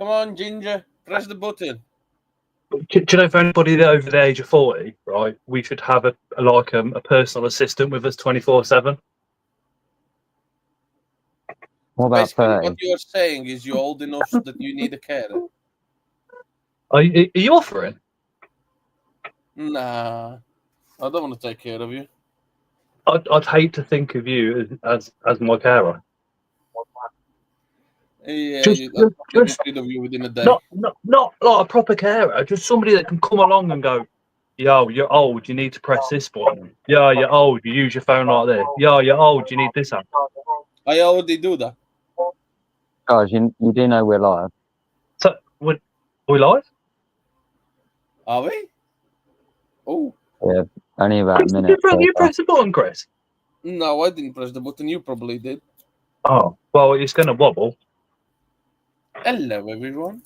Come on, Ginger. Press the button. Do you know, for anybody that over the age of 40, right, we should have a personal assistant with us 24/7. What about Basically, 30? what you're saying is you're old enough that you need a carer. Are you offering? Nah, I don't want to take care of you. I'd hate to think of you as my carer. Yeah, Just I'll get rid of you within a day. Not like a proper carer, just somebody that can come along and go, yo, you're old, you need to press this button. Yeah, you're old, you use your phone like this. Yeah, you're old, you need this app. I already do that. Guys, you do know we're live. So, we live? Are we? Oh. Yeah, only about Chris, a minute. you press the button, Chris? No, I didn't press the button. You probably did. Oh, well, it's going to wobble. Hello, everyone.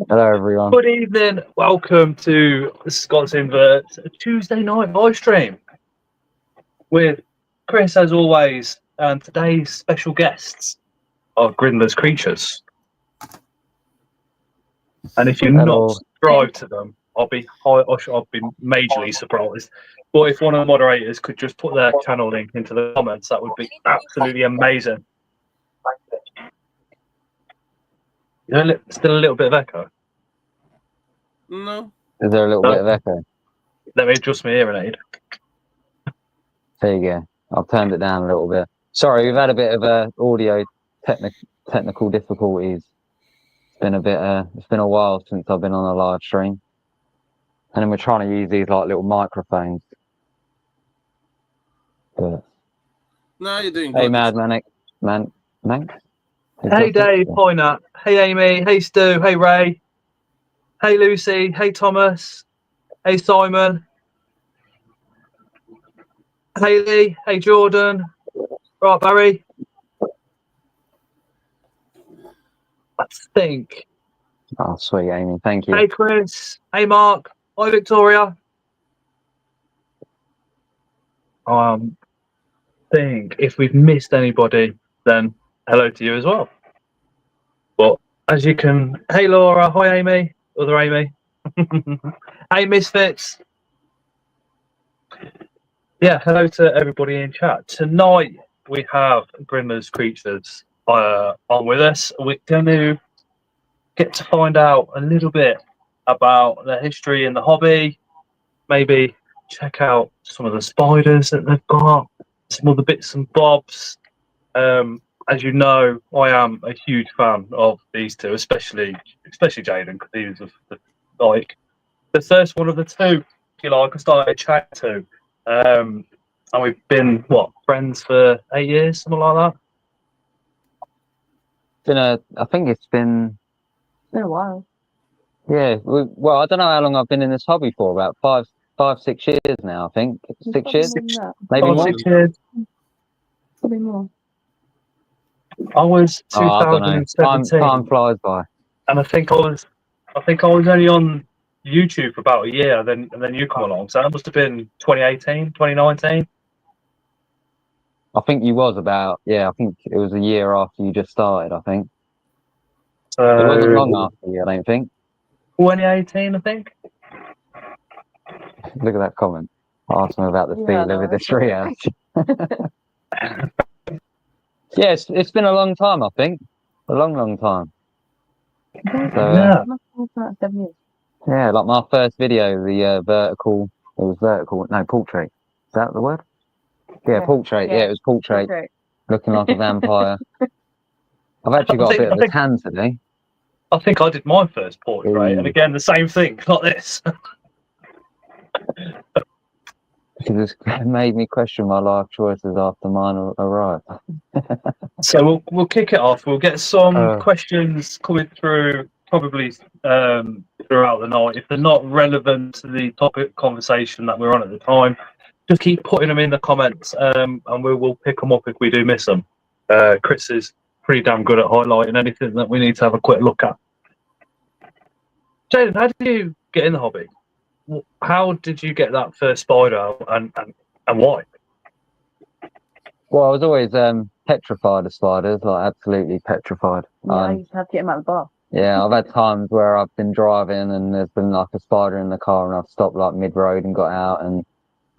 Hello, everyone. Good evening. Welcome to Scott's Inverts Tuesday night live stream with Chris, as always, and today's special guests are Grindlers Creatures. And if you're not subscribed to them, I'll be majorly surprised. But if one of the moderators could just put their channel link into the comments, that would be absolutely amazing. Still a little bit of echo. No. Is there a little bit of echo? Let me adjust my hearing aid. There you go. I've turned it down a little bit. Sorry, we've had a bit of audio technical difficulties. It's been a bit. It's been a while since I've been on a live stream, and then we're trying to use these like little microphones. But... No, you're doing hey, good. Mad Manic, man. Hey, Dave, hi Nat. Hey, Amy. Hey, Stu. Hey, Ray. Hey, Lucy. Hey, Thomas. Hey, Simon. Hey, Lee. Hey, Jordan. Right, Barry. I think. Oh, sweet, Amy. Thank you. Hey, Chris. Hey, Mark. Hi, Victoria. Think if we've missed anybody, then hello to you as well. But as you can, hey, Laura. Hi, Amy. Other Amy. Hey, Misfits. Yeah, hello to everybody in chat. Tonight we have Grindlers Creatures on with us. We're going to get to find out a little bit about their history in the hobby, maybe check out some of the spiders that they've got, some other bits and bobs. As you know, I am a huge fan of these two, especially Jaden, because he was the first one of the two, if you like, I started chatting to. And we've been friends for 8 years, something like that. I think it's been a while. Yeah, well, I don't know how long I've been in this hobby for. About 5-6 years now. I think 6 years, maybe more. 6 years. Probably more. I was 2017. Time flies by. And I think I was only on YouTube for about a year, and then you come along. So that must have been 2018, 2019. I think you was about, I think it was a year after you just started, I think. It wasn't long after you, I don't think. 2018, I think. Look at that comment. Ask me about the feel of this treehouse. Yeah, it's been a long time, I think. A long time. So, yeah, like my first video, the vertical, it was vertical, no, portrait. Is that the word? Yeah, portrait. Yeah, it was portrait. Looking like a vampire. I've actually got a bit of a tan today. I think I did my first portrait, and again, the same thing, like this. This made me question my life choices after mine arrived. So we'll kick it off. We'll get some questions coming through probably throughout the night. If they're not relevant to the topic conversation that we're on at the time, just keep putting them in the comments, and we'll pick them up if we do miss them. Chris is pretty damn good at highlighting anything that we need to have a quick look at. Jaden, how did you get in the hobby? How did you get that first spider, and why? Well, I was always petrified of spiders, like absolutely petrified. Yeah, I used to have to get him out of the bath. Yeah, I've had times where I've been driving and there's been like a spider in the car and I've stopped like mid-road and got out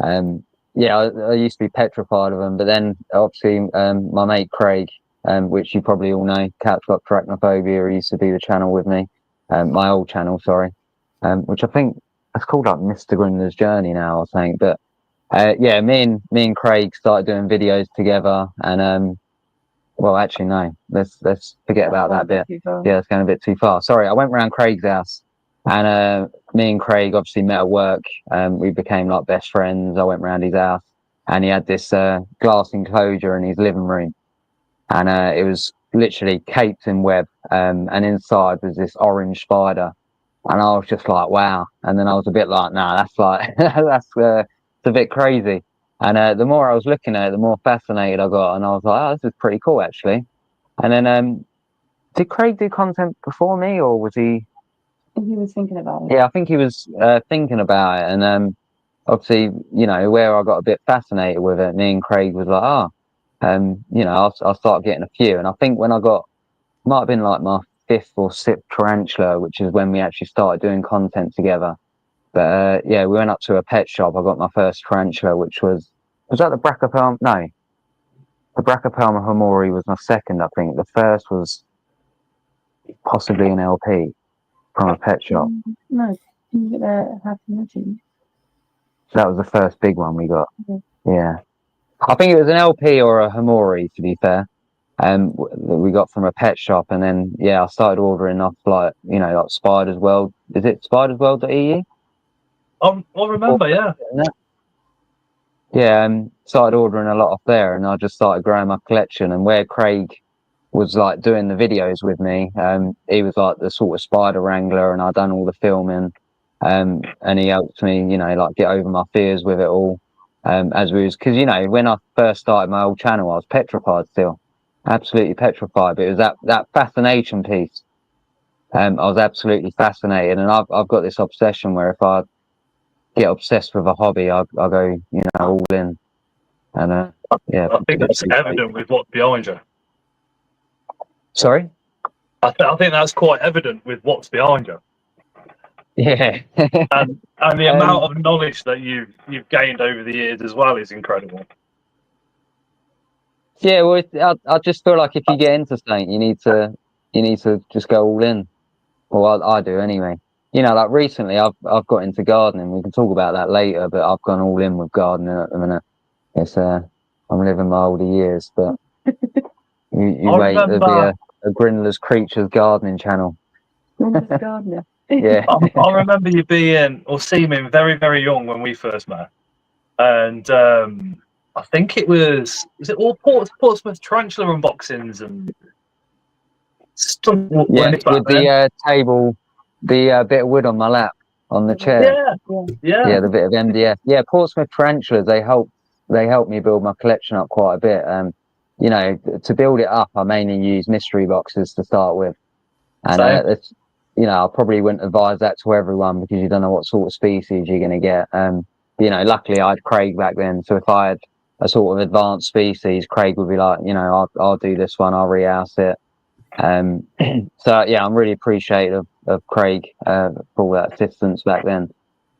and yeah, I used to be petrified of them. But then obviously my mate Craig, which you probably all know, Couchlock Arachnophobia, he used to do the channel with me, my old channel, sorry, which I think it's called like Mr. Grindler's Journey now or something. But yeah, me and Craig started doing videos together and well, actually, no. Let's forget about that bit. Yeah, it's going a bit too far. Sorry, I went round Craig's house, and me and Craig obviously met at work. We became like best friends. I went round his house, and he had this glass enclosure in his living room, and it was literally caped in web, and inside was this orange spider, and I was just like, wow. And then I was a bit like, nah, that's like that's it's a bit crazy. And the more I was looking at it, the more fascinated I got, and I was like, "Oh, this is pretty cool, actually." And then, did Craig do content before me, or was he? He was thinking about it. Yeah, I think he was thinking about it, and obviously, you know, where I got a bit fascinated with it, me and Craig was like, you know, I'll start getting a few, and I think when I got, might have been like my 5th or 6th tarantula, which is when we actually started doing content together. But yeah, we went up to a pet shop. I got my first tarantula, which was that the Brachypelma? No, the Brachypelma Hamori was my second, I think. The first was possibly an LP from a pet shop. No, you get the Happy. That was the first big one we got. Okay. Yeah, I think it was an LP or a Hamori, to be fair. We got from a pet shop, and then yeah, I started ordering off like, you know, like Spiders World. Is it spidersworld.eu? I remember, yeah. Yeah, started ordering a lot off there, and I just started growing my collection. And where Craig was like doing the videos with me, he was like the sort of spider wrangler, and I done all the filming, and he helped me, you know, like get over my fears with it all. As we was, because you know, when I first started my old channel, I was petrified still, absolutely petrified. But it was that fascination piece. I was absolutely fascinated, and I've got this obsession where if I get obsessed with a hobby, I go, you know, all in. And yeah, I think that's evident with what's behind you. Sorry. I think that's quite evident with what's behind you, Yeah. and the amount of knowledge that you've gained over the years as well is incredible. Yeah, well, I just feel like if you get into something, you need to just go all in. Well, I do anyway. You know, like recently, I've got into gardening. We can talk about that later, but I've gone all in with gardening at the minute. It's I'm living my older years, but you wait, there'll be a Grindlers Creatures gardening channel. Grindlers Gardener. Yeah. I remember you being or seeming very, very young when we first met, and I think it was it all Portsmouth tarantula unboxings and stuff. Yeah, with the table, the bit of wood on my lap on the chair. Yeah, the bit of MDF. Yeah, Portsmouth tarantulas. They helped me build my collection up quite a bit. You know, to build it up, I mainly use mystery boxes to start with, and it's, you know, I probably wouldn't advise that to everyone because you don't know what sort of species you're going to get. You know, luckily I had Craig back then, so if I had a sort of advanced species, Craig would be like, you know, I'll do this one, I'll rehouse it. So yeah, I'm really appreciative of Craig for all that assistance back then.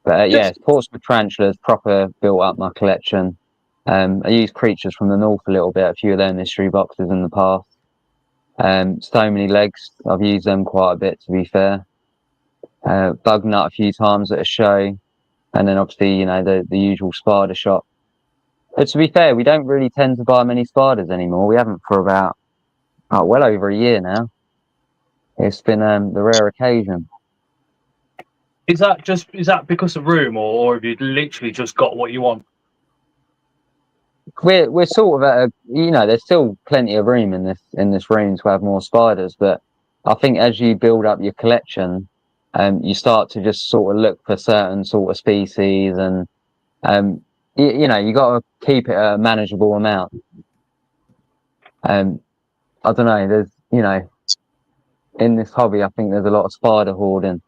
But yeah, Portsmouth tarantulas proper built up my collection. I used creatures from the north a little bit, a few of their mystery boxes in the past. So many legs, I've used them quite a bit, to be fair. Bug nut a few times at a show, and then obviously, you know, the usual spider shop. But to be fair, we don't really tend to buy many spiders anymore. We haven't for about well over a year now. It's been the rare occasion. Is that because of room, or have you literally just got what you want? We're sort of at a, you know, there's still plenty of room in this room to have more spiders, but I think as you build up your collection, you start to just sort of look for certain sort of species, and you know, you got to keep it a manageable amount. I don't know. There's, you know, in this hobby, I think there's a lot of spider hoarding.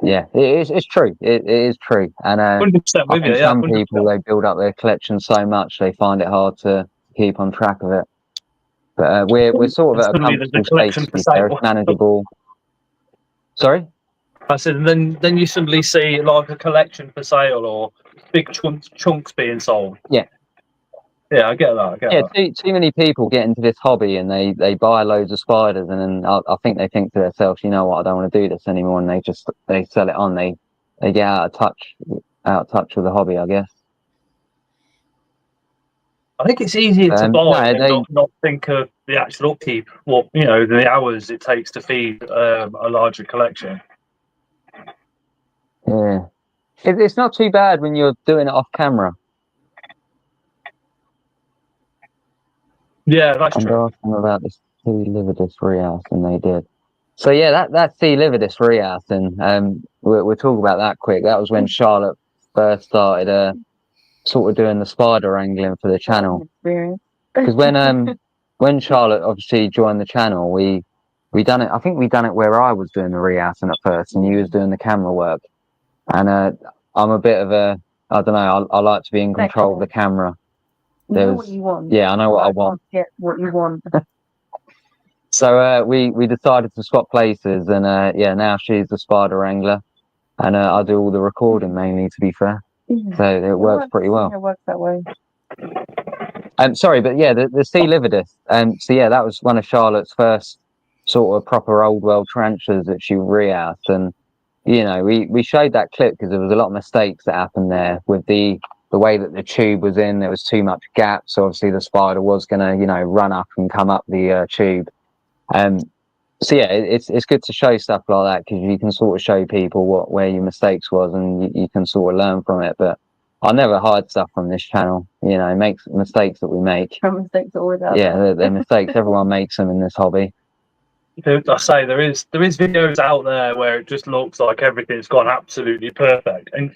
Yeah, it's true. It is true. And 100% I with you. think Yeah, some 100%. people, they build up their collection so much they find it hard to keep on track of it. But we're sort of at a Suddenly there's a comfortable space, collection to for be fair. sale. It's manageable. Sorry? I said, and then you suddenly see like a collection for sale or big chunks being sold. Yeah. Yeah, I get that. I get Yeah, that. too many people get into this hobby and they buy loads of spiders, and then I think they think to themselves, you know what, I don't want to do this anymore, and they sell it on. They get out of touch with the hobby, I guess. I think it's easier to buy No, and not think of the actual upkeep, what the hours it takes to feed a larger collection. Yeah, it's not too bad when you're doing it off camera. Yeah, that's I'm true. asking them about this C. lividus Rias, and they did. So yeah, that C. lividus Rias, and we'll talk about that quick. That was when Charlotte first started sort of doing the spider angling for the channel. Because when Charlotte obviously joined the channel, we done it. I think we done it where I was doing the Rias at first, and you was doing the camera work. And I'm a bit of I don't know. I like to be in control of the camera. You know what you want. Yeah, I know what I want. Get what you want. So we decided to swap places, and yeah, now she's the spider wrangler, and I do all the recording mainly. To be fair, so it works pretty well. It works that way. Sorry, but yeah, the C. lividus. So yeah, that was one of Charlotte's first sort of proper old world tarantulas that she re-out, and we showed that clip because there was a lot of mistakes that happened there with the way that the tube was in. There was too much gap, so obviously the spider was gonna run up and come up the tube. So yeah, it's good to show stuff like that because you can sort of show people where your mistakes was, and you can sort of learn from it. But I never hide stuff from this channel. Makes mistakes that we make. Mistakes always out. Yeah, they're mistakes. Everyone makes them in this hobby. I say there is videos out there where it just looks like everything's gone absolutely perfect, and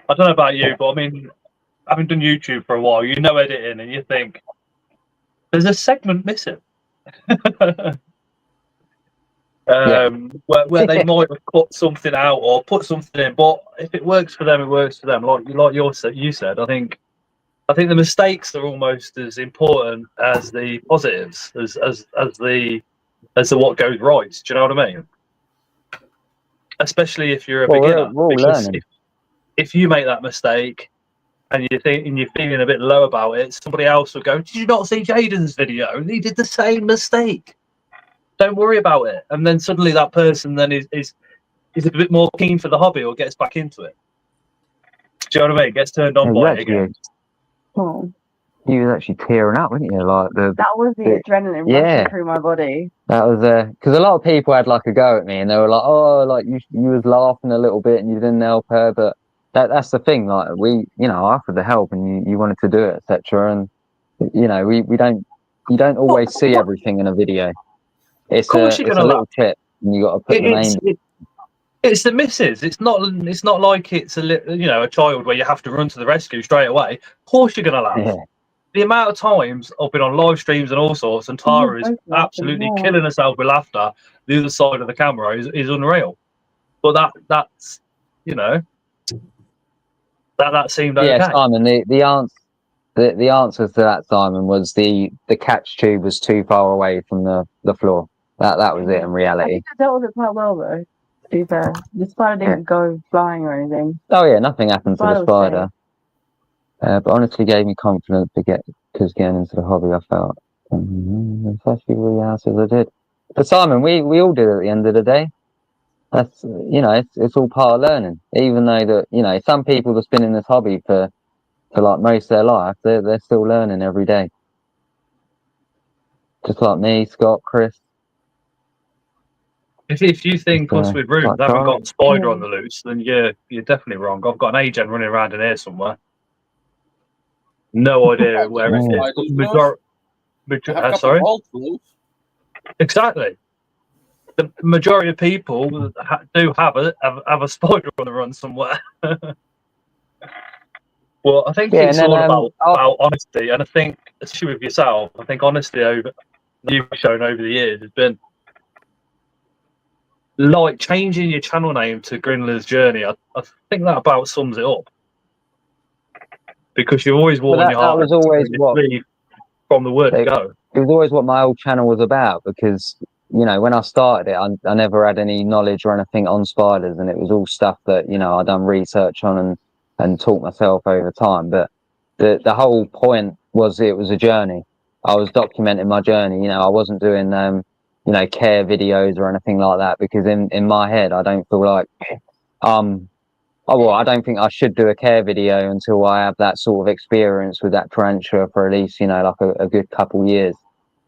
I don't know about you, but I mean, having done YouTube for a while, editing, and you think there's a segment missing. Where they might have cut something out or put something in, but if it works for them, it works for them. Like you said, I think the mistakes are almost as important as the positives, as the what goes right. Do you know what I mean? Especially if you're a beginner, we're all learning. If you make that mistake and you're feeling a bit low about it, somebody else will go, "Did you not see Jaden's video? He did the same mistake. Don't worry about it." And then suddenly that person then is a bit more keen for the hobby or gets back into it. Do you know what I mean? Gets turned on by it again. Oh. You was actually tearing up, weren't you? Like that was the adrenaline rushing through my body. That was because a lot of people had like a go at me, and they were like, "Oh, like you was laughing a little bit, and you didn't help her." But that's the thing. Like we, I offered the help, and you wanted to do it, etc. And we don't. You don't always see everything in a video. It's a little tip, and you got to put the name. It's the misses. It's not like it's a child where you have to run to the rescue straight away. Of course you're gonna laugh. Yeah. The amount of times I've been on live streams and all sorts, and Tara is absolutely killing herself with laughter. The other side of the camera is unreal. But that's that seemed okay. Yeah, Simon. The answer to that, Simon, was the catch tube was too far away from the floor. That was it in reality. I think I dealt with it quite well though. To be fair, the spider didn't go flying or anything. Oh yeah, nothing happened to the spider. But honestly, gave me confidence because getting into the hobby, I felt especially as I did. But Simon, we all did it at the end of the day. That's it's all part of learning. Even though that some people that's been in this hobby for like most of their life, they're still learning every day. Just like me, Scott, Chris. If you think us with rooms haven't got spider on the loose, then you're definitely wrong. I've got an agent running around in here somewhere. No idea where it is. Sorry. Exactly. The majority of people do have a spider on the run somewhere. Well, I think it's all about honesty, and I think, especially with yourself, I think honesty you've shown over the years has been like changing your channel name to Grindler's Journey, I think that about sums it up. Because you've always But worn your that heart was always on your what sleeve from the word it, go. it was always what my old channel was about, because when I started it, I never had any knowledge or anything on spiders, and it was all stuff that I'd done research on and taught myself over time. But the whole point was it was a journey. I was documenting my journey. I wasn't doing care videos or anything like that, because in my head I don't feel like I don't think I should do a care video until I have that sort of experience with that tarantula for at least like a good couple years,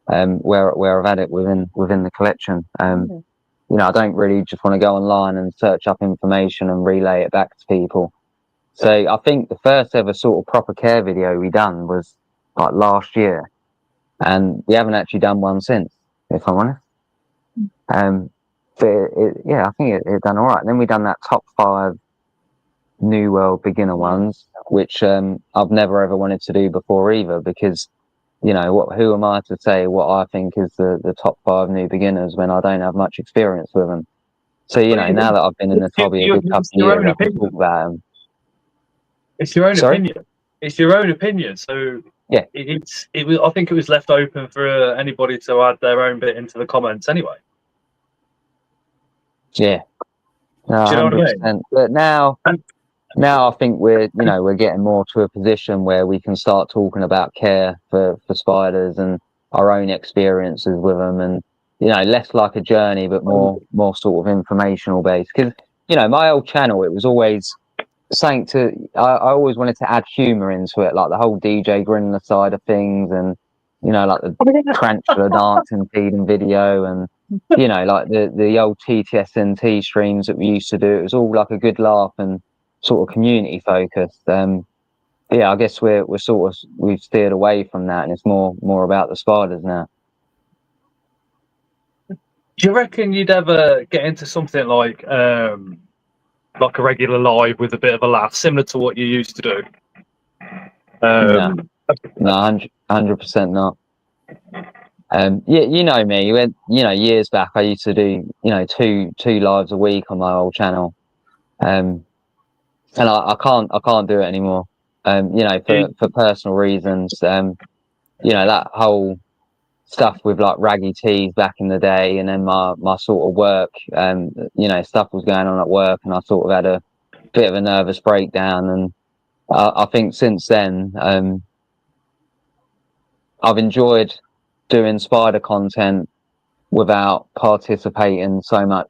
where I've had it within the collection. I don't really just want to go online and search up information and relay it back to people. So I think the first ever sort of proper care video we done was like last year, and we haven't actually done one since, if I'm honest. But I think it done all right. And then we done that top 5 New World beginner ones, which I've never ever wanted to do before either, because who am I to say what I think is the top 5 new beginners when I don't have much experience with them? So now that I've been in this hobby a good couple of years, I can talk about them. It's your own Sorry? opinion. It's your own opinion. So yeah, I think it was left open for anybody to add their own bit into the comments anyway. Yeah, no, Do you know what I 100%. mean? But now I think we're getting more to a position where we can start talking about care for spiders and our own experiences with them, and less like a journey but more sort of informational based. Because my old channel, it was always something to I always wanted to add humor into it, like the whole DJ Grindler side of things, and like the tarantula dancing feeding video, and like the old TTSNT streams that we used to do. It was all like a good laugh and sort of community focused. I guess we've steered away from that, and it's more about the spiders now. Do you reckon you'd ever get into something like a regular live with a bit of a laugh, similar to what you used to do? No, 100% not. You know me. Years back, I used to do two lives a week on my old channel, and I can't do it anymore. For personal reasons. That whole stuff with like raggy teas back in the day, and then my sort of work, stuff was going on at work, and I sort of had a bit of a nervous breakdown, and I think since then I've enjoyed doing spider content without participating so much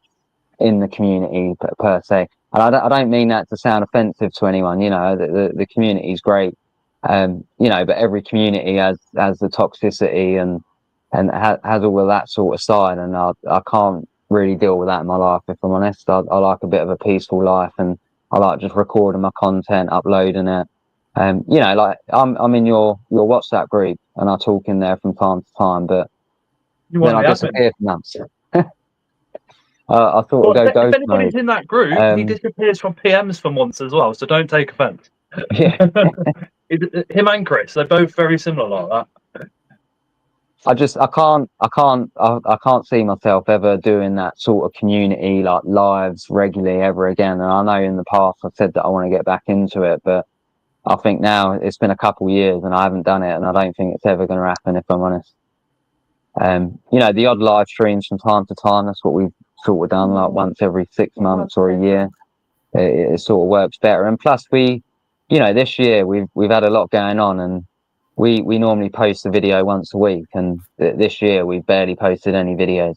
in the community per se. And I don't mean that to sound offensive to anyone. The community is great, but every community has the toxicity and has all of that sort of side, and I can't really deal with that in my life, if I'm honest. I like a bit of a peaceful life, and I like just recording my content, uploading it. Like I'm in your WhatsApp group, and I talk in there from time to time, but then I disappear for months. I thought if ghost anybody's mode. in that group, he disappears from PMs for months as well, so don't take offence. Yeah. Him and Chris, they're both very similar like that. I can't see myself ever doing that sort of community like lives regularly ever again. And I know in the past I've said that I want to get back into it, but I think now it's been a couple of years and I haven't done it, and I don't think it's ever going to happen, if I'm honest. The odd live streams from time to time, that's what we've sort of done, like once every 6 months or a year. It sort of works better. And plus this year we've had a lot going on, and we normally post a video once a week, and this year we've barely posted any videos.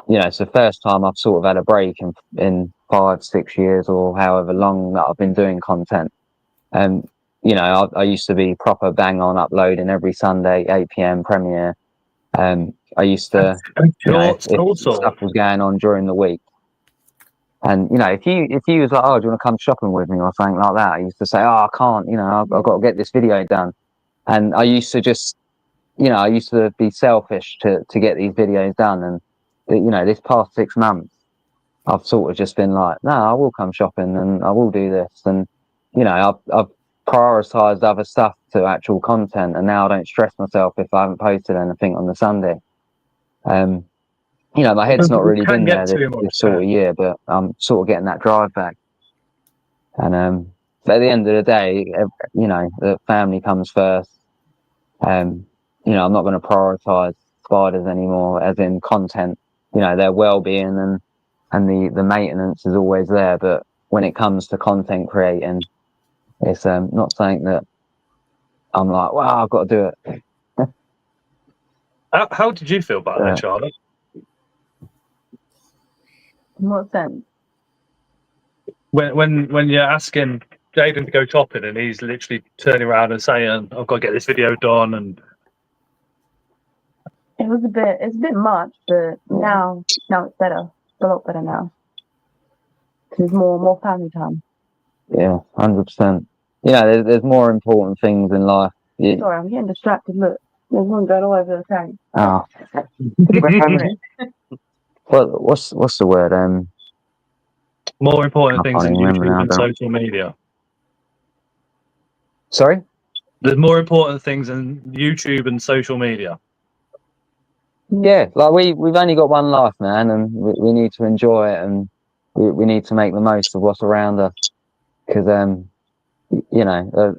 It's the first time I've sort of had a break in 5-6 years, or however long that I've been doing content. I used to be proper bang on uploading every Sunday, 8 PM premiere. I used to, if stuff was going on during the week, and if you was like, oh, do you want to come shopping with me or something like that, I used to say, oh, I can't, I've got to get this video done. And I used to just, I used to be selfish to get these videos done. And this past 6 months, I've sort of just been like, no, I will come shopping and I will do this. And I've prioritized other stuff to actual content, and now I don't stress myself if I haven't posted anything on the Sunday. you know, my head's not really Can been get there too much, this sort of year, but I'm sort of getting that drive back. And but at the end of the day, you know, the family comes first. You know, I'm not going to prioritise spiders anymore, as in content. You know, their well-being and the maintenance is always there. But when it comes to content creating, it's not something that I'm like, wow, I've got to do it. How did you feel about that, Charlotte? In what sense? When you're asking Jaden to go shopping and he's literally turning around and saying, "I've got to get this video done," and It's a bit much, but now it's better. It's a lot better now. There's more family time. Yeah, 100%. You know, there's more important things in life. Sorry, I'm getting distracted. Look, there's one going all over the tank. Oh. Well, what's the word? more important I things can't than even remember YouTube now, and social media. Sorry? There's more important things than YouTube and social media. Yeah, like we've only got one life, man, and we need to enjoy it, and we need to make the most of what's around us, because you know,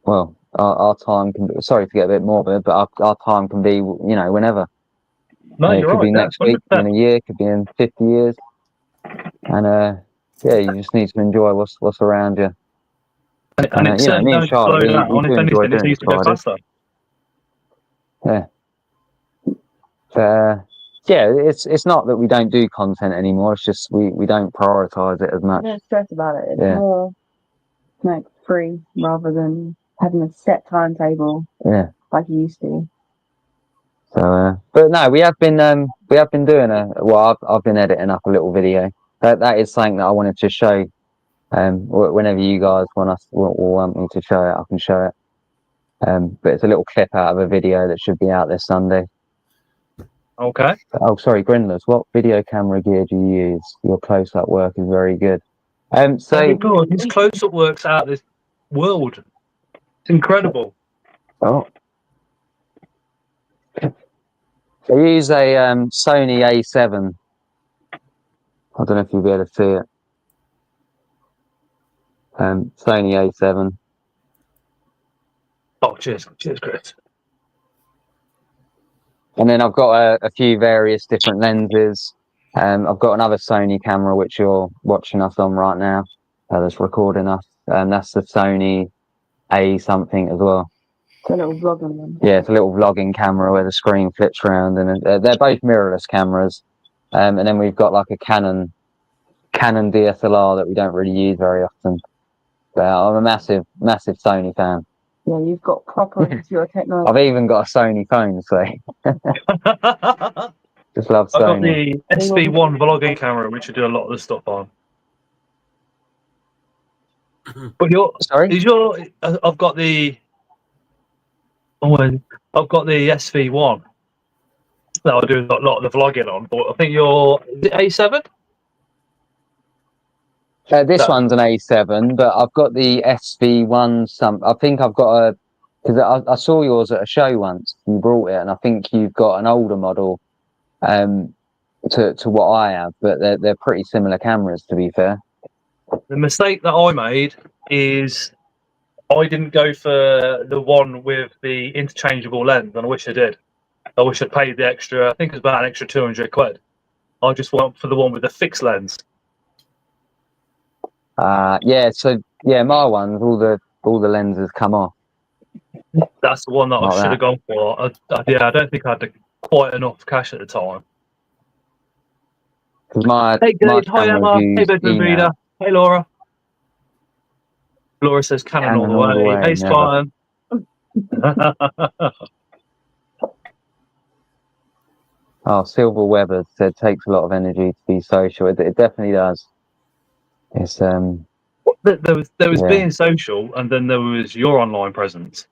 well, our time can be, sorry to get a bit morbid, but our time can be, you know, whenever. No, it you're could right. be next week, 100%. in a year, it could be in 50 years, and yeah, you just need to enjoy what's around you. And it You know, certainly me and don't slow Charlotte, we down. do If enjoy anything, it doing needs to go spiders. faster. Yeah. Yeah, it's not that we don't do content anymore. It's just we don't prioritize it as much. I don't stress about it. It's Yeah. more like free rather than having a set timetable. Yeah. Like you used to. So, but no, we have been doing well. I've been editing up a little video. That is something that I wanted to show. Whenever you guys want me to show it, I can show it. But it's a little clip out of a video that should be out this Sunday. Okay. Oh, sorry, Grindlers. What video camera gear do you use? Your close-up work is very good. So Oh my God, his close-up works out of this world. It's incredible. oh, I use a Sony A7. I don't know if you'll be able to see it. Sony A7. Oh, cheers, Chris. And then I've got a few various different lenses. I've got another Sony camera which you're watching us on right now. That's recording us. That's the Sony A something as well. It's a little vlogging one. Yeah, it's a little vlogging camera where the screen flips around, and they're both mirrorless cameras. And then we've got like a Canon DSLR that we don't really use very often. But I'm a massive Sony fan. Yeah, you've got proper secure technology. I've even got a Sony phone, so just love I've got Sony. the SV1 vlogging camera, which I do a lot of the stuff on. But Sorry? I've got the SV1 that I do a lot of the vlogging on. But I think is it A7? This one's an A7, but I've got the SV1. I think I've got because I saw yours at a show once. You brought it, and I think you've got an older model to what I have, but they're pretty similar cameras, to be fair. The mistake that I made is I didn't go for the one with the interchangeable lens, and I wish I did. I wish I'd paid the extra. I think it's about an extra 200 quid. I just went for the one with the fixed lens. Yeah. So yeah, my ones, all the lenses come off. That's the one that I should have gone for. I don't think I had quite enough cash at the time. Hey, good. Hi, Emma. Hey, bedroom reader. Hey, Laura. Laura says Canon all the way. Hey, Spartan. Oh, Silver Weber said takes a lot of energy to be social. It definitely does. It's there was being social, and then there was your online presence,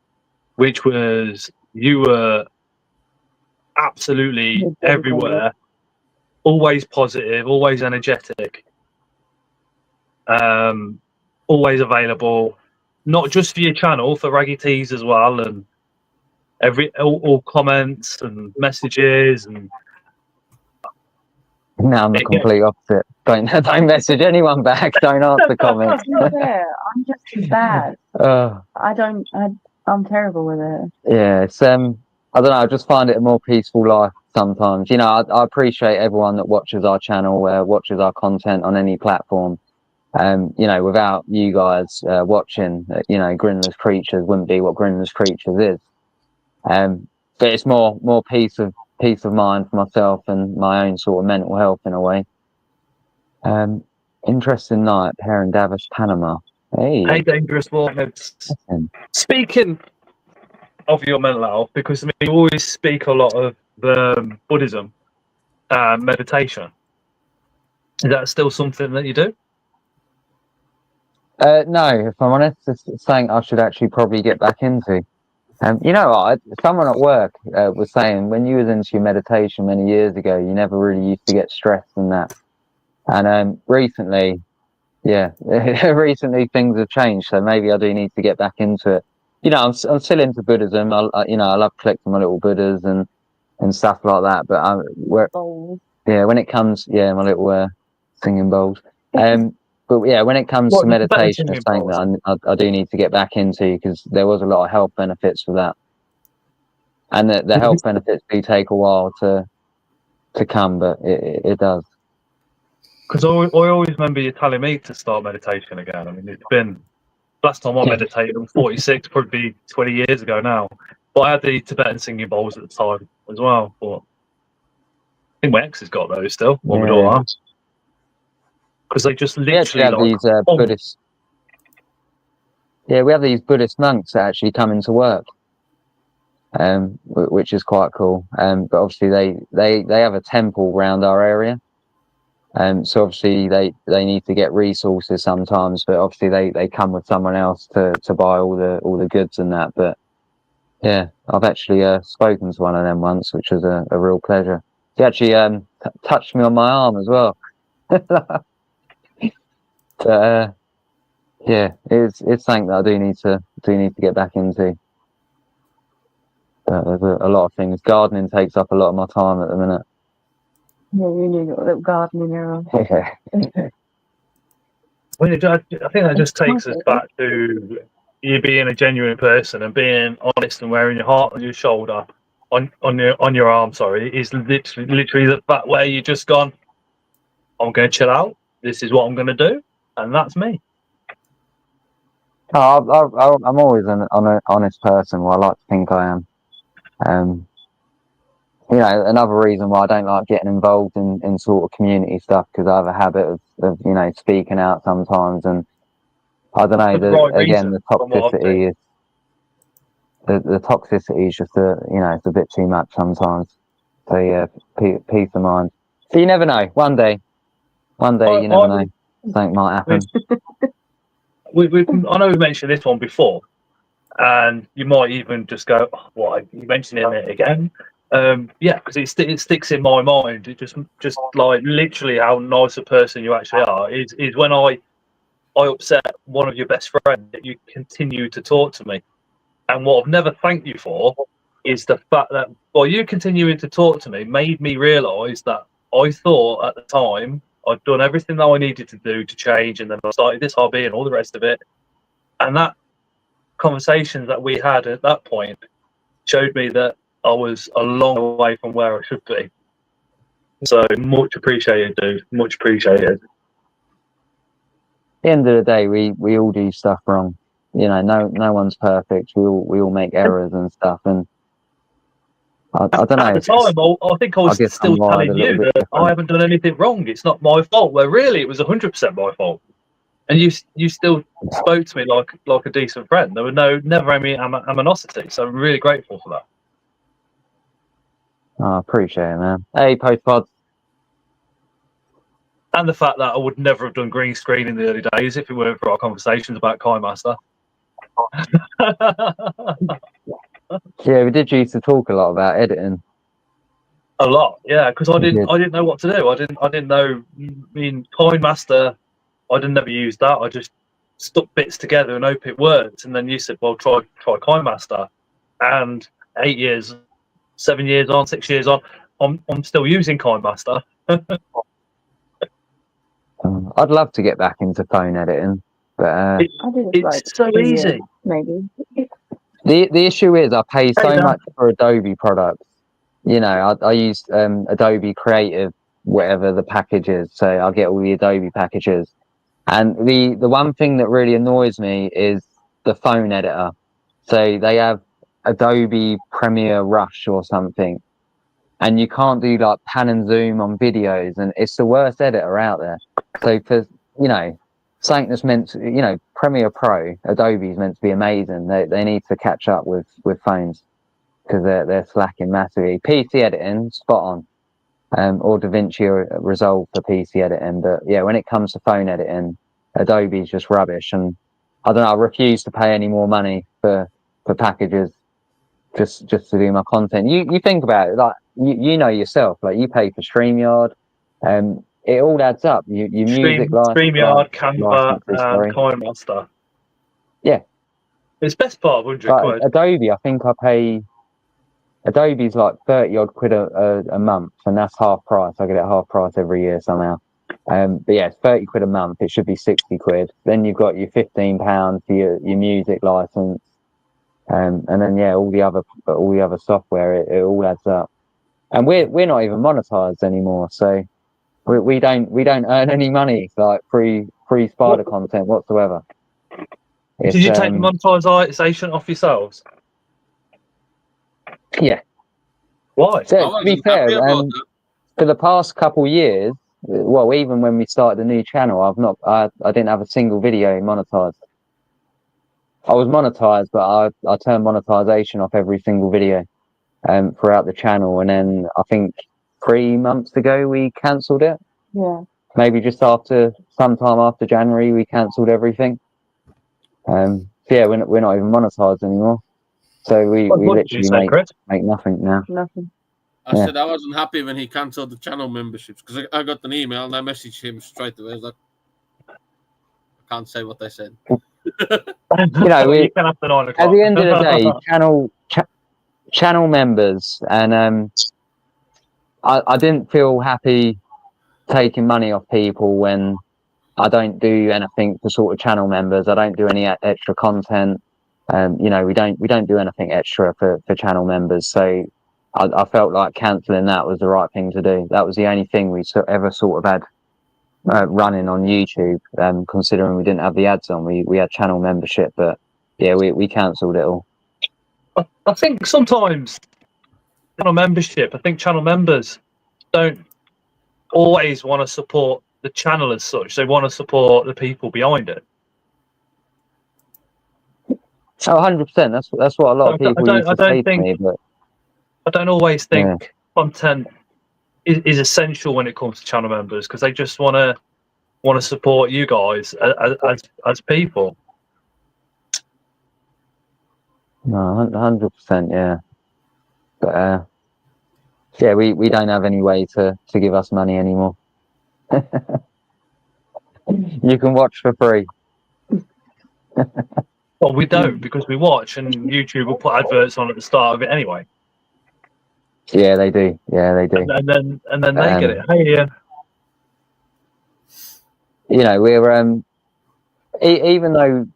which was you were absolutely everywhere, always positive, always energetic, always available, not just for your channel, for Raggy Tees as well, and all comments and messages, and Now I'm the complete opposite. Don't message anyone back. Don't answer comments. Yeah, I'm just as bad. Oh, I'm terrible with it. yeah, it's I don't know. I just find it a more peaceful life sometimes. You know, I appreciate everyone that watches our channel, watches our content on any platform. You know, without you guys watching, you know, Grindlers Creatures wouldn't be what Grindlers Creatures is. But it's more peace of mind for myself and my own sort of mental health in a way. Interesting night here in Davos, Panama. Hey, dangerous moments. Speaking of your mental health, because I mean, you always speak a lot of Buddhism and meditation. Is that still something that you do? No, if I'm honest, it's something I should actually probably get back into. You know what? Someone at work was saying when you was into your meditation many years ago, you never really used to get stressed and that. And recently, yeah, recently things have changed, so maybe I do need to get back into it. You know, I'm still into Buddhism. You know, I love collecting my little Buddhas and stuff like that. But when it comes, my little singing bowls. But yeah, when it comes to meditation, it's something that I do need to get back into because there was a lot of health benefits for that, and the health benefits do take a while to come, but it does. Because I always remember you telling me to start meditation again. I mean, it's been last time I meditated, I'm 46, probably 20 years ago now. But I had the Tibetan singing bowls at the time as well. But I think my ex has got those still. What we all have. Because they just literally have these Buddhist. Yeah, we have these Buddhist monks that actually come into work, which is quite cool. But obviously they have a temple around our area, so obviously they need to get resources sometimes. But obviously they come with someone else to buy all the goods and that. But yeah, I've actually spoken to one of them once, which was a real pleasure. He actually touched me on my arm as well. But yeah, it's something that I do need to get back into. But there's a lot of things. Gardening takes up a lot of my time at the minute. Yeah, you need a little garden in your own. Yeah. I think that just takes us back to you being a genuine person and being honest and wearing your heart on your shoulder, on your arm. Sorry, is literally the fact where you just gone. I'm going to chill out. This is what I'm going to do, and that's me. I'm always an honest person. Well, I like to think I am. You know, another reason why I don't like getting involved in sort of community stuff because I have a habit of you know speaking out sometimes, and I don't know. The toxicity is the toxicity is just it's a bit too much sometimes. So yeah, peace of mind. So you never know. One day you never know. Something might happen. I know we mentioned this one before, and you might even just go, "What? Are you mentioning it again?" Yeah, because it sticks in my mind. It just like literally how nice a person you actually are is when I upset one of your best friends that you continue to talk to me. And what I've never thanked you for is the fact that by you continuing to talk to me made me realise that I thought at the time I'd done everything that I needed to do to change, and then I started this hobby and all the rest of it. And that conversations that we had at that point showed me that I was a long way from where I should be. So much appreciated, dude. Much appreciated. At the end of the day, we all do stuff wrong. You know, no one's perfect. We all make errors and stuff. And I don't know. At the time, I think I was still telling you that I haven't done anything wrong. It's not my fault. Where really, it was 100% my fault. And you still spoke to me like a decent friend. There were never any animosity. So I'm really grateful for that. I appreciate it, man. Hey, Postpods. And the fact that I would never have done green screen in the early days if it weren't for our conversations about KaiMaster. Yeah, we did used to talk a lot about editing. A lot, yeah, because I didn't know what to do. I didn't know. I mean, KaiMaster, I didn't never use that. I just stuck bits together and hope it worked. And then you said, "Well, try KaiMaster," and 8 years, 7 years on, 6 years on, I'm still using KaiMaster. I'd love to get back into phone editing, but I did it It's like so a year, easy. maybe. the issue is I pay so Dan. much for Adobe products. You know, I use Adobe Creative, whatever the package is. So I get all the Adobe packages. And the one thing that really annoys me is the phone editor. So they have Adobe Premiere Rush or something, and you can't do like pan and zoom on videos, and it's the worst editor out there. So for, you know, something that's meant to, you know, Premiere Pro, Adobe's meant to be amazing. They need to catch up with phones, because they're slacking massively. PC editing, spot on. Or DaVinci or Resolve for PC editing. But yeah, when it comes to phone editing, Adobe's just rubbish. And I don't know, I refuse to pay any more money for packages just to do my content. You think about it, like you know yourself, like you pay for StreamYard, it all adds up. Your music StreamYard, Canva, licenses, sorry. KineMaster. Yeah. It's best part of 100 But quid. Adobe, I think I pay. Adobe's like 30 odd quid a month, and that's half price. I get it half price every year somehow. But yeah, it's 30 quid a month. It should be 60 quid. Then you've got your £15 for your music license, and then yeah, all the other software. It all adds up. And we're not even monetized anymore, so we don't earn any money, like free spider content whatsoever. Did you take the monetization off yourselves? Yeah. Why? So, to be fair, for the past couple of years, well, even when we started the new channel, I didn't have a single video monetized. I was monetized, but I turned monetization off every single video throughout the channel. And then I think 3 months ago we cancelled it. Yeah. Maybe just sometime after January, we cancelled everything. So yeah, we're not even monetized anymore. So we literally make nothing now. Nothing. I said I wasn't happy when he cancelled the channel memberships, because I got an email and I messaged him straight away. I was like, I can't say what I said. You know, you can have the 9 o'clock. At the end of the day, channel members, and I didn't feel happy taking money off people when I don't do anything for sort of channel members. I don't do any extra content. You know, we don't do anything extra for channel members. So I felt like cancelling that was the right thing to do. That was the only thing we ever sort of had running on YouTube, considering we didn't have the ads on. We had channel membership, but yeah, we cancelled it all. I think sometimes channel membership, I think channel members don't always want to support the channel as such. They want to support the people behind it. Oh, 100%. That's what a lot of people used to say to me. But I don't always think content is essential when it comes to channel members, because they just want to support you guys as people. No, 100%, yeah. But yeah, we don't have any way to give us money anymore. You can watch for free. Well, we don't, because we watch, and YouTube will put adverts on at the start of it anyway. Yeah, they do. Yeah, they do. And then they get it. Hey, Ian. You know, we're even though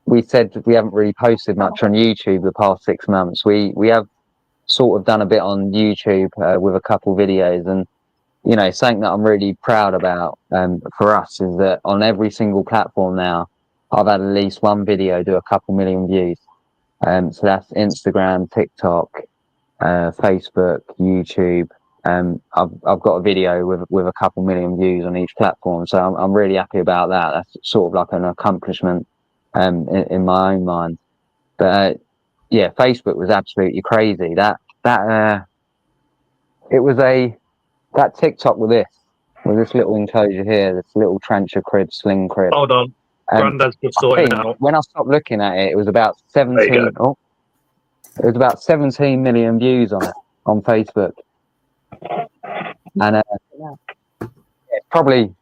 we said we haven't really posted much on YouTube the past 6 months, we have sort of done a bit on YouTube with a couple videos. And you know, something that I'm really proud about for us is that on every single platform now, I've had at least one video do a couple million views. So that's Instagram, TikTok, Facebook, YouTube. I've got a video with a couple million views on each platform, so I'm really happy about that. That's sort of like an accomplishment in my own mind. But yeah, Facebook was absolutely crazy. That TikTok with this little enclosure here, this little trencher crib, sling crib. Hold on. Grandad's just sorting it out. When I stopped looking at it, it was about 17. Oh, it was about 17 million views on it on Facebook, and it probably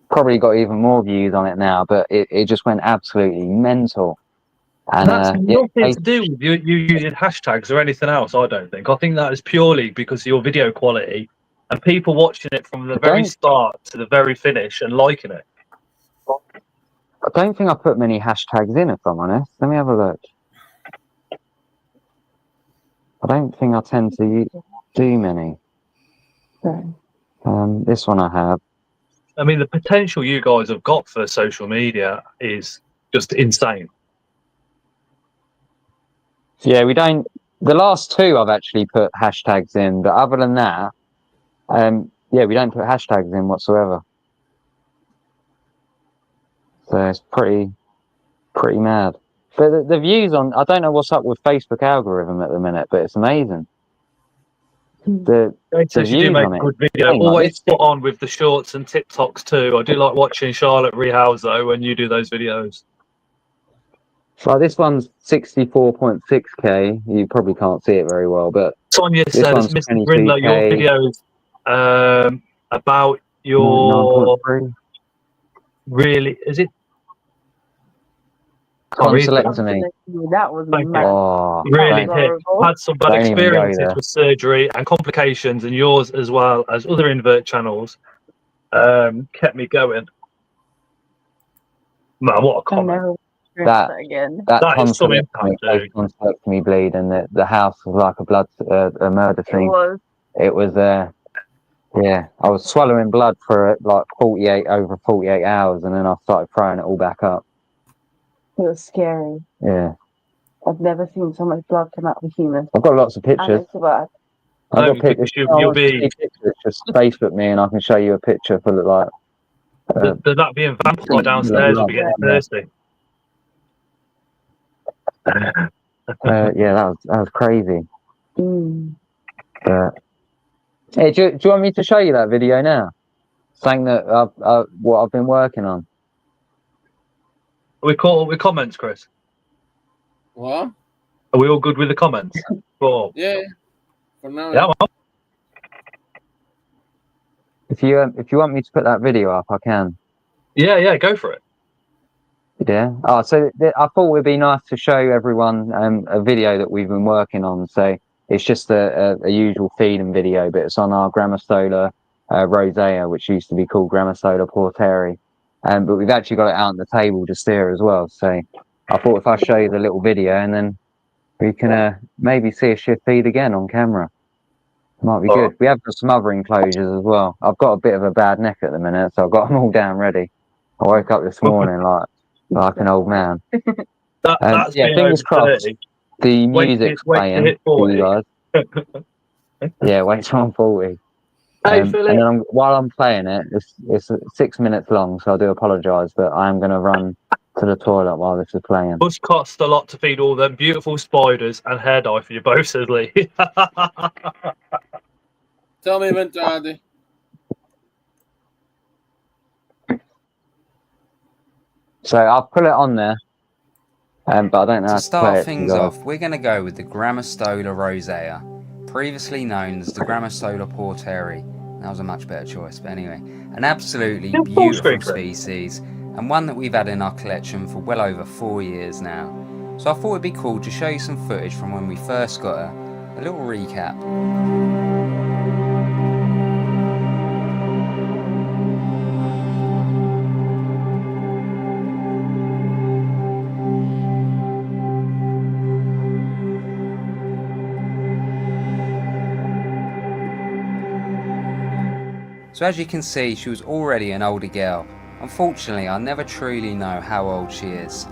got even more views on it now. But it just went absolutely mental. And that's nothing to do with you using hashtags or anything else. I don't think. I think that is purely because of your video quality and people watching it from the very start to the very finish and liking it. I don't think I put many hashtags in, if I'm honest. Let me have a look. I don't think I tend to do many. This one I have. I mean, the potential you guys have got for social media is just insane. Yeah, we don't. The last two I've actually put hashtags in, but other than that, yeah, we don't put hashtags in whatsoever. So it's pretty mad. But the views on, I don't know what's up with Facebook algorithm at the minute, but it's amazing. The You do make a good video. Like Always spot on with the shorts and TikToks too. I do like watching Charlotte rehouse though when you do those videos. Well, this one's 64.6k. You probably can't see it very well, but Sonia said, Mr. Grindler, your videos about your 9.3. Really, is it? Tonsillectomy. That was really hit. Had some bad experiences with surgery and complications, and yours as well as other invert channels kept me going. Man, what a comment! That is some impact, dude. Tonsillectomy bleed, and the house was like a murder scene. It was. Yeah, I was swallowing blood for like over 48 hours, and then I started throwing it all back up. It was scary. Yeah. I've never seen so much blood come out of a human. I've got lots of pictures. I've got pictures. Just Facebook me, and I can show you a picture full of like. That being vampire downstairs will be getting thirsty. Yeah, that was crazy. Hey, do you want me to show you that video now? Saying that what I've been working on. Are we caught with comments, Chris? What? Are we all good with the comments? Cool. Yeah. For now. Yeah. Well. If you want me to put that video up, I can. Yeah, go for it. Yeah. Oh, so I thought it'd be nice to show everyone a video that we've been working on. So it's just a usual feeding video, but it's on our Grammostola rosea, which used to be called Grammostola porteri. But we've actually got it out on the table just here as well. So I thought if I show you the little video, and then we can maybe see a shift feed again on camera. Might be good. We have got some other enclosures as well. I've got a bit of a bad neck at the minute, so I've got them all down ready. I woke up this morning like an old man. That's yeah, fingers crossed. The music's playing for you guys. Yeah, wait till I'm 40. And then while I'm playing it, it's 6 minutes long, so I do apologise, but I am going to run to the toilet while this is playing. It must cost a lot to feed all them beautiful spiders and hair dye for you both, says Lee. Tell me when to Andy. So I'll put it on there, but I don't know how to start things off. We're going to go with the Grammostola rosea, previously known as the Grammostola porteri. That was a much better choice, but anyway, an absolutely beautiful species, and one that we've had in our collection for well over 4 years now. So I thought it'd be cool to show you some footage from when we first got her, a little recap. So as you can see, she was already an older girl. Unfortunately, I never truly know how old she is.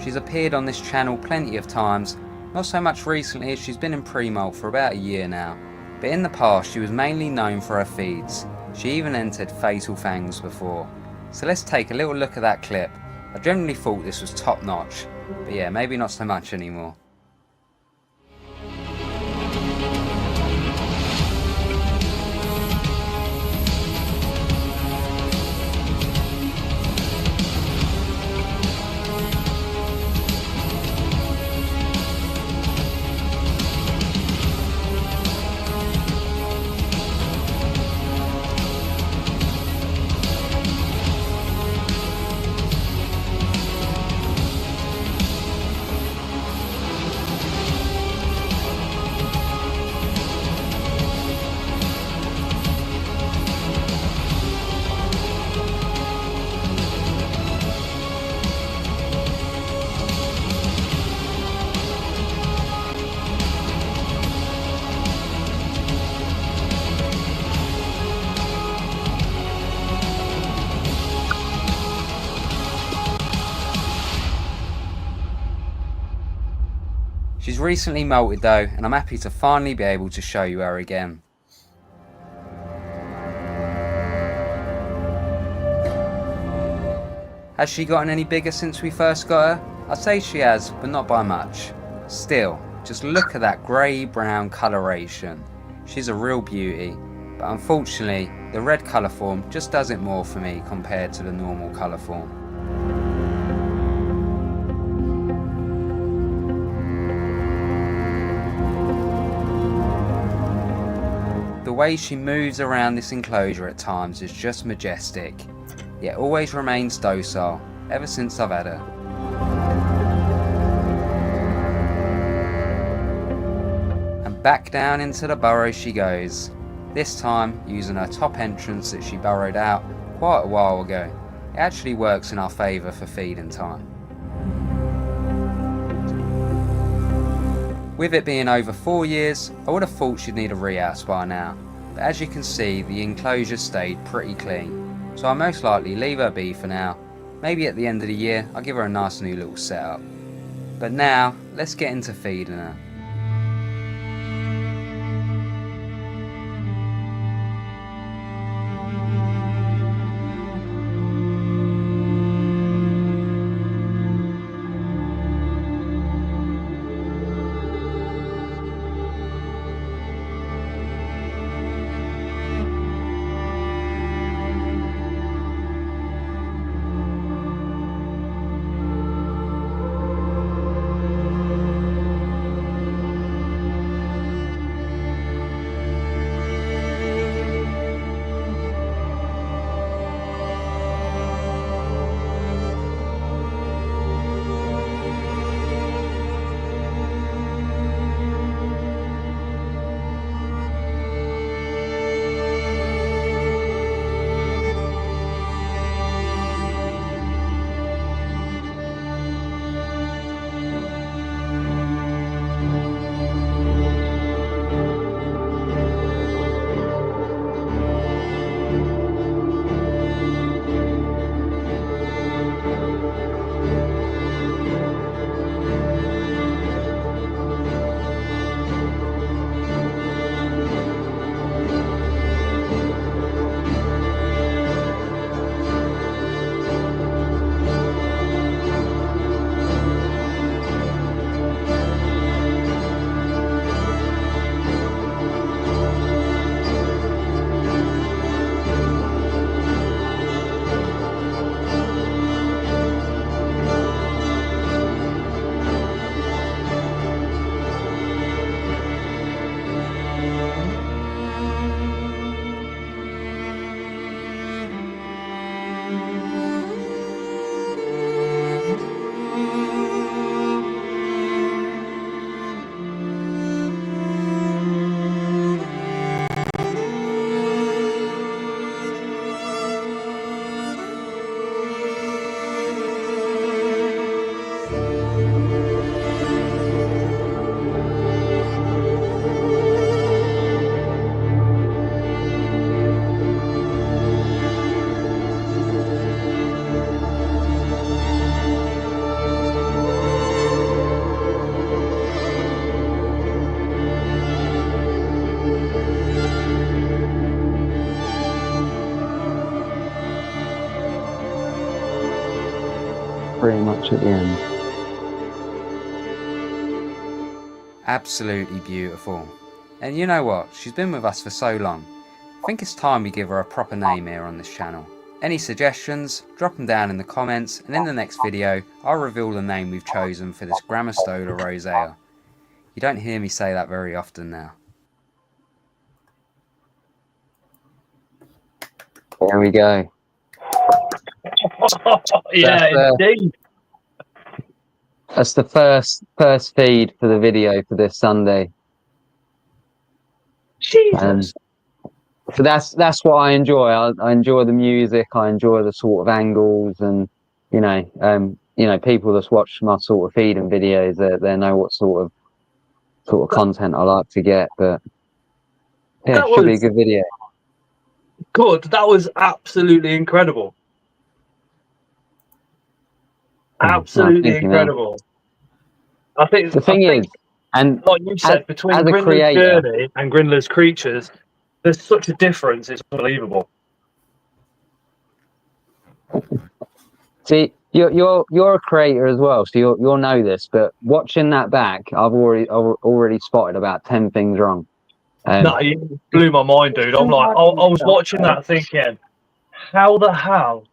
She's appeared on this channel plenty of times, not so much recently as she's been in pre-molt for about a year now. But in the past, she was mainly known for her feeds. She even entered Fatal Fangs before. So let's take a little look at that clip. I generally thought this was top notch, but yeah, maybe not so much anymore. She's recently molted though, and I'm happy to finally be able to show you her again. Has she gotten any bigger since we first got her? I'd say she has, but not by much. Still, just look at that grey-brown coloration. She's a real beauty, but unfortunately, the red colour form just does it more for me compared to the normal colour form. The way she moves around this enclosure at times is just majestic, yet always remains docile ever since I've had her. And back down into the burrow she goes, this time using her top entrance that she burrowed out quite a while ago. It actually works in our favour for feeding time. With it being over 4 years, I would have thought she'd need a re-house by now, but as you can see the enclosure stayed pretty clean, so I'll most likely leave her be for now. Maybe at the end of the year I'll give her a nice new little setup. But now, let's get into feeding her. Pretty much at the end. Absolutely beautiful. And you know what? She's been with us for so long. I think it's time we give her a proper name here on this channel. Any suggestions? Drop them down in the comments, and in the next video, I'll reveal the name we've chosen for this Grammostola rosea. You don't hear me say that very often now. There we go. Yeah, indeed. That's the first feed for the video for this Sunday. Jesus. So that's what I enjoy. I enjoy the music. I enjoy the sort of angles, and you know, people that's watched my sort of feeding videos, they know what sort of content I like to get. But yeah, it should be a good video. Good. That was absolutely incredible. Absolutely incredible. I think the thing is, And like you said, between as a Grindler's creator, Journey and Grindler's Creatures, there's such a difference. It's unbelievable. see, you're a creator as well, so you'll know this. But watching that back, I've already spotted about 10 things wrong. No, you blew my mind, dude. I'm like, I was watching that thinking, how the hell?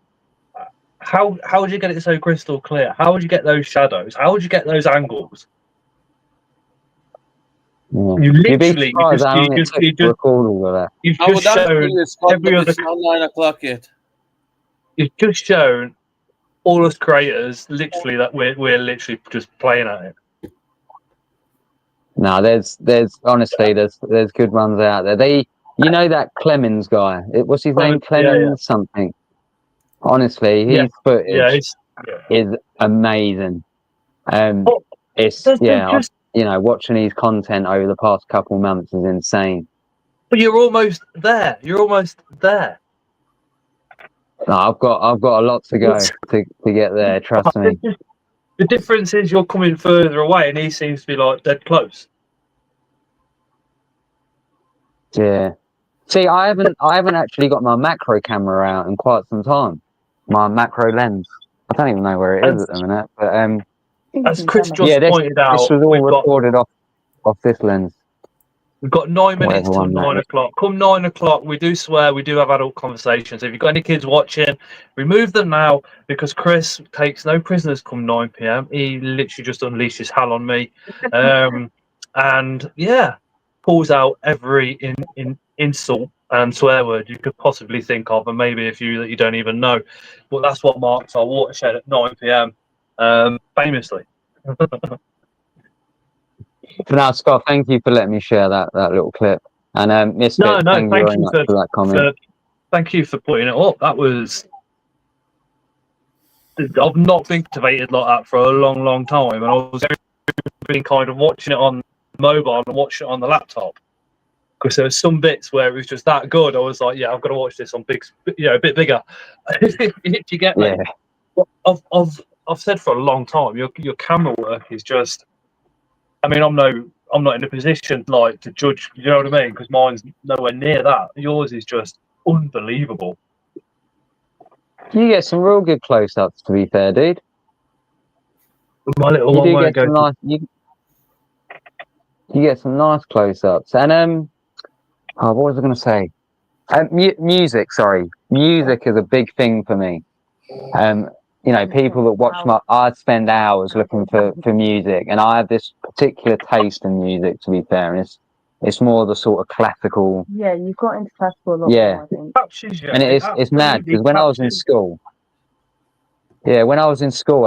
How would you get it so crystal clear? How would you get those shadows? How would you get those angles? Yeah. You You'd be literally, surprised how long it took to record all of that. you've I would just ask shown you, Scott, every but other. it's not 9 o'clock yet. You've just shown all us creators, literally, that we're literally just playing at it. No, there's honestly there's good ones out there. You know that Clemens guy. What's his name? Clemens something. Honestly, his footage is amazing. It's just, you know, watching his content over the past couple months is insane. but you're almost there. You're almost there. No, I've got a lot to go to get there. Trust me. The difference is you're coming further away, and he seems to be like dead close. Yeah. See, I haven't actually got my macro camera out in quite some time. My macro lens. I don't even know where it is at the minute. But as Chris just pointed out, this was all recorded off this lens. We've got 9 minutes till 9 o'clock. Come 9 o'clock, we do swear, we do have adult conversations. If you've got any kids watching, remove them now, because Chris takes no prisoners come 9 p.m. He literally just unleashes hell on me. And yeah, pulls out every insult and swear word you could possibly think of, and maybe a few that you don't even know. But that's what marks our watershed at 9 p.m. Famously. For now, Scott, thank you for letting me share that little clip. And Misfit, thank you very much for that comment. Thank you for putting it up. That was... I've not been activated like that for a long, long time, and I was been kind of watching it on mobile and watching it on the laptop, because there were some bits where it was just that good. I was like, yeah, I've got to watch this on big, a bit bigger. If you get me. Yeah. I've said for a long time, your camera work is just... I mean, I'm not in a position like to judge. You know what I mean? Because mine's nowhere near that. Yours is just unbelievable. You get some real good close-ups, to be fair, dude. My little one won't go. You get some nice close-ups. And what was I going to say? Music. Sorry, music is a big thing for me. You know, people that watch I'd spend hours looking for music, and I have this particular taste in music, to be fair, and it's more the sort of classical. Yeah, you've got into classical a lot more, I think. And it's mad, because when I was in school, I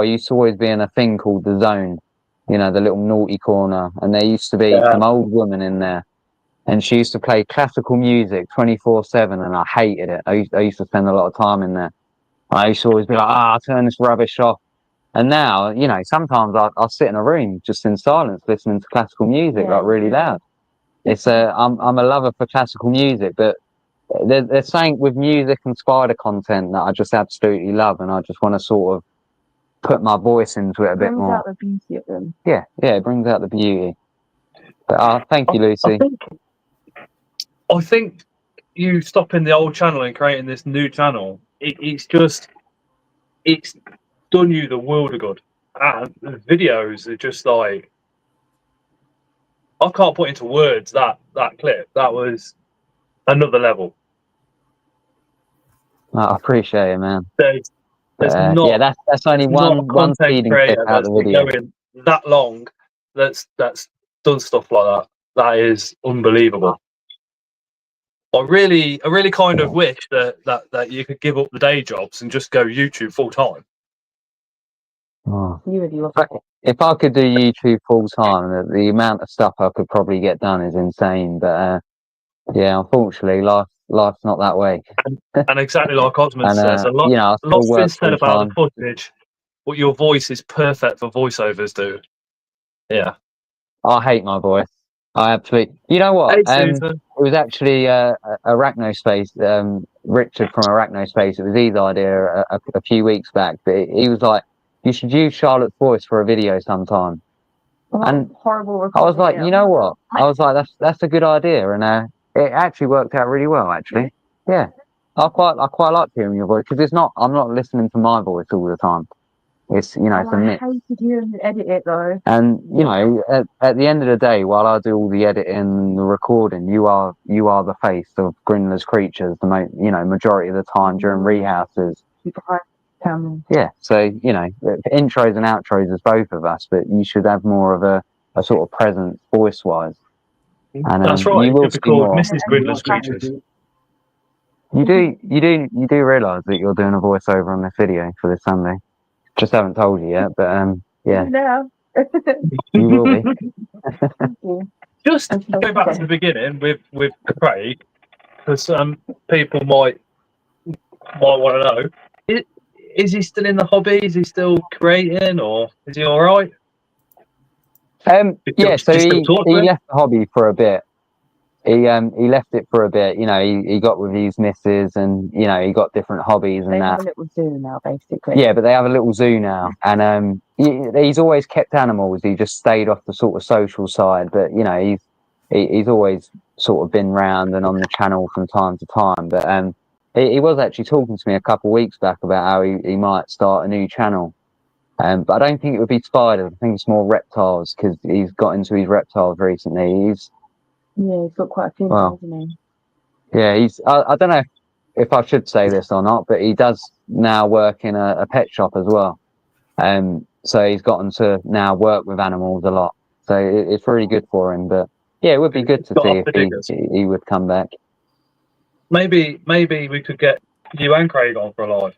used to always be in a thing called the zone, you know, the little naughty corner, and there used to be some old woman in there, and she used to play classical music 24/7, and I hated it. I used to spend a lot of time in there. I used to always be like, turn this rubbish off. And now, you know, sometimes I'll sit in a room just in silence listening to classical music, like really loud. It's I'm a lover for classical music, but there's something with music and spider content that I just absolutely love, and I just want to sort of put my voice into it a bit more. It brings out the beauty of them. Yeah, it brings out the beauty. But thank you, Lucy. I think you stopping the old channel and creating this new channel, it's done you the world of good. And the videos are just like, I can't put into words that clip. That was another level. I appreciate it, man. There's not, that's only one feeding clip out of the video. Going that long, that's done stuff like that. That is unbelievable. I really kind of wish that you could give up the day jobs and just go YouTube full time. Oh. If I could do YouTube full time, the amount of stuff I could probably get done is insane. But unfortunately, life's not that way. And exactly like Osmond says, a lot's been said about the footage, but your voice is perfect for voiceovers, dude. Yeah. I hate my voice. I absolutely. You know what? It was actually Arachnospace, Richard from Arachnospace. It was his idea a few weeks back. But he was like, "You should use Charlotte's voice for a video sometime." And horrible. I was like, recording, you yeah. know what? I was like, that's a good idea, and it actually worked out really well. Actually, yeah, I quite like hearing your voice because I'm not listening to my voice all the time. It's it's a I mix. hated hearing you edit it though. And at the end of the day, while I do all the editing and the recording, you are the face of Grindlers Creatures. The majority of the time during rehouses. Behind the camera. Yeah, so intros and outros is both of us, but you should have more of a sort of presence voice wise. And That's right. you It will could be see called more. Mrs. Grindlers Creatures. You do realise that you're doing a voiceover on this video for this Sunday. Just haven't told you yet, but yeah, Now. you will be. Thank you. Just go back to the beginning with Craig, because people might want to know: is he still in the hobby? Is he still creating, or is he all right? Yeah, so he he left the hobby for a bit. He left it for a bit. He got with his missus, and he got different hobbies and They that. have a little zoo now, basically. Yeah, but they have a little zoo now, and he's always kept animals. He just stayed off the sort of social side, but he's always sort of been round and on the channel from time to time. But he was actually talking to me a couple of weeks back about how he might start a new channel. But I don't think it would be spiders. I think it's more reptiles because he's got into his reptiles recently. He's got quite a few, well, hasn't he? yeah, I don't know if I should say this or not, but he does now work in a pet shop as well. So he's gotten to now work with animals a lot. So it's really good for him. But yeah, it would be good to see if he would come back. Maybe we could get you and Craig on for a live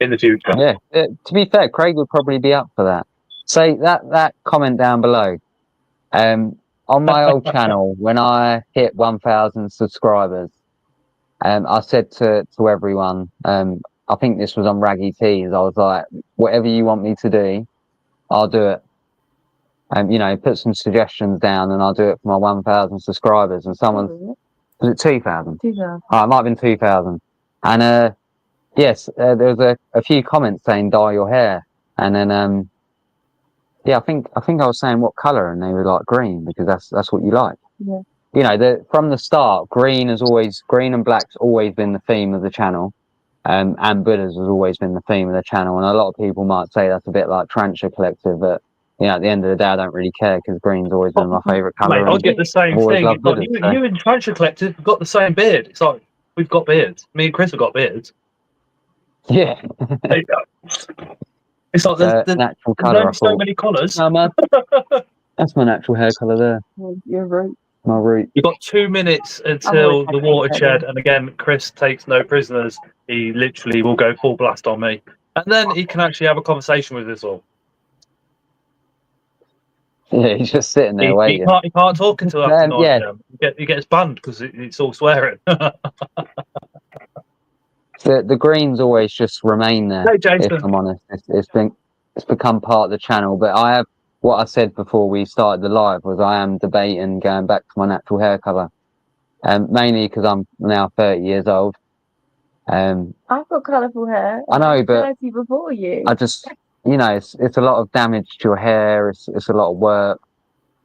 in the future. Yeah, to be fair, Craig would probably be up for that. So that comment down below. On my old channel, when I hit 1,000 subscribers, I said to everyone, I think this was on Raggy Tees, I was like, whatever you want me to do, I'll do it. Put some suggestions down and I'll do it for my 1,000 subscribers. And someone, was it 2,000? 2,000. Oh, it might have been 2,000. And yes, there was a few comments saying dye your hair. And then yeah, I think I was saying what colour, and they were like green because that's what you like. Yeah. From the start, green and black's always been the theme of the channel, and Buddha's has always been the theme of the channel. And a lot of people might say that's a bit like Tarantula Collective, but at the end of the day, I don't really care because green's always been my favourite colour. Mate, I get the same thing. Like, you and Tarantula Collective have got the same beard. It's like we've got beards. Me and Chris have got beards. Yeah. It's like there's natural colour. so many colours. No, man. That's my natural hair colour there. Your root. My root. You've got 2 minutes until the watershed, and again, Chris takes no prisoners. He literally will go full blast on me, and then he can actually have a conversation with us all. Yeah, he's just sitting there waiting. He can't talk until after 9 p.m. He gets banned because it's all swearing. The greens always just remain there. Hey, Jason. If I'm honest, it's become part of the channel. But I have what I said before we started the live was I am debating going back to my natural hair colour, mainly because I'm now 30 years old. I've got colourful hair. I know, but 30 before you. I just it's a lot of damage to your hair. It's a lot of work,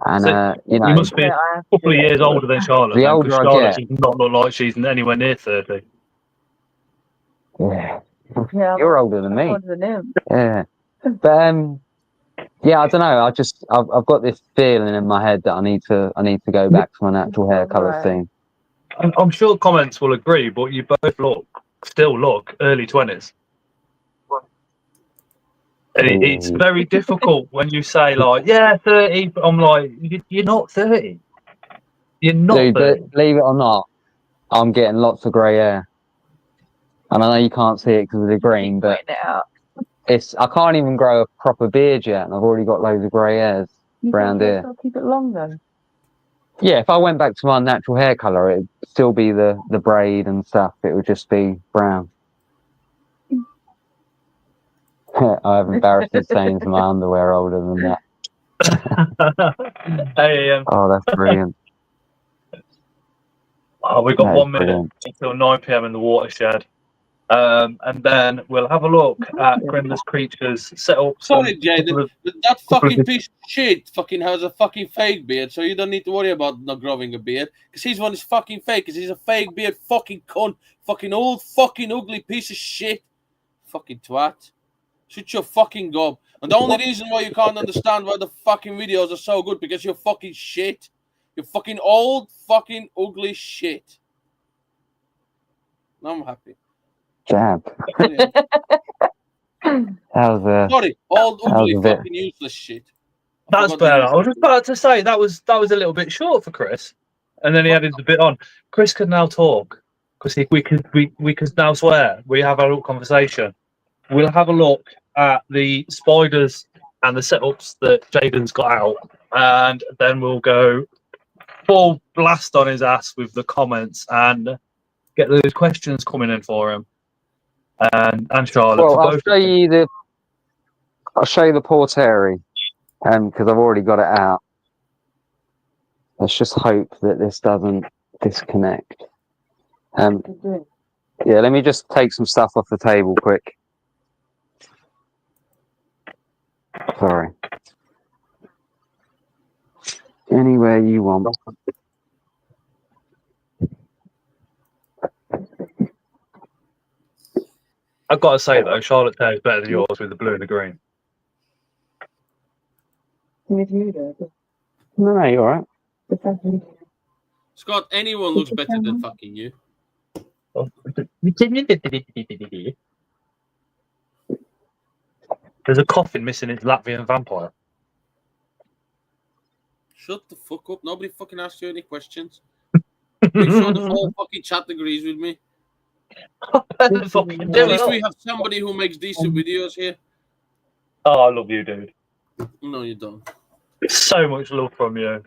and so, you must be a couple of years older than Charlotte. The older Charlotte I get, does not look like she's anywhere near 30. Yeah, you're older than me. Older than him. Yeah, but yeah, I don't know. I've got this feeling in my head that I need to go back to my natural hair colour thing. I'm sure comments will agree, but you both still look early 20s. It's very difficult when you say like, yeah, 30. But I'm like, you're not 30. You're not 30. But believe it or not, I'm getting lots of grey hair. And I know you can't see it because of the green, but I can't even grow a proper beard yet, and I've already got loads of grey hairs around here. Keep it long though. Yeah, if I went back to my natural hair colour, it'd still be the braid and stuff. It would just be brown. I have embarrassing stains in my underwear older than that. Hey, oh, that's brilliant. We've got 1 minute until 9 p.m. in the watershed. And then we'll have a look at Grindlers Creatures, set up some... Sorry, Jaden. That fucking piece of shit fucking has a fucking fake beard, so you don't need to worry about not growing a beard. Because his one is fucking fake, because he's a fake beard fucking cunt. Fucking old fucking ugly piece of shit. Fucking twat. Shut your fucking gob. And the only reason why you can't understand why the fucking videos are so good, because you're fucking shit. You're fucking old fucking ugly shit. Now I'm happy. Jab. Sorry, old ugly a bit- fucking useless shit. That's better. I was just about to say that was a little bit short for Chris, and then he added the bit on. Chris can now talk because we could now swear. We have a little conversation. We'll have a look at the spiders and the setups that Jaden's got out, and then we'll go full blast on his ass with the comments and get those questions coming in for him. And Charlotte. Well, I'll show you the Porteri, because I've already got it out. Let's just hope that this doesn't disconnect. Yeah, let me just take some stuff off the table quick. Sorry. Anywhere you want. I've got to say though, Charlotte's hair is better than yours with the blue and the green. No, you're all right. Scott, anyone looks better than fucking you. There's a coffin missing its Latvian vampire. Shut the fuck up. Nobody fucking asked you any questions. Make sure the whole fucking chat agrees with me. At least we have somebody who makes decent videos here. Oh, I love you, dude. No, you don't. So much love from you.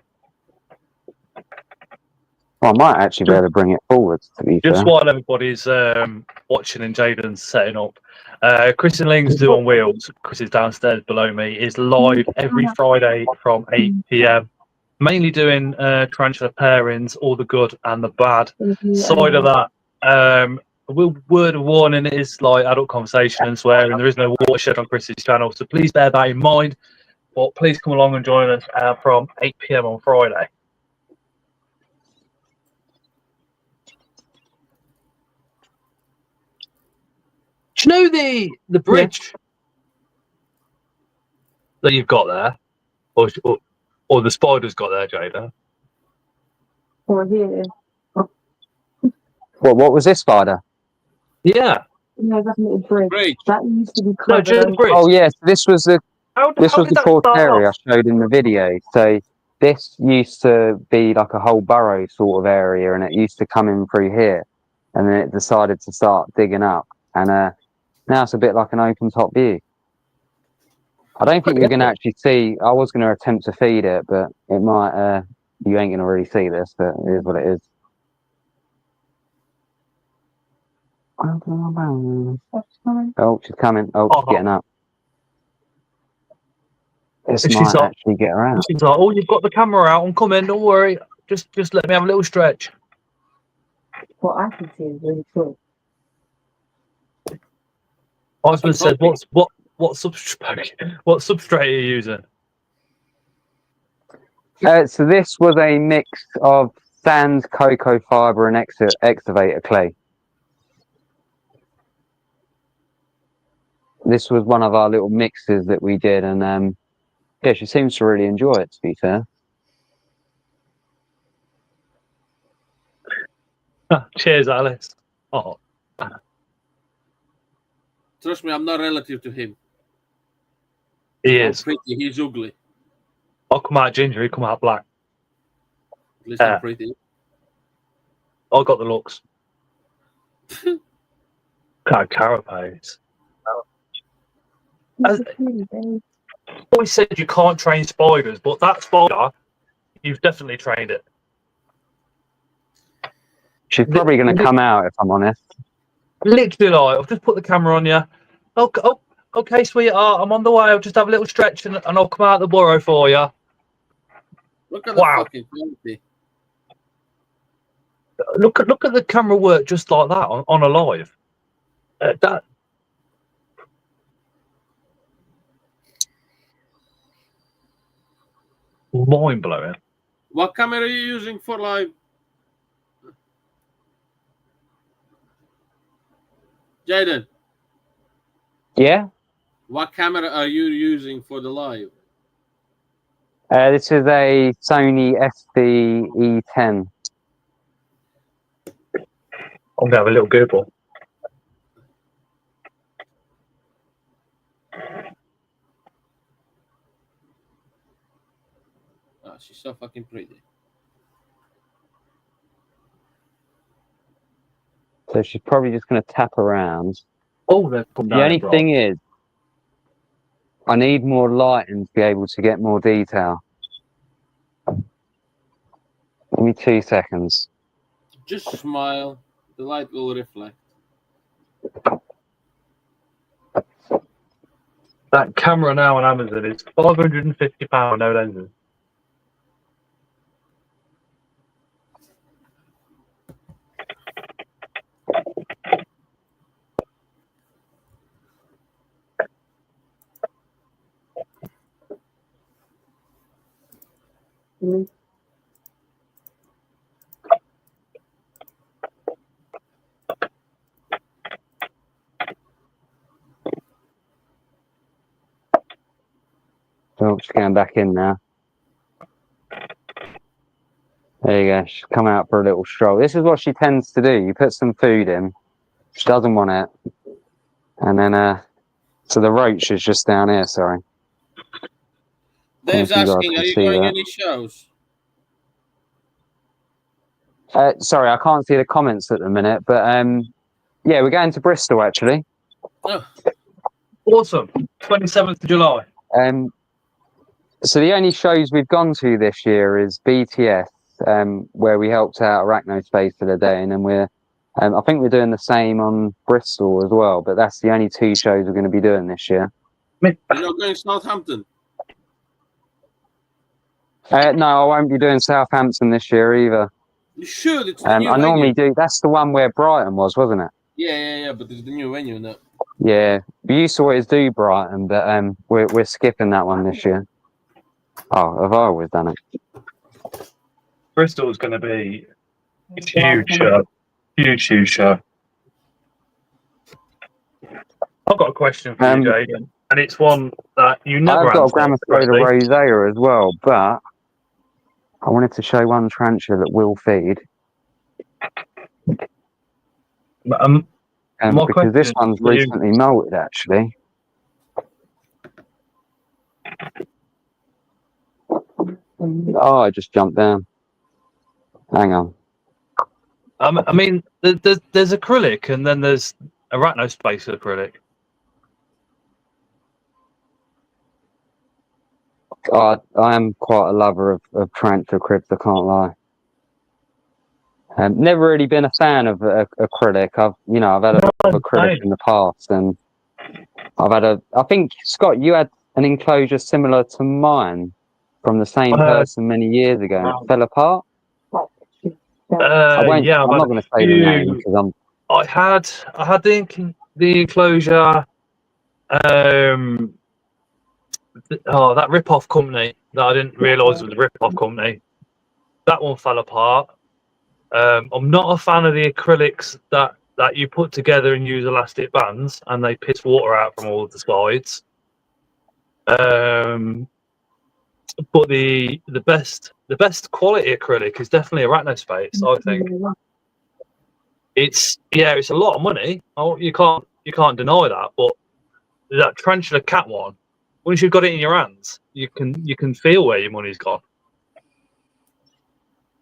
Well, I might actually be able to bring it forward, to be Just fair. while everybody's watching and Jaden's setting up, Chris and Ling's Do on Wheels, Chris is downstairs below me, is live every Friday from 8 p.m. Mainly doing tarantula pairings, all the good and the bad side of that. Word of warning, it is like adult conversation and swearing. There is no watershed on Chris's channel, so please bear that in mind. But please come along and join us from 8 p.m. on Friday. Do you know the bridge that you've got there, or the spider's got there, Jada? Or here. What was this spider? Yeah. No, that's not a bridge. Great. That used to be No, covered. Jada the bridge. Oh yes, this was the How this was did the that start Porteri off? I showed in the video. So this used to be like a whole burrow sort of area, and it used to come in through here, and then it decided to start digging up, and now it's a bit like an open top view. I don't think you're going to actually see. I was going to attempt to feed it, but it might. You ain't going to really see this, but it is what it is. Oh, she's coming. Oh, she's getting up. This She's might up. actually get her out. She's like, oh, you've got the camera out. I'm coming. Don't worry. Just let me have a little stretch. What I can see is really cool. Osman said, what substrate are you using? So this was a mix of sand, cocoa fibre, and excavator clay. This was one of our little mixes that we did, and yeah, she seems to really enjoy it, to be fair. Cheers, Alice. Oh, Trust me, I'm not relative to him. he I'm is. pretty. He's ugly. I'll come out ginger. He come out black. At least I'm pretty. I got the looks. Kind of carapace. Always said you can't train spiders, but that spider, you've definitely trained it. She's probably going to come out, if I'm honest. Literally, like, I've just put the camera on you. Okay, sweetheart, I'm on the way. I'll just have a little stretch and I'll come out the burrow for you. Look at the fucking quality. Look at the camera work just like that on a live. That mind blowing. What camera are you using for live? Jaden, Yeah. what camera are you using for the live? This is a Sony FD-E10. I'm gonna have a little Google. Oh, she's so fucking pretty. So she's probably just going to tap around. Oh, they've come down. The only thing is, I need more lighting to be able to get more detail. Give me 2 seconds. Just smile. The light will reflect. That camera now on Amazon is £550, no lenses. Mm. So she's going back in now. There you go. She's come out for a little stroll. This is what she tends to do. You put some food in. She doesn't want it. And then, so the roach is just down here, sorry. Dave's If you guys asking, can are you see going that. any shows? Sorry, I can't see the comments at the minute, but yeah, we're going to Bristol actually. Oh, Awesome. 27th of July. So the only shows we've gone to this year is BTS, where we helped out Arachnospace for the day, and then we're, I think we're doing the same on Bristol as well. But that's the only 2 shows we're going to be doing this year. you're not going to Southampton? No, I won't be doing Southampton this year either. You should. It's the I new normally venue. do. That's the one where Brighton was, wasn't it? Yeah, but it's the new venue now. Yeah, we used to always do Brighton, but we're skipping that one this year. Oh, have I always done it? Bristol's going to be a huge show. Huge show. I've got a question for you, Jaden, and it's one that you never I've got a answered Grammophila correctly. rosea as well, but I wanted to show one tarantula that will feed. Because this one's recently molted, actually. Oh, I just jumped down. Hang on. I mean, there's acrylic, and then there's Arachnospace acrylic. I am quite a lover of tarantula cribs, I can't lie. Never really been a fan of acrylic. I've had a lot of acrylic in the past, and I think, Scott, you had an enclosure similar to mine from the same person many years ago, and it fell apart. I'm not going to say the name because I had the enclosure. That rip-off company that I didn't realise was a rip-off company. That one fell apart. I'm not a fan of the acrylics that you put together and use elastic bands, and they piss water out from all of the sides. But the best quality acrylic is definitely Arachnospace, I think. It's a lot of money. You can't deny that. But that tarantula cat one, once you've got it in your hands, you can feel where your money's gone.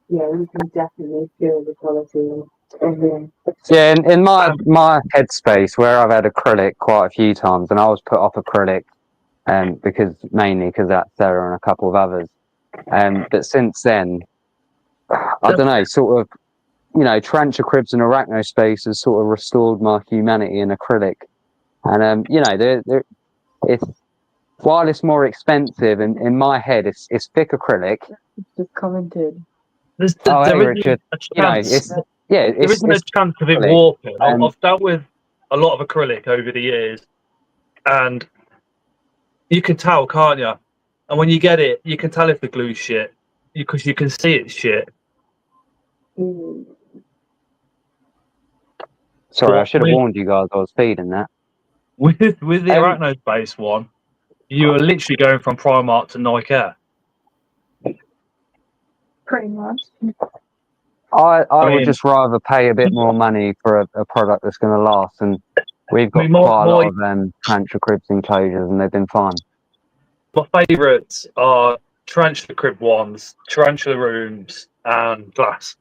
Yeah, you can definitely feel the quality of everything. yeah, in my headspace where I've had acrylic quite a few times, and I was put off acrylic, mainly because that's Sarah and a couple of others. But since then, I don't know, sort of, tarantula cribs and Arachnospace has sort of restored my humanity in acrylic. And it's while it's more expensive, in my head, it's thick acrylic. Just commented. Hey, Richard. There isn't a chance of it warping. I've dealt with a lot of acrylic over the years, and you can tell, can't you? And when you get it, you can tell if the glue's shit because you can see it's shit. Mm. Sorry, I But should have warned you guys I was feeding that. with the Um, Arachno-based one, you are literally going from Primark to Nike Air. Pretty much. I would mean- just rather pay a bit more money for a product that's going to last, and we've got I mean, quite a lot of tarantula cribs enclosures, and they've been fine. My favourites are tarantula crib ones, tarantula rooms, and glass.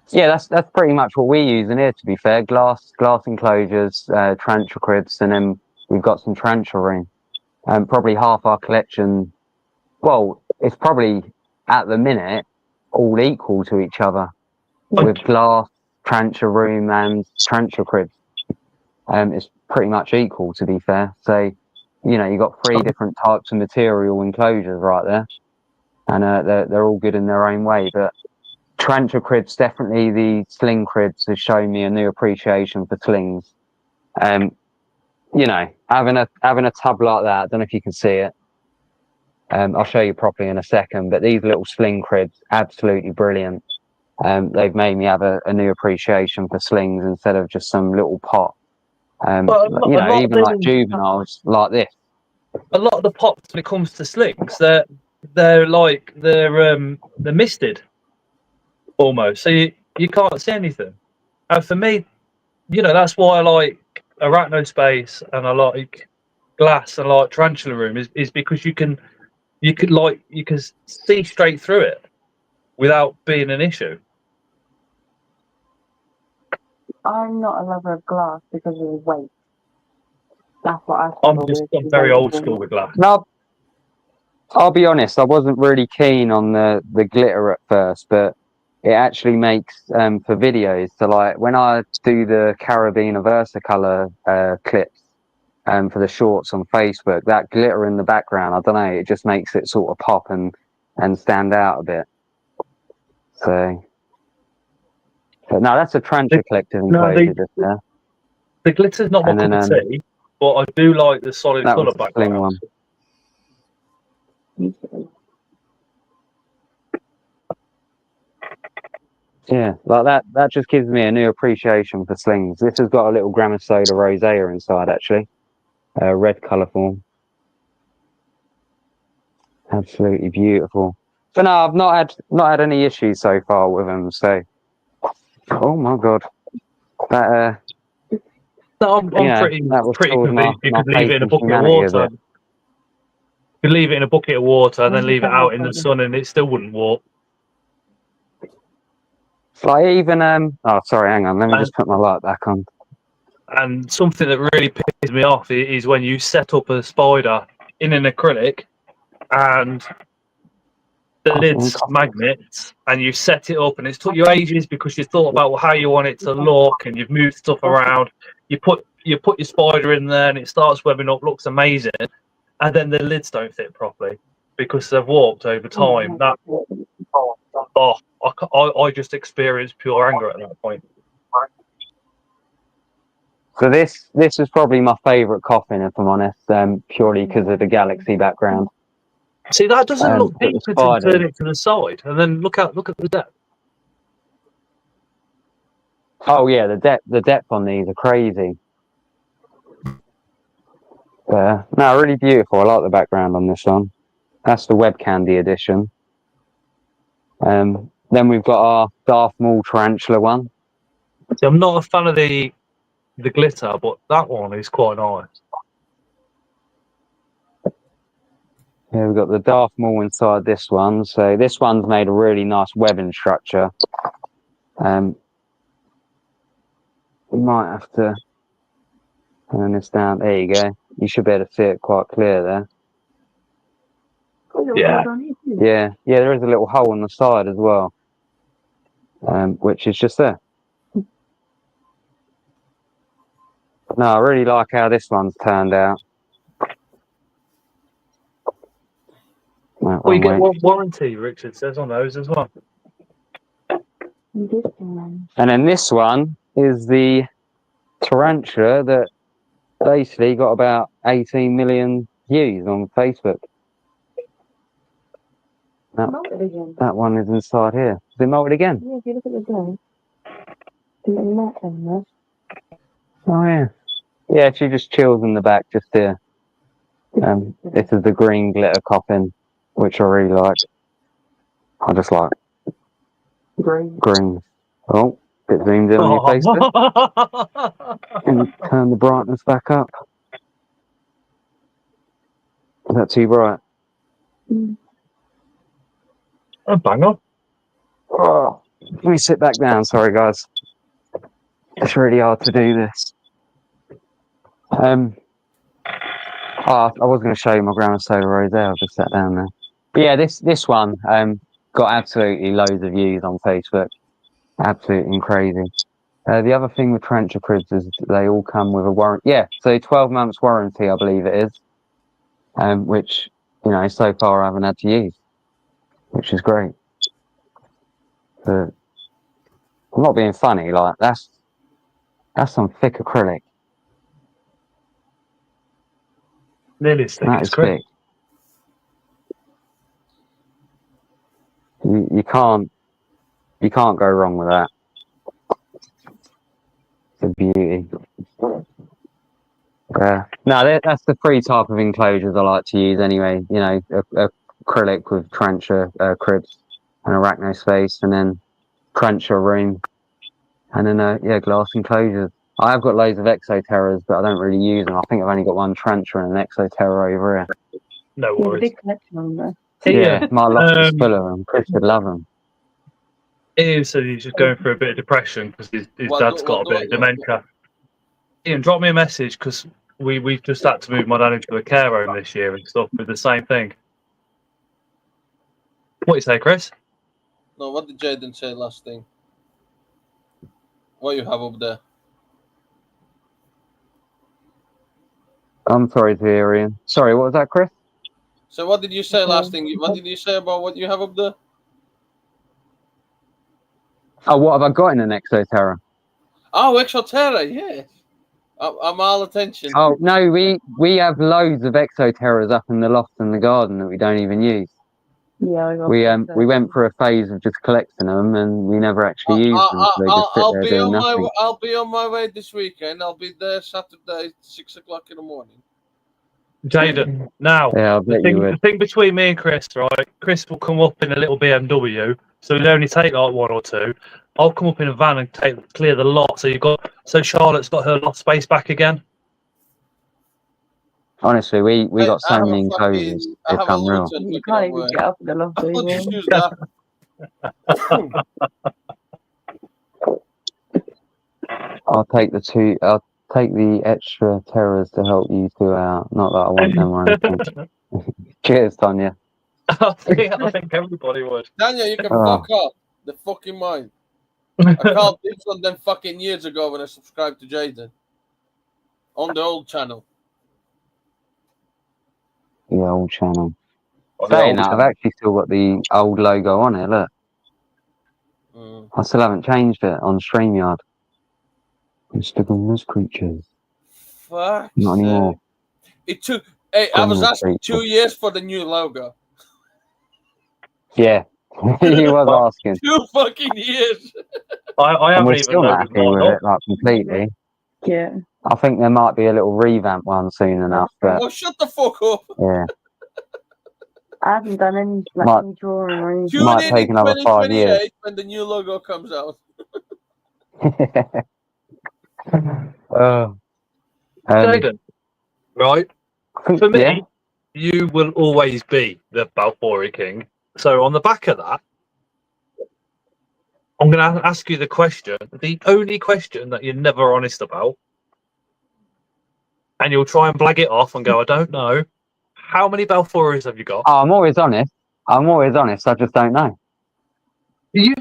Yeah, that's pretty much what we use in here. To be fair, glass enclosures, tarantula cribs, and then we've got some tarantula room. Probably half our collection. Well, it's probably at the minute all equal to each other with glass, tarantula room, and tarantula cribs. It's pretty much equal, to be fair. So, you know, you've got 3 different types of material enclosures right there, and they're all good in their own way. But tarantula cribs, definitely the sling cribs, has shown me a new appreciation for slings. You know, having a tub like that, I don't know if you can see it. I'll show you properly in a second, but these little sling cribs, absolutely brilliant. They've made me have a new appreciation for slings instead of just some little pot. You know, even like juveniles like this. A lot of the pops, when it comes to slings, they're misted almost, so you can't see anything. And for me, you know, that's why I like Arachno Space and I like glass and I like Tarantula Room is because you can see straight through it without being an issue. I'm not a lover of glass because of the weight. That's what I I'm struggle with. I'm very old school with glass. No, I'll be honest, I wasn't really keen on the glitter at first, but it actually makes for videos. So like when I do the Carabiner Versacolor clips for the shorts on Facebook, that glitter in the background, I don't know, it just makes it sort of pop and stand out a bit. So, but no, that's a tarantula collective enclosure just there. The glitter's not my And cup then, of tea, but I do like the solid that colour was the sling background. one. Yeah, like that just gives me a new appreciation for slings. This has got a little gram of soda rosea inside, actually. Red colour form. Absolutely beautiful. But no, I've not had any issues so far with them, so oh my god. That No, I'm pretty convinced you could leave it in a bucket of water. You could leave it in a bucket of water and then leave it out in the sun and it still wouldn't warp. Like even oh sorry, hang on, let me just put my light back on. And something that really pisses me off is when you set up a spider in an acrylic and the lid's magnets and you set it up and it's took you ages because you thought about how you want it to look and you've moved stuff around. You put your spider in there and it starts webbing up, looks amazing, and then the lids don't fit properly because they've warped over time. I just experienced pure anger at that point. So this is probably my favourite coffin, if I'm honest, purely because of the galaxy background. See, that doesn't look deep until you turn it to the side, and then look at the depth. Oh yeah, the depth on these are crazy. No, really beautiful. I like the background on this one. That's the Web Candy edition. Then we've got our Darth Maul Tarantula one. See, I'm not a fan of the glitter, but that one is quite nice. Yeah, we've got the Darth Maul inside this one. So this one's made a really nice webbing structure. We might have to turn this down. There you go. You should be able to see it quite clear there. Yeah, there is a little hole on the side as well, which is just there. No, I really like how this one's turned out. Well, you get warranty, Richard says on those as well. And then this one is the tarantula that basically got about 18 million views on Facebook. Molted again. That one is inside here. Is it molted again? Yeah, if you look at the blade, there's a little mat on there. Oh yeah. Yeah, she just chills in the back just here. This is the green glitter coffin, which I really like. I just like green. Oh, bit zoomed in on your face there. And turn the brightness back up. Is that too bright? Oh, bang on. Oh, let me sit back down. Sorry, guys. It's really hard to do this. I was going to show you my ground solar rose there. I've just sat down there. But yeah, this one got absolutely loads of views on Facebook. Absolutely crazy. The other thing with tarantula cribs is they all come with a warranty. Yeah, so 12 months warranty, I believe it is. Which, you know, so far I haven't had to use, which is great. But I'm not being funny, like that's some thick acrylic. Nearly as thick That as is Chris. thick. You can't go wrong with that. It's a beauty. No, that's the three type of enclosures I like to use anyway. You know, acrylic with tarantula cribs and arachno space, and then tarantula room, and then glass enclosures. I have got loads of exoterras, but I don't really use them. I think I've only got one tarantula and an exoterra over here. No There's a worries. big collection on there. Yeah, my loft is full of them. Chris would love them. Ian said he's just going through a bit of depression because his dad's got a bit of dementia. Ian, drop me a message because we've just had to move my dad into a care home this year and stuff with the same thing. What do you say, Chris? No, what did Jaden say last thing? What you have up there? I'm sorry to hear, Ian. Sorry, what was that, Chris? So what did you say last thing? What did you say about what you have up there? Oh, what have I got in an exoterra? Oh, Exoterra, yes. I'm all attention. Oh no, we have loads of exoterras up in the loft and the garden that we don't even use. Yeah, We went through a phase of just collecting them, and we never actually used them. So they just sit there doing nothing. I'll be on my way this weekend. I'll be there Saturday, 6 o'clock in the morning. Jaden, now, Yeah, the thing between me and Chris, right? Chris will come up in a little BMW, so he'll only take like one or two. I'll come up in a van and clear the lot, so Charlotte's got her lot space back again. Honestly, we got so many enclosures. It's unreal. You can't even get up in the loft I'll just anymore. use that. I'll take the extra terrors to help you two out. Not that I want them or anything. Cheers, Tanya. I think everybody would. Daniel, you can fuck off. The fucking mind. I called this on them fucking years ago when I subscribed to Jaden. On the old channel. The old channel. Saying that, I've actually still got the old logo on it, look. I still haven't changed it on StreamYard. Mr. Grindlers Creatures. Fuck. Not anymore. It took... Hey, I was asking 2 years for the new logo. Yeah. He was asking. 2 fucking years. I haven't even still not happy with it, like, completely. Yeah. I think there might be a little revamp one soon enough, but... Oh, shut the fuck up. Yeah. I haven't done any any drawing or anything. Tune Might in take another 5 years. when the new logo comes out. Jaden, right? For me, yeah. you will always be the Balfour King. So on the back of that, I'm going to ask you the question, the only question that you're never honest about, and you'll try and blag it off and go, I don't know. How many Balfours have you got? Oh, I'm always honest. I just don't know. You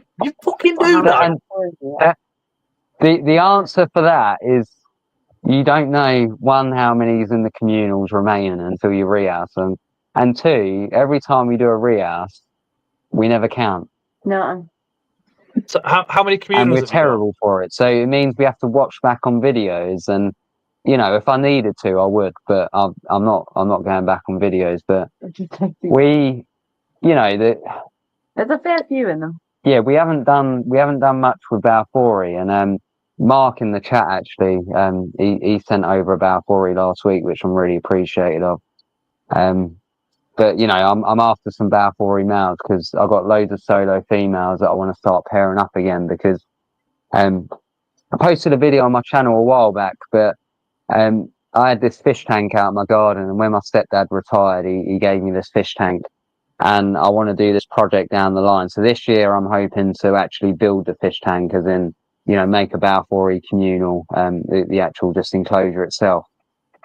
fucking do that. The answer for that is you don't know, one, how many is in the communals remaining until you rehouse them, and two, every time we do a rehouse, we never count. No. So how many communals and we're have you got? terrible for it. So it means we have to watch back on videos, and you know, if I needed to, I would, but I'm not going back on videos. But we, you know, There's a fair few in them. yeah, we haven't done much with balfouri, and Mark in the chat actually, he sent over a balfouri last week, which I'm really appreciative of. But you know, I'm after some balfouri males because I've got loads of solo females that I want to start pairing up again, because I posted a video on my channel a while back, but I had this fish tank out in my garden, and when my stepdad retired, he gave me this fish tank, and I want to do this project down the line. So this year I'm hoping to actually build the fish tank, as in, you know, make a balfouri communal, the actual just enclosure itself.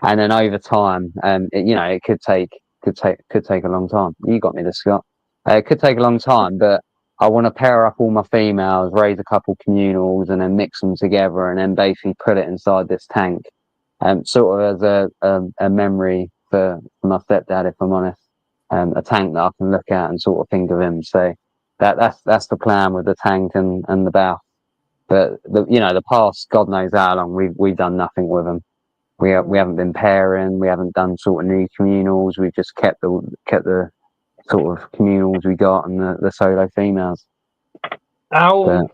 And then over time, you know, it could take a long time. You got me this, Scott. It could take a long time, but I want to pair up all my females, raise a couple communals, and then mix them together, and then basically put it inside this tank, sort of as a memory for my stepdad, if I'm honest. A tank that I can look at and sort of think of him. So that's the plan with the tank and the bow. But you know, the past God knows how long we've done nothing with them. We haven't been pairing. We haven't done sort of new communals. We've just kept the sort of communals we got and the solo females. How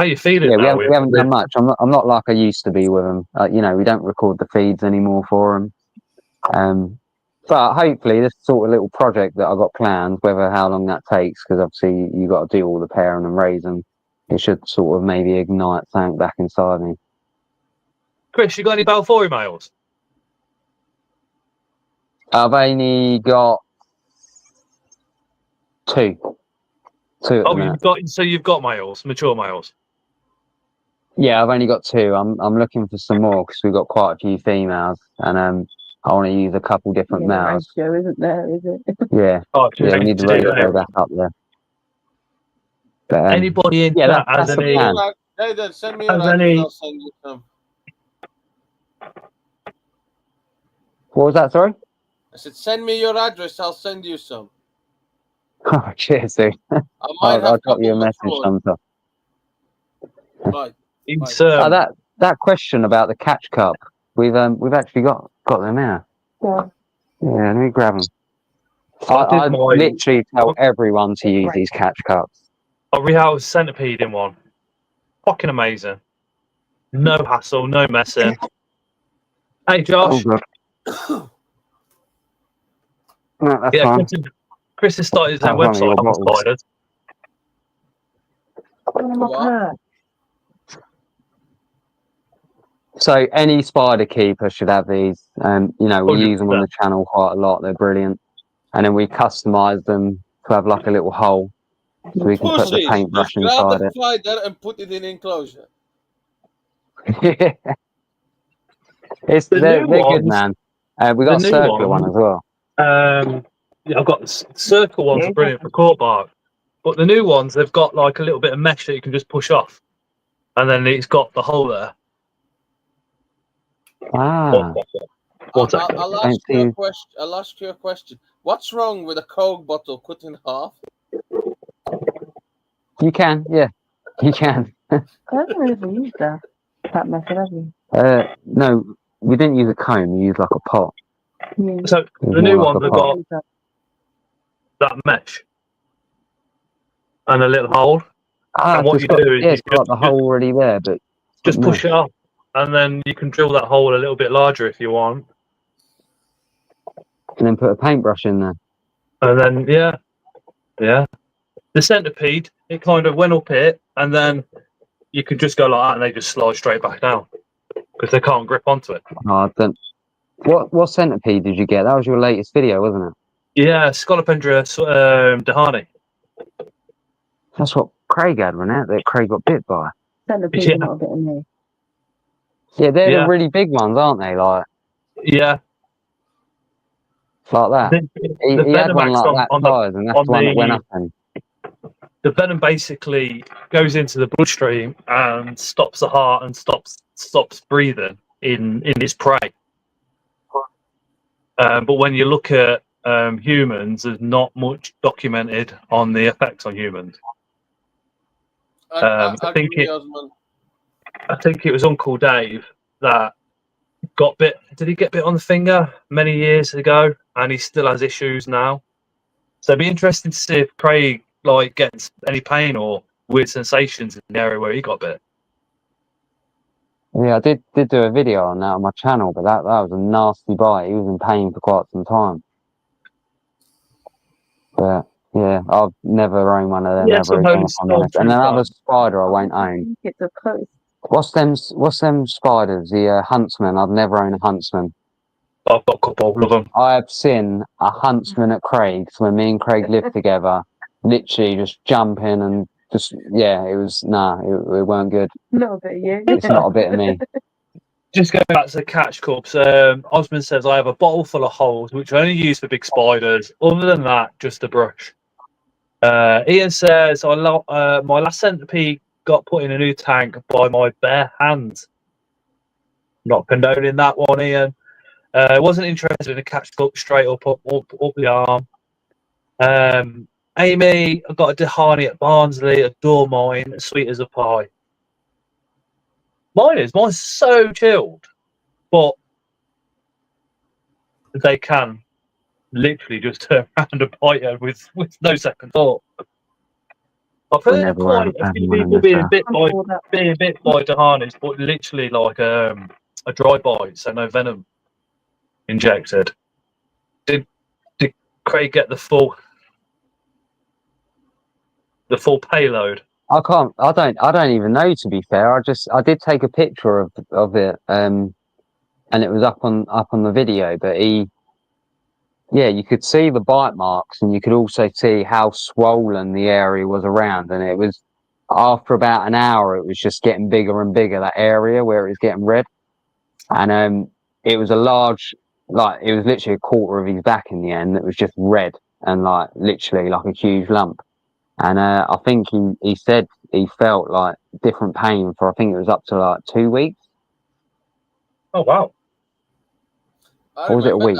you feeling? Yeah, now we haven't done much. I'm not like I used to be with them. You know, we don't record the feeds anymore for them. But hopefully this sort of little project that I got planned, whether how long that takes, because obviously you got to do all the pairing and raising, it should sort of maybe ignite something back inside me. Chris, you got any balfouri males? I've only got two. Two. You've got males, mature males. Yeah, I've only got two. I'm looking for some more because we've got quite a few females, and I want to use a couple different males. The ratio isn't there, is it? Yeah. Yeah, we need the ratio back up there. But, anybody in chat has any? Hey, send me your address, I'll send you some. What was that? Sorry. I said, send me your address, I'll send you some. Oh, cheers, dude. I'll drop you a message sometime. Right. That question about the catch cup, we've actually got them here. Yeah. Yeah, let me grab them. I literally tell everyone to use these catch cups. I rehoused Centipede in one. Fucking amazing. No hassle, no messing. Hey, Josh. Oh, no, that's fine. Chris has started his own website on spiders. What? So any spider keeper should have these. You know, we 100%. use them on the channel quite a lot. They're brilliant. And then we customise them to have like a little hole, so we can put the paintbrush inside it. Grab the spider and put it in enclosure. Yeah. They're good, man. We got a circular one as well. I've got circle ones are brilliant for court bark, but the new ones, they've got like a little bit of mesh that you can just push off, and then it's got the hole there. Ah. I'll ask you a question. What's wrong with a Coke bottle cut in half? You can, yeah, you can. I don't know if we used that method, have we? No, we didn't use a comb. We used like a pot. Yeah. So the new ones have got that mesh and a little hole. And what you do is it's got the hole already there, but just push it up, and then you can drill that hole a little bit larger if you want. And then put a paintbrush in there. And then yeah. The Centipede, it kind of went up it, and then you could just go like that, and they just slide straight back down because they can't grip onto it. Oh, what Centipede did you get? That was your latest video, wasn't it? Yeah, Scolopendra Dehani. That's what Craig had, wasn't it? That Craig got bit by. Centipede not a bit in here. Yeah, they're the really big ones, aren't they? Like that. He had one like that size, and that's the one that went up. And the venom basically goes into the bloodstream and stops the heart and stops breathing in its prey. But when you look at humans, there's not much documented on the effects on humans. I think it was Uncle Dave that got bit. Did he get bit on the finger many years ago, and he still has issues now? So it'd be interesting to see if Craig gets any pain or weird sensations in the area where he got bit. Yeah, I did do a video on that on my channel, but that was a nasty bite. He was in pain for quite some time. But yeah, I've never owned one of them ever again, if I'm honest. And another spider I won't own. It's a close. What's them spiders? The huntsman. I'd never own a huntsman. I've got a couple of them. I have seen a huntsman at Craig's when me and Craig lived together, literally just jumping and just, yeah, it weren't good. Not a bit of you. It's not a bit of me. Just going back to the catch cups, Osman says I have a bottle full of holes which I only use for big spiders. Other than that, just a brush. Ian says my last centipede got put in a new tank by my bare hands. Not condoning that one, Ian. Wasn't interested in a catch cup straight up the arm. Amy, I got a Dehani at Barnsley, adore mine, sweet as a pie. Mine's so chilled, but they can literally just turn around and bite you with no second thought. I've heard quite a few people being bit by Dehanis, but literally like a dry bite, so no venom injected. Did Craig get the full payload? I don't even know, to be fair. I did take a picture of it, and it was up on the video, but you could see the bite marks, and you could also see how swollen the area was around, and it was, after about an hour, it was just getting bigger and bigger, that area where it was getting red. And it was a large, it was literally a quarter of his back in the end that was just red, and literally like a huge lump. And I think he said he felt like different pain for, I think it was up to 2 weeks. Oh, wow. Or was it a week?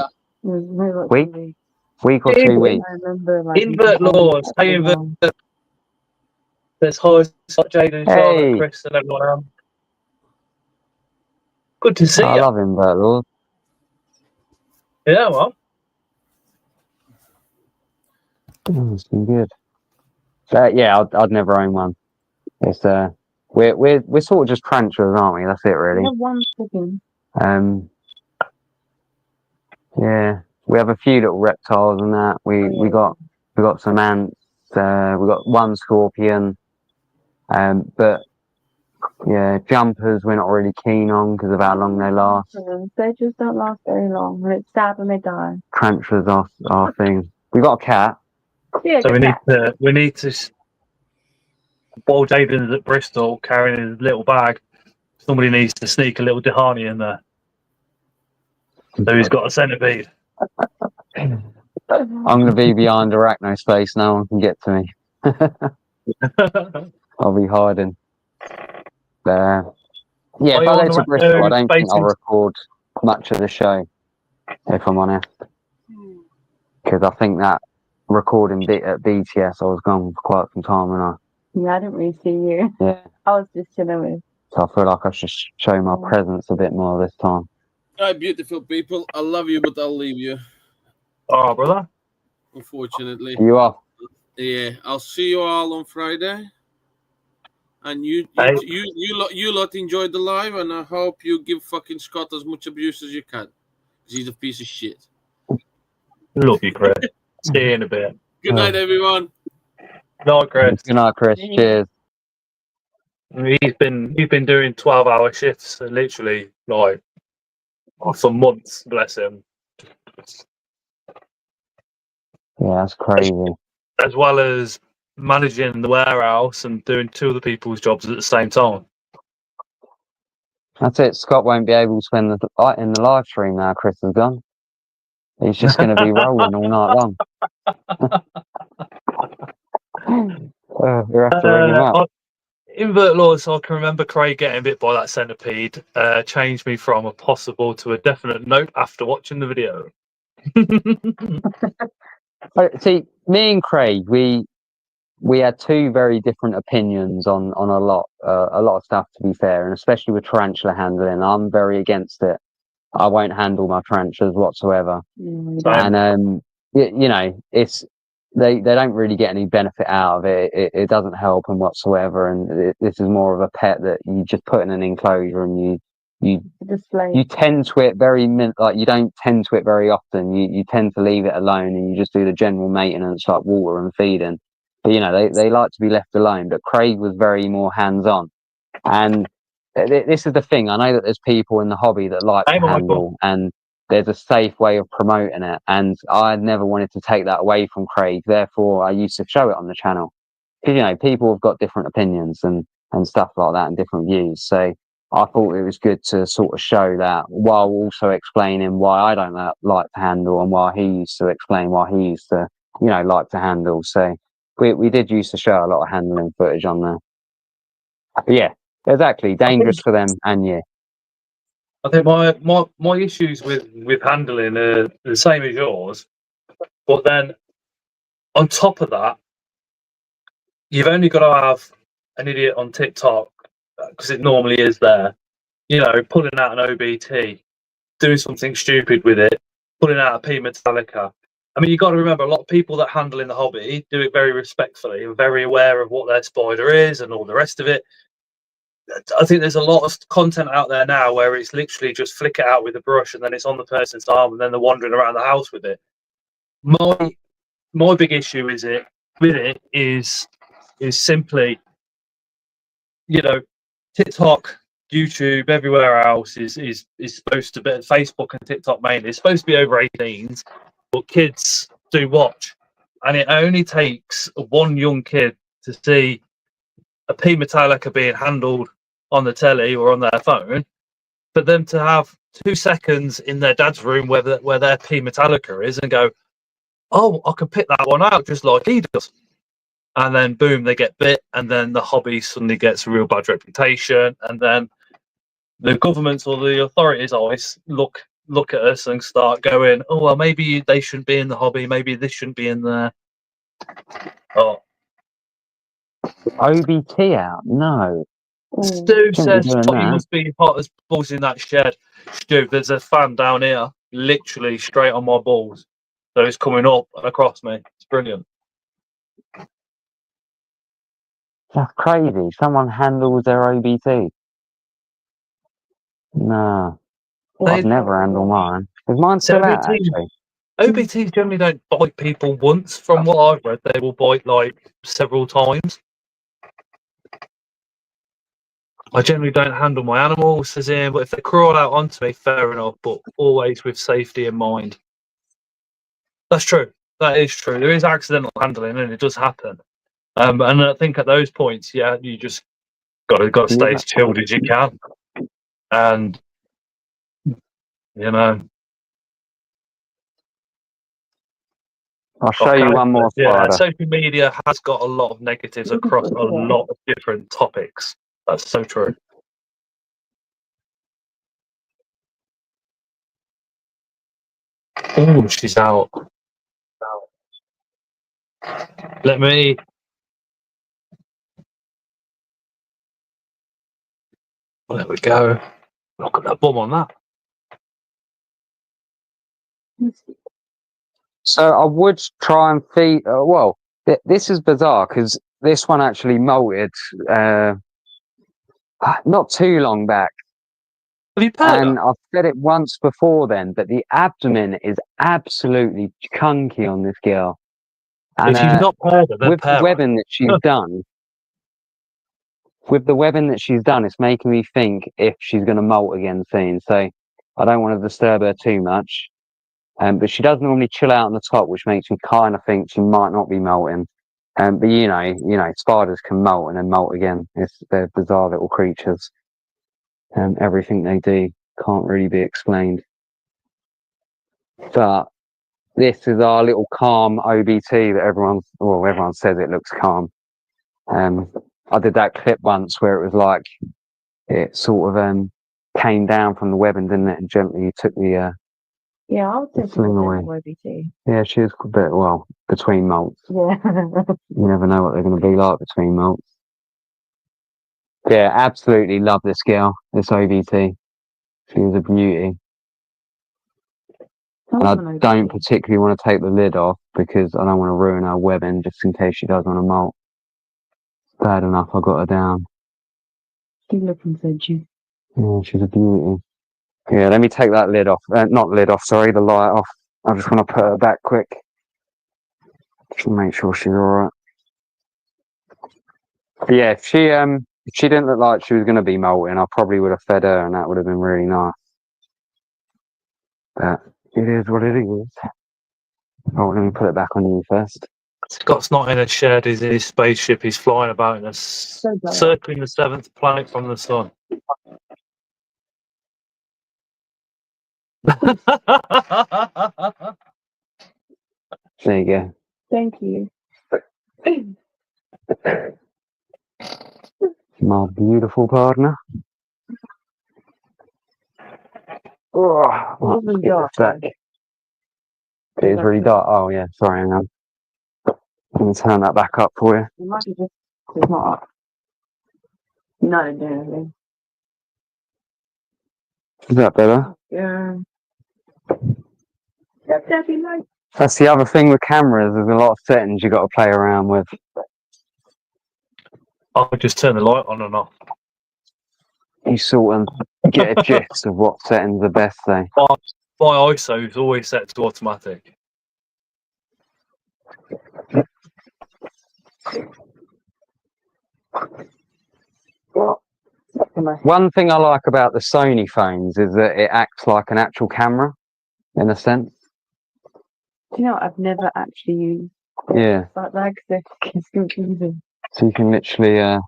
Week or 2 weeks? I remember, Invert laws. Hey, invert. There's hi, Jaden, Charlotte, Chris, and everyone else. Good to see you. I love invert laws. Yeah, well. It's been good. Yeah, I'd never own one. It's we're sort of just tarantulas, aren't we? That's it, really. Yeah, one second. Yeah, we have a few little reptiles and that. We got some ants. We got one scorpion. But yeah, jumpers we're not really keen on because of how long they last. They just don't last very long, and it's sad when they die. Tarantulas are our thing. We got a cat. Yeah, so we need to. While Jaden's at Bristol carrying his little bag, somebody needs to sneak a little Dehani in there. So he's got a centipede. I'm going to be behind arachno space. No one can get to me. I'll be hiding. Yeah, if I go to Bristol, I don't think I'll record much of the show, if I'm honest. Because I think that recording bit at BTS, I was gone for quite some time, and yeah, I didn't really see you. Yeah. I was just chilling with. So I feel like I should show my presence a bit more this time. Hi, beautiful people. I love you, but I'll leave you. Oh, brother. Unfortunately. You are. Yeah, I'll see you all on Friday. And you lot enjoyed the live, and I hope you give fucking Scott as much abuse as you can. Because he's a piece of shit. Love you, Chris. See you in a bit. Good night, everyone. Good night, Chris. Good night, Chris. Cheers. He's been doing 12-hour shifts, literally, for months, bless him. Yeah, that's crazy. As well as managing the warehouse and doing two other people's jobs at the same time. That's it. Scott won't be able to spend in the live stream now. Chris is gone. He's just going to be rolling all night long. We have to ring him up. Invert laws, so I can remember Craig getting bit by that centipede. Changed me from a possible to a definite nope after watching the video. See, me and Craig, we we had two very different opinions on a lot of stuff, to be fair, and especially with tarantula handling. I'm very against it. I won't handle my tarantulas whatsoever. And it's they don't really get any benefit out of it. It doesn't help them whatsoever. And this is more of a pet that you just put in an enclosure and you tend to it you don't tend to it very often. You tend to leave it alone and you just do the general maintenance like water and feeding. But they like to be left alone. But Craig was very more hands-on. And this is the thing. I know that there's people in the hobby that like to handle, and there's a safe way of promoting it. And I never wanted to take that away from Craig. Therefore, I used to show it on the channel. Because, people have got different opinions and stuff like that and different views. So I thought it was good to sort of show that while also explaining why I don't like to handle and why he used to explain why he used to, like to handle. So we did used to show a lot of handling footage on there. But yeah, exactly. Dangerous for them and you. I think my issues with handling are the same as yours, but then on top of that, you've only got to have an idiot on TikTok, because it normally is there, pulling out an OBT, doing something stupid with it, pulling out a P Metallica. I mean, you've got to remember, a lot of people that handle in the hobby do it very respectfully and very aware of what their spider is and all the rest of it. I think there's a lot of content out there now where it's literally just flick it out with a brush and then it's on the person's arm and then they're wandering around the house with it. My big issue with it is simply, TikTok, YouTube, everywhere else is supposed to be, Facebook and TikTok mainly, it's supposed to be over 18s, but kids do watch, and it only takes one young kid to see a P Metallica being handled on the telly or on their phone, for them to have 2 seconds in their dad's room where their P Metallica is and go, oh, I can pick that one out just like he does. And then boom, they get bit, and then the hobby suddenly gets a real bad reputation, and then the governments or the authorities always look at us and start going, oh well, maybe they shouldn't be in the hobby, maybe this shouldn't be in there. Oh, OBT out? No. Stu says, you must be hot as balls in that shed. Stu, there's a fan down here, literally straight on my balls. So it's coming up and across me. It's brilliant. That's crazy. Someone handles their OBT. No. I've never handled mine. Because mine's still out, actually. OBTs generally don't bite people once. From what I've read, they will bite like several times. I generally don't handle my animals, as in, but if they crawl out onto me, fair enough, but always with safety in mind. That's true. That is true. There is accidental handling, and it does happen. And I think at those points, yeah, you just got to stay as chilled as you can, and I'll show you one more spider. Yeah, social media has got a lot of negatives across a lot of different topics. That's so true. Oh, she's out. Let me. There we go. Look at that bum on that. So I would try and feed. This is bizarre because this one actually molted not too long back. Have you and I've said it once before then, but the abdomen is absolutely chunky on this girl. And if she's not paired, with the webbing that she's done, it's making me think if she's going to molt again soon. So I don't want to disturb her too much. But she does normally chill out on the top, which makes me kind of think she might not be molting. But spiders can molt and then molt again. They're bizarre little creatures. Everything they do can't really be explained. But this is our little calm OBT that everyone says it looks calm. I did that clip once where it was like it sort of came down from the webbing, didn't it, and gently took the I would say sling away. OBT. Yeah, she is a bit. Well, between molts. Yeah. You never know what they're going to be like between molts. Yeah, absolutely love this girl, this OVT. She was a beauty. And I don't particularly want to take the lid off because I don't want to ruin her webbing just in case she does want to molt. Bad enough I got her down. She's looking so juicy. Yeah, she's a beauty. Yeah, let me take that lid off. Not lid off, sorry, the light off. I just want to put her back quick. Just to make sure she's alright. Yeah, if she didn't look like she was going to be molting, I probably would have fed her and that would have been really nice. But it is what it is. Oh, let me put it back on you first. Scott's not in a shed, he's in his spaceship, he's flying about in circling the 7th planet from the sun. There you go. Thank you. My beautiful partner. Oh, What was dark? back. It is really dark. Oh yeah, sorry, hang on. Let me turn that back up for you. It might be just it's not up. No, definitely. Is that better? Yeah. That's definitely nice. That's the other thing with cameras. There's a lot of settings you got to play around with. I would just turn the light on and off. You sort of get a gist of what settings are best, though. My ISO is always set to automatic. One thing I like about the Sony phones is that it acts like an actual camera, in a sense. Do you know what? I've never actually used Yeah. that because it's confusing. So you can literally,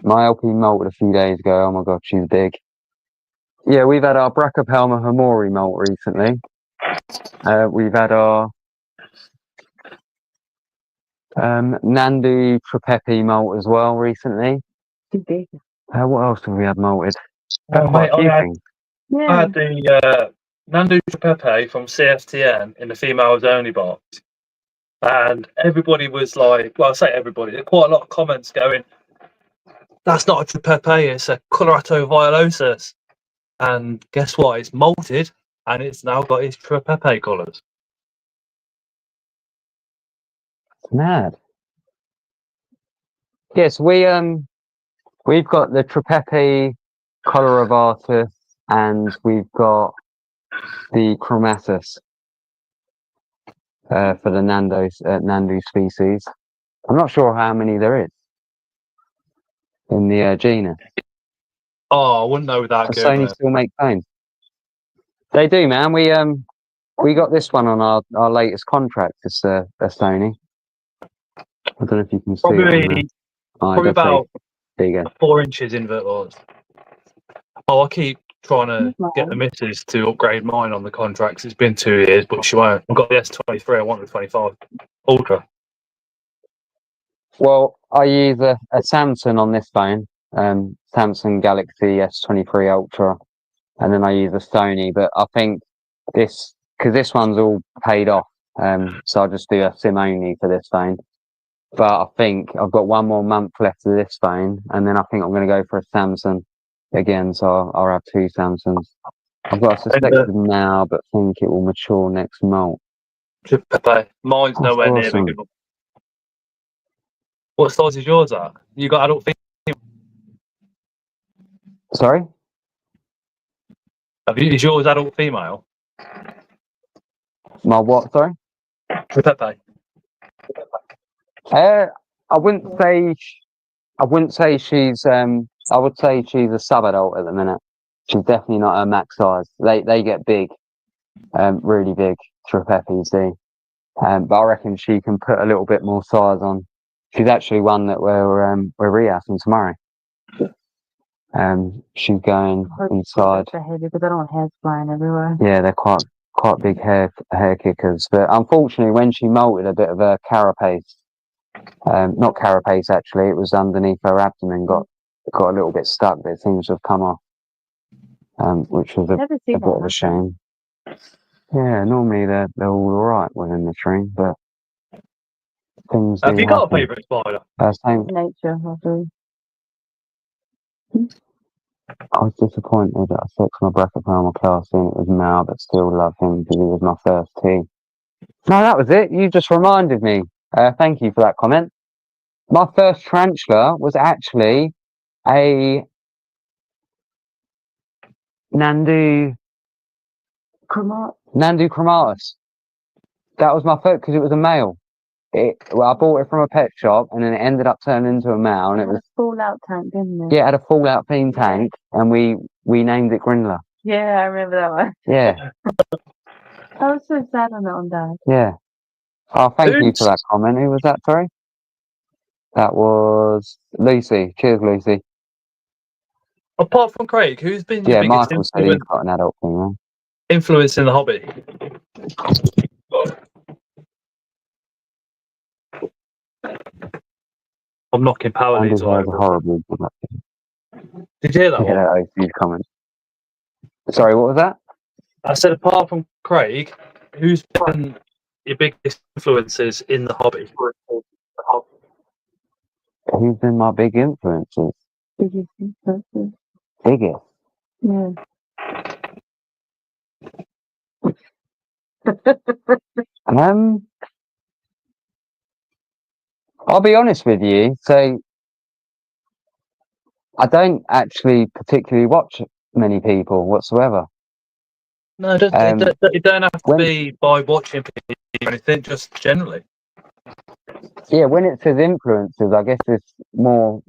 my LP molted a few days ago. Oh my god, she's big. Yeah, we've had our Brachypelma Hamori molt recently. We've had our Nandu Trapepi molt as well recently. Too big. What else have we had molted? Mate, things. I had the Nandu Pepe from CFTN in the females only box. And everybody was like, well, I say everybody, there's quite a lot of comments going, that's not a Pepe, it's a Colorato Violosus. And guess what? It's molted and it's now got its Pepe colours. It's mad. Yes, we've got the Trapepi Coloravatus and we've got the Chromatus for the Nandu species. I'm not sure how many there is in the genus. Oh, I wouldn't know without Does Googling. Sony still make phones? They do, man. We got this one on our latest contract. It's a Sony. I don't know if you can see it. Probably about there you go. 4 inches invert laws. Oh, I keep trying to get the missus to upgrade mine on the contracts. It's been 2 years, but she won't. I've got the S23. I want the 25 Ultra. Well, I use a Samsung on this phone, Samsung Galaxy S23 Ultra, and then I use a Sony. But I think because this one's all paid off, so I'll just do a SIM only for this phone. But I think I've got 1 more month left of this phone, and then I think I'm going to go for a Samsung again. So I'll have 2 Samsungs. I've got a suspected now, but think it will mature next month. Mine's nowhere near big enough. What size is yours at? You got adult female? Sorry? Is yours adult female? My what, sorry? Pepe. I wouldn't say she's I would say she's a sub-adult at the minute. She's definitely not her max size. They get big, really big Trapepes do. But I reckon she can put a little bit more size on. She's actually one that we're rehassing tomorrow. She's going inside. Because I don't want hairs flying everywhere. Yeah, they're quite big hair kickers. But unfortunately, when she molted, a bit of a carapace, not carapace actually, it was underneath her abdomen, got a little bit stuck, but it seems to have come off, which was a bit of a shame. Yeah, normally they're all alright within the stream, but things Have do you got a happen. favourite spider? Same. Nature, I do. I was disappointed that I fixed my bracket for my class and it was Mal, but still love him because he was my first T. No, that was it. You just reminded me. Thank you for that comment. My first tarantula was actually a Nandu chromatus. That was my first because it was a male. Well, I bought it from a pet shop and then it ended up turning into a male and it was a fallout tank, didn't it? yeah, it had a fallout theme tank and we named it Grindler. Yeah, I remember that one. Yeah, I was so sad on that one, Dad. yeah. Oh, thank you Who's- for that comment. Who was that? Sorry, that was Lucy. Cheers, Lucy. Apart from Craig, who's been your Yeah, biggest Michael said he's got an adult female. influence in the hobby? I'm knocking power Andy leads all has a over. horrible. Did you hear that Yeah, one? that was comment. Sorry, what was that? I said, apart from Craig, who's been your biggest influences in the hobby? Who's been my big influences? Biggest influences. Biggest? Yeah. I'll be honest with you. So, I don't actually particularly watch many people whatsoever. No, it don't have to be by watching people or anything, just generally. Yeah, when it says influences, I guess it's more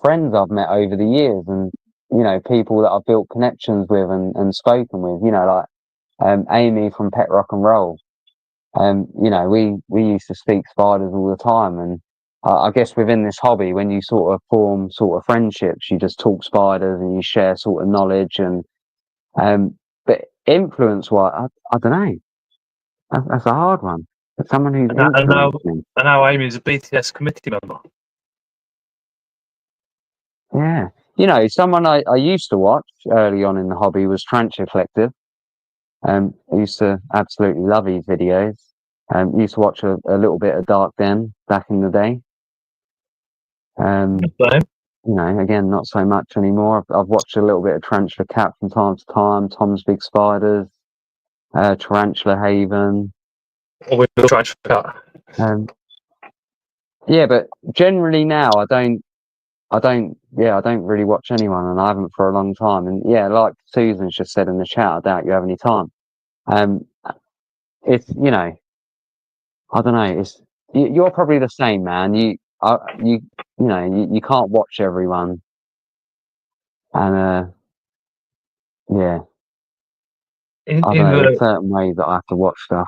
friends I've met over the years, and you know, people that I've built connections with and spoken with. You know, like Amy from Pet Rock and Roll. You know, we used to speak spiders all the time, and I guess within this hobby, when you sort of form sort of friendships, you just talk spiders and you share sort of knowledge and but influence wise, I don't know. That's a hard one. But someone who's influenced me. And now Amy's a BTS committee member. Yeah. You know, someone I used to watch early on in the hobby was Tarantula Collective. I used to absolutely love his videos. Used to watch a little bit of Dark Den back in the day. You know, again, not so much anymore. I've watched a little bit of Tarantula Cat from time to time, Tom's Big Spiders, Tarantula Haven. Yeah, but generally now I don't really watch anyone, and I haven't for a long time. And yeah, like Susan's just said in the chat, I doubt you have any time. It's, you know, I don't know. It's you're probably the same, man. You know, you can't watch everyone, and yeah. I don't know. There's certain ways that I have to watch stuff.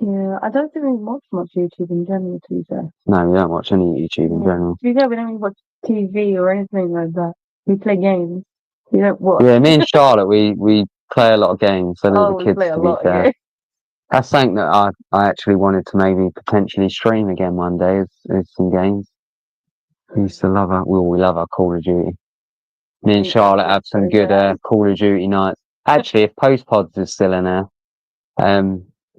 Yeah, I don't think we watch much YouTube in general, to be fair. No, we don't watch any YouTube in general. To be fair, we don't really watch TV or anything like that. We play games. We don't watch. Yeah, me and Charlotte, we play a lot of games. So do the kids, play a to be lot fair. of games. That's something that I actually wanted to maybe potentially stream again one day is some games. We used to love our Call of Duty. Me and Charlotte have some good Call of Duty nights. Actually, if Post Pods is still in there,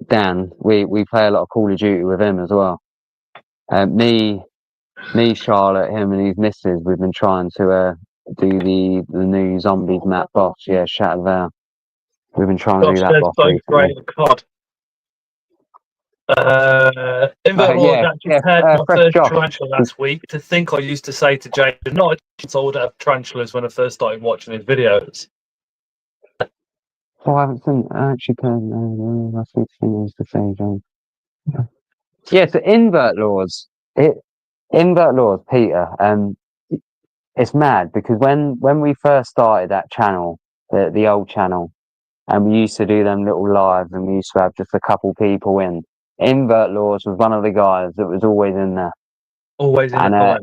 Dan, we play a lot of Call of Duty with him as well. Me, Charlotte, him and his missus, we've been trying to do the new zombies map boss. Yeah, Shattered Veil. We've been trying to do that boss recently. Invert Lord actually had my first Josh. tarantula last week. To think I used to say to James, not I would have tarantulas when I first started watching his videos. Oh, I haven't seen. I actually can. Last week's thing was to say, James. Yeah, so Invert Lords. Invert Lords, Peter. It's mad because when we first started that channel, the old channel, and we used to do them little lives, and we used to have just a couple people in. Invert Lords was one of the guys that was always in there. Always in the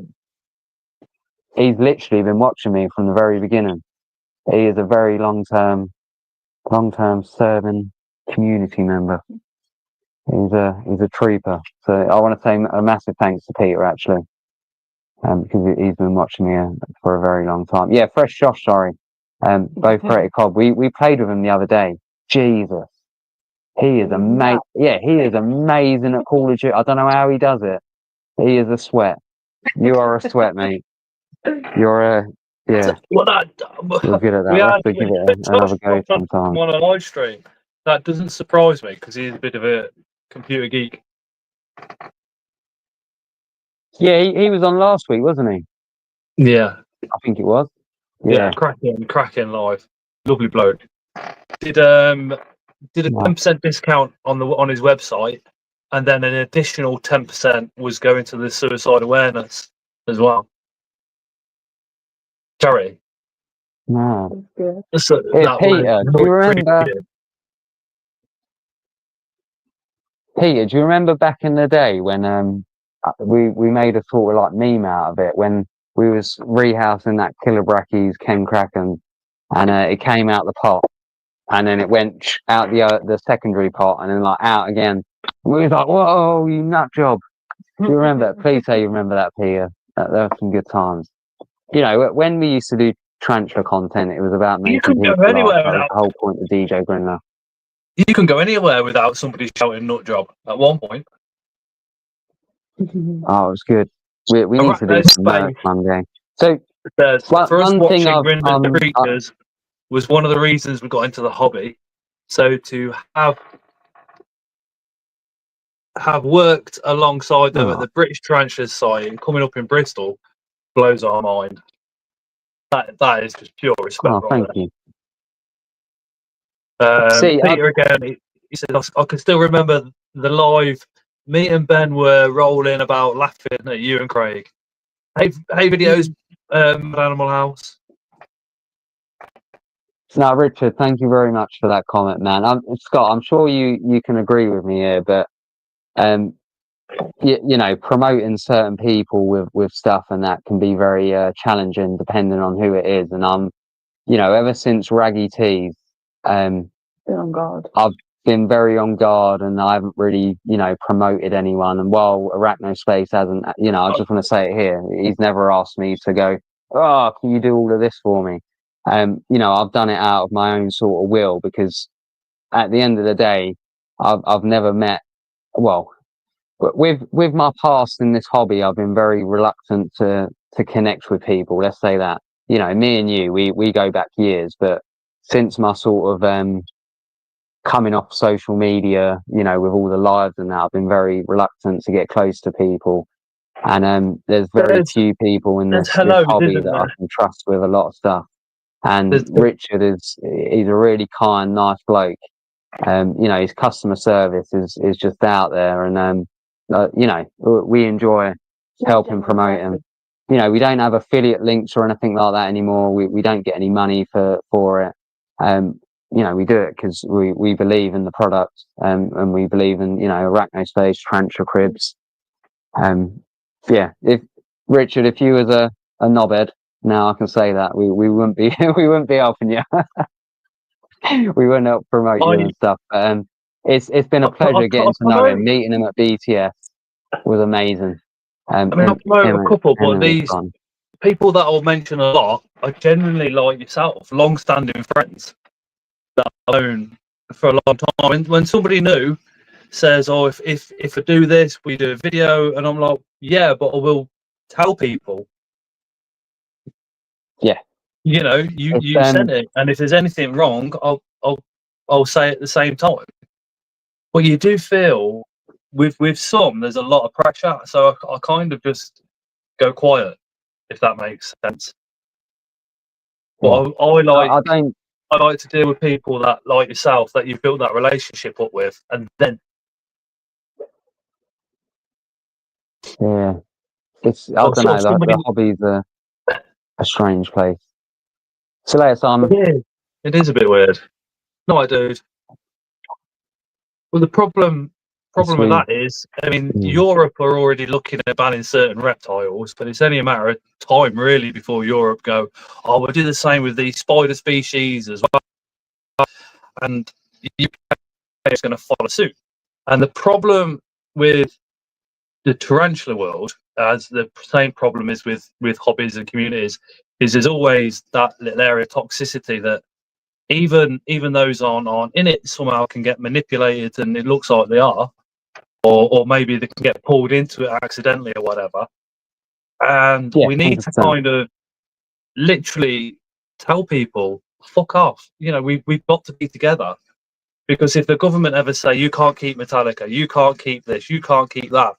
he's literally been watching me from the very beginning. He is a very long-term serving community member. He's a trooper. So I want to say a massive thanks to Peter actually, because he's been watching me for a very long time. Yeah, Fresh Josh, sorry. Both Creative Cobb. We played with him the other day. Jesus, He is amazing. Yeah, he is amazing at Call of Duty. I don't know how he does it. He is a sweat. You are a sweat, mate. You're a yeah. Well, You're good at that. we We'll had have to give it another go sometime. on a live stream. That doesn't surprise me because he's a bit of a computer geek. Yeah, he was on last week, wasn't he? Yeah, I think it was. yeah, cracking live. Lovely bloke. Did a 10% discount on his website, and then an additional 10% was going to the suicide awareness as well. Sorry. No. That's good. Hey, Peter, do you remember? Peter, do you remember back in the day when we made a sort of like meme out of it when we was rehousing that Killer Brackies Ken Kraken, and it came out the pot, and then it went out the secondary pot, and then like out again. We was like, "Whoa, you nut job!" Do you remember? Please say you remember that, Peter. That were some good times. You know, when we used to do tarantula content, it was about making people laugh. That was the whole point of DJ Grindler. You can go anywhere without somebody shouting "nut job" at one point. Oh, it was good. We need to do some merch one day. So, for us watching Grindlers Creatures was one of the reasons we got into the hobby. So to have worked alongside them at the British Tarantula site and coming up in Bristol blows our mind. That is just pure respect. Oh, thank you. Peter again, he said, I can still remember the live. Me and Ben were rolling about laughing at you and Craig. Hey videos, Animal House. No, Richard, thank you very much for that comment, man. Scott, I'm sure you can agree with me here, but you know, promoting certain people with stuff and that can be very challenging depending on who it is. And you know, ever since Raggy Tees, Been on guard. I've been very on guard, and I haven't really, you know, promoted anyone. And while Arachnospace hasn't, you know, I just want to say it here, he's never asked me to go, "Oh, can you do all of this for me?" You know, I've done it out of my own sort of will, because at the end of the day, I've never met, well, with my past in this hobby, I've been very reluctant to connect with people. Let's say that, you know, me and you, we go back years, but since my sort of coming off social media, you know, with all the lives and that, I've been very reluctant to get close to people. And there's very few people in this hobby that I can trust with a lot of stuff. And Richard he's a really kind, nice bloke. You know, his customer service is just out there, and you know, we enjoy helping promote him. You know, we don't have affiliate links or anything like that anymore. We don't get any money for it. You know, we do it because we believe in the product, and we believe in, you know, Arachnospace, Tarantula Cribs. Yeah, if Richard, if you was a knobhead, now I can say that we wouldn't be we wouldn't be helping you. We wouldn't help promote you and stuff. It's been a pleasure getting to know him. Meeting him at BTS was amazing. I mean, I promote a couple, but these people that I'll mention a lot are generally like yourself, long-standing friends that I've known for a long time. When somebody new says, "Oh, if I do this, we do a video," and I'm like, "Yeah, but I will tell people." Yeah, you know, you sent it, and if there's anything wrong, I'll say it at the same time. But you do feel with some there's a lot of pressure, so I kind of just go quiet, if that makes sense. But I like to deal with people that like yourself, that you've built that relationship up with, and then yeah, it's I don't know. The hobby's a strange place. So later, Simon. It is a bit weird. No, dude. Well, the problem with that is, I mean, Europe are already looking at banning certain reptiles, but it's only a matter of time, really, before Europe go, "Oh, we'll do the same with these spider species as well," and the UK is going to follow suit. And the problem with the tarantula world, as the same problem is with hobbies and communities, is there's always that little area of toxicity that even those aren't in it somehow can get manipulated, and it looks like they are, or maybe they can get pulled into it accidentally or whatever. And Yeah, we need to 100%. kind of literally tell people, fuck off. You know, we've got to be together. Because if the government ever say you can't keep Metallica, you can't keep this, you can't keep that,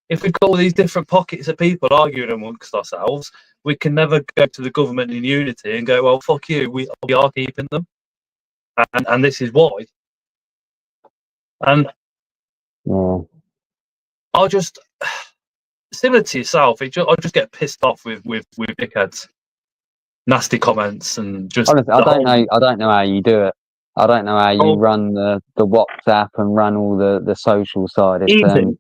if we've got all these different pockets of people arguing amongst ourselves, we can never go to the government in unity and go, well, fuck you, we are keeping them. And this is why. And Yeah. I just, similar to yourself, I just get pissed off with dickheads. Nasty comments and just... Honestly, I don't know how you do it. I don't know how you run the WhatsApp and run all the social side. It's easy.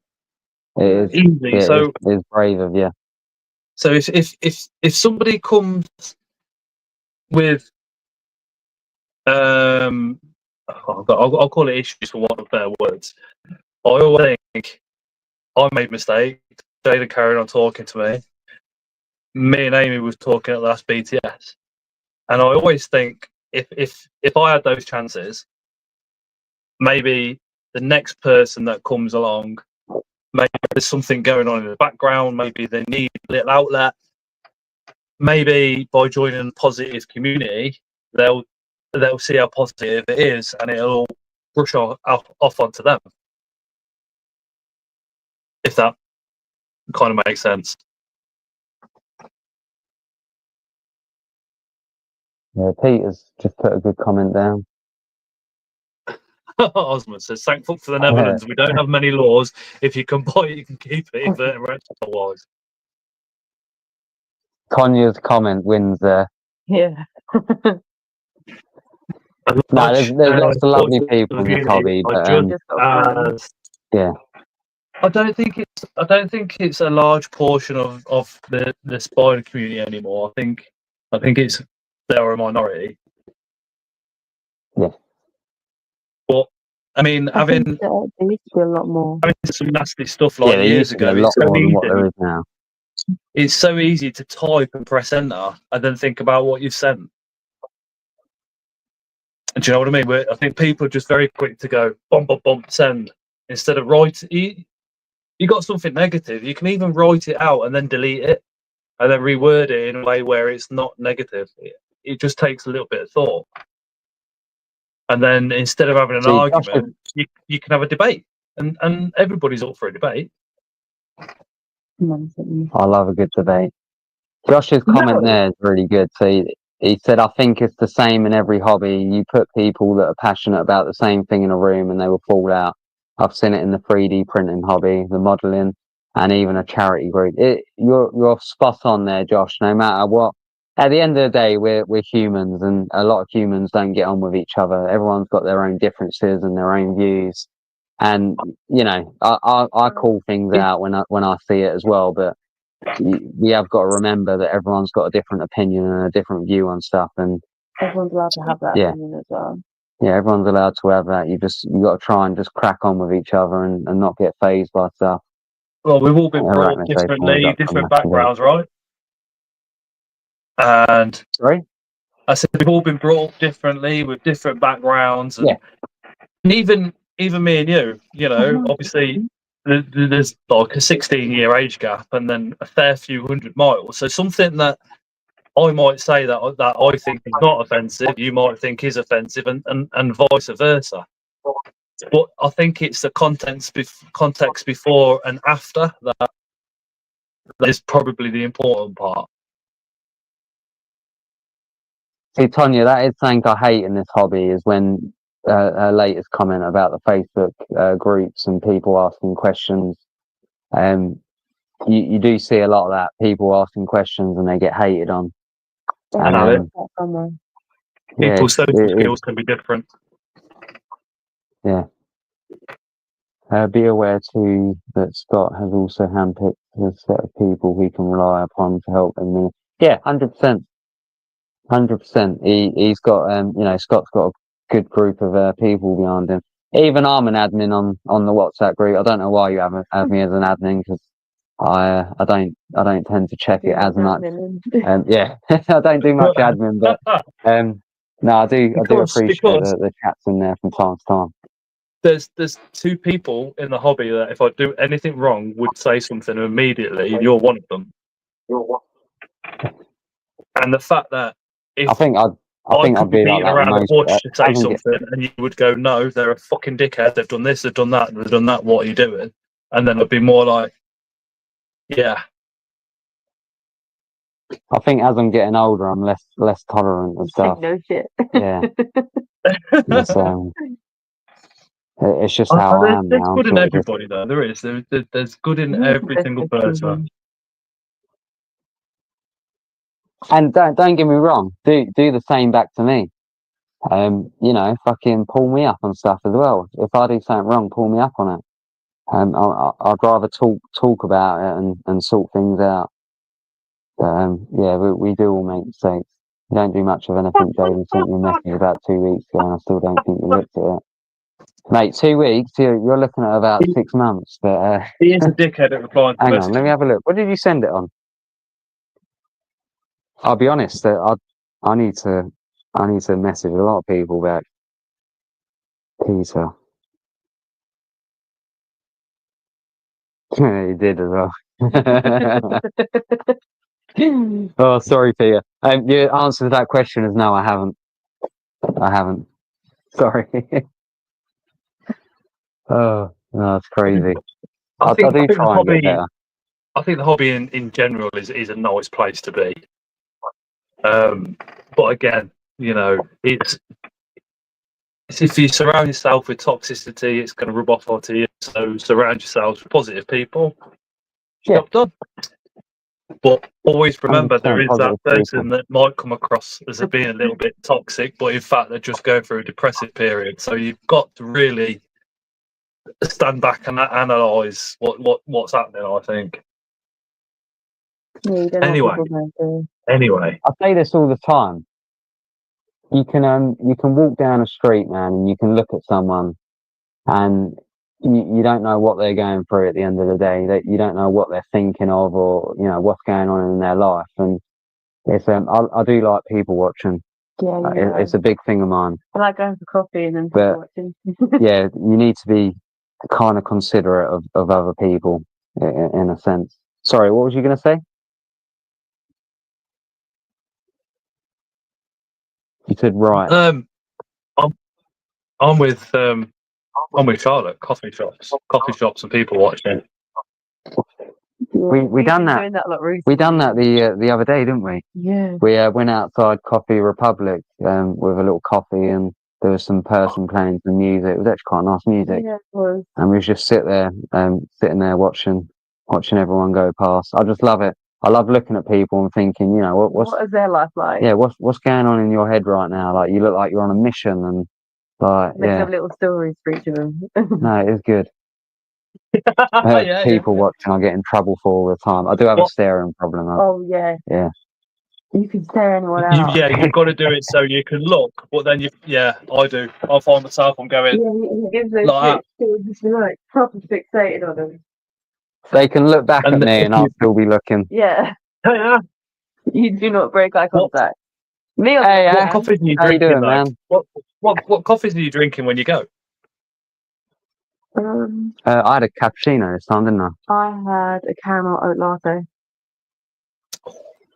It's brave of you. So if somebody comes with I'll call it issues for want of better words, I always think I made mistakes. Jada carried on talking to me. Me and Amy was talking at the last BTS, and I always think if I had those chances, maybe the next person that comes along, maybe there's something going on in the background, maybe they need a little outlet, maybe by joining a positive community, they'll see how positive it is, and it'll brush off onto them. If that kind of makes sense. Yeah, Peter's just put a good comment down. Osmond says, thankful for the Netherlands. We don't have many laws. If you can buy it, you can keep it. Inverted otherwise. Tanya's comment wins there. Yeah. No, there's lots of lovely people in this hobby, but yeah. I don't think it's a large portion of the spider community anymore. I think they're a minority. Yeah. But I mean, there used to be a lot more. having some nasty stuff like there years used to be ago, a lot more than what there is now. it's so easy to type and press enter and then think about what you've sent. Do you know what I mean? I think people are just very quick to go bump, send, instead of write. You got something negative, you can even write it out and then delete it and then reword it in a way where it's not negative. It just takes a little bit of thought. And then instead of having an argument, you can have a debate, and everybody's up for a debate. I love a good debate. Josh's comment there is really good. So he said, I think it's the same in every hobby. You put people that are passionate about the same thing in a room and they will fall out. I've seen it in the 3D printing hobby, the modelling, and even a charity group. You're spot on there, Josh. No matter what, at the end of the day, we're humans, and a lot of humans don't get on with each other. Everyone's got their own differences and their own views. And you know, I call things out when I see it as well. But we have got to remember that everyone's got a different opinion and a different view on stuff, and everyone's allowed to have that opinion as well. Yeah, everyone's allowed to have that. You got to try and just crack on with each other and not get phased by stuff. Well, we've all been brought differently, different backgrounds, right? And sorry, I said we've all been brought up differently with different backgrounds, and even me and you know, obviously there's like a 16-year age gap and then a fair few 100 miles. So something that I might say that I think is not offensive, you might think is offensive, and vice versa. But I think it's the context before and after that is probably the important part. See, Tonya, that is something I hate in this hobby, is when her latest comment about the Facebook groups and people asking questions. You do see a lot of that, people asking questions and they get hated on. People's social skills can be different. Yeah. Be aware too that Scott has also handpicked a set of people he can rely upon to help him. Yeah, 100%. 100%. He's got you know, Scott's got a good group of people behind him. Even I'm an admin on the WhatsApp group. I don't know why you have me as an admin, because I don't tend to check it as much. Yeah, I don't do much admin, but No, I do appreciate because the chats in there from time to time. there's two people in the hobby that if I do anything wrong would say something immediately, and you're one of them. And the fact that if I think I'd could be be like beating that around the most. bush to say Hasn't get- something, and you would go, "No, they're a fucking dickhead. They've done this, they've done that, they've done that. What are you doing?" And then it'd be more like, "Yeah, I think as I'm getting older, I'm less tolerant of stuff. No shit. Yeah, it's just how I am there's now. good in Sort of just- everybody, though. There is. There's good in every single person." And don't get me wrong. Do the same back to me. You know, fucking pull me up on stuff as well. If I do something wrong, pull me up on it. I'd rather talk about it and sort things out. But yeah, we do all make mistakes. You don't do much of anything. David sent me a message about 2 weeks ago, and I still don't think you looked at it. Mate, 2 weeks? You're looking at about 6 months. But He is a dickhead at replying to hang on, messages. let me have a look. What did you send it on? I'll be honest. I need to message a lot of people back. Peter. You did as well. Oh, sorry, Peter. Your answer to that question is no, I haven't. Sorry. Oh, no, that's crazy. I do try and get better. I think the hobby in general is a nice place to be. But again, you know, it's if you surround yourself with toxicity, it's going to rub off onto you. So surround yourselves with positive people. Yeah. Job done. But always remember, there is that positive person people. that might come across as being a little bit toxic, but in fact they're just going through a depressive period. So you've got to really stand back and analyse what's happening, I think. Yeah, you don't know Anyway. what people are going Anyway, I say this all the time. You can walk down a street, man, and you can look at someone, and you don't know what they're going through at the end of the day. That you don't know what they're thinking of, or you know what's going on in their life. And it's I do like people watching. Yeah, It's a big thing of mine. I like going for coffee and then But- watching. Yeah, you need to be kind of considerate of other people in a sense. Sorry, what was you going to say? You said right. I'm with Charlotte. Coffee shops, and people watching. We done that. Doing that a lot recently. We done that the other day, didn't we? Yeah. We went outside Coffee Republic with a little coffee, and there was some person playing some music. It was actually quite nice music, Yeah, it was. and we just sitting there watching everyone go past. I just love it. I love looking at people and thinking, you know, What is their life like? yeah, what's going on in your head right now? Like you look like you're on a mission, and like Make yeah, up little stories for each of them. no, it is good. Yeah, People watching, I get in trouble for all the time. I do have a staring problem. Oh yeah. Yeah. You can stare anyone out. You've got to do it so you can look. But then I do. I find myself, I'm going Yeah, he gives those like shit. Just be like proper fixated on them. They can look back And at me, and I'll still be looking. Yeah. Yeah. You do not break eye contact. Me on Hey, the What other coffees are you How you drinking, doing, though? man? What coffees are you drinking when you go? hand, I had a cappuccino this time, didn't I? I had a caramel oat latte.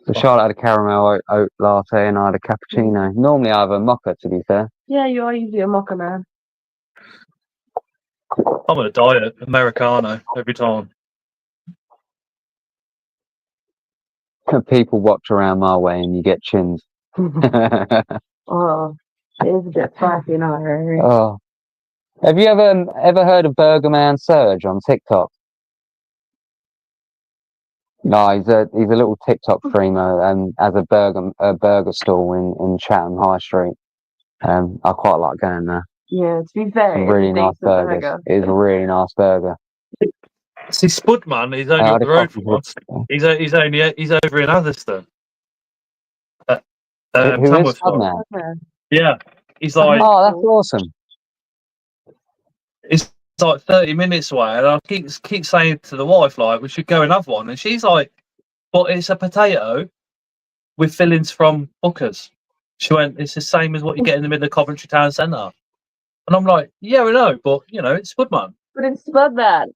So Charlotte had a caramel oat latte, and I had a cappuccino. Normally I have a mocha, to be fair. Yeah, you are usually a mocha man. I'm on a diet, Americano, every time. People watch around my way, and you get chins. Oh, it is a bit spicy in our area. Oh, have you ever heard of Burger Man Surge on TikTok? No, he's a little TikTok streamer and has a burger stall in Chatham High Street. I quite like going there. Yeah, to be fair, Some it's really a nice decent burgers. burger. It is a really nice burger. See, Spudman, he's only I up had the a road coffee from us. He's over in Atherstone. Who is Tamworth side. Spudman? Yeah. Yeah, he's like Oh, that's awesome. it's like 30 minutes away, and I keep saying to the wife like we should go and have one, and she's like, "But it's a potato with fillings from Booker's." She went, it's the same as what you get in the middle of Coventry Town Centre. And I'm like, yeah, we know, but, you know, it's Spudman. But it's Spudman.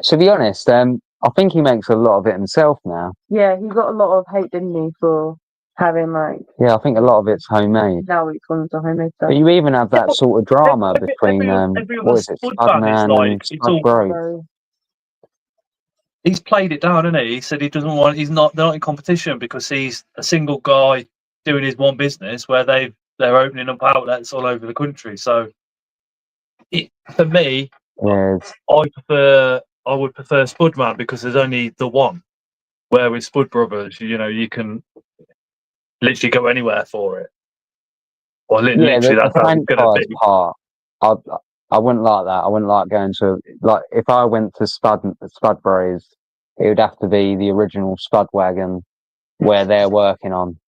To be honest, I think he makes a lot of it himself now. Yeah, he got a lot of hate, didn't he, for having, like... Yeah, I think a lot of it's homemade. Now it's gone to homemade stuff. But you even have that sort of drama between, every what is it, Spudman and Spudbro. He's played it down, hasn't he? He said he doesn't want, they're not in competition because he's a single guy doing his one business where they're opening up outlets all over the country. So, for me, Yes. I would prefer Spudman because there's only the one. Where with Spud Brothers, you know, you can literally go anywhere for it. Or literally, that's how it's going to be. Part, I wouldn't like that. I wouldn't like going to, like, if I went to Spudbro's, it would have to be the original Spud wagon where they're working on.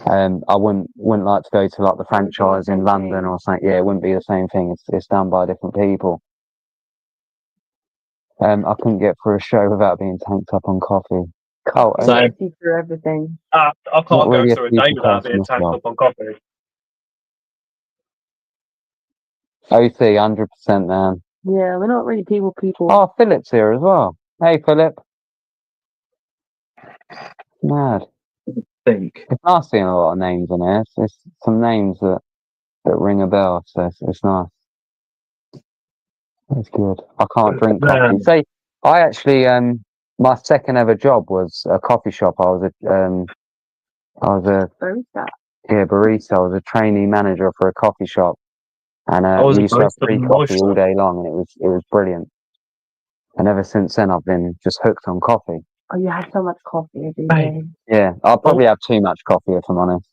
I wouldn't like to go to like the franchise in London or something. Yeah, it wouldn't be the same thing. It's done by different people. I couldn't get through a show without being tanked up on coffee. I see through everything. I can't go through a day without being tanked up on coffee. OC, 100%, man. Yeah, we're not really people. Oh, Philip's here as well. Hey, Philip. Mad. Think. It's nice seeing a lot of names in here. It's some names that ring a bell, so it's nice. It's good. I can't drink coffee. So I actually, my second ever job was a coffee shop. I was a barista. Yeah, barista. I was a trainee manager for a coffee shop, and we used to have free coffee all day long, and it was brilliant. And ever since then, I've been just hooked on coffee. Oh, you had so much coffee every day. Yeah, I'll probably have too much coffee if I'm honest.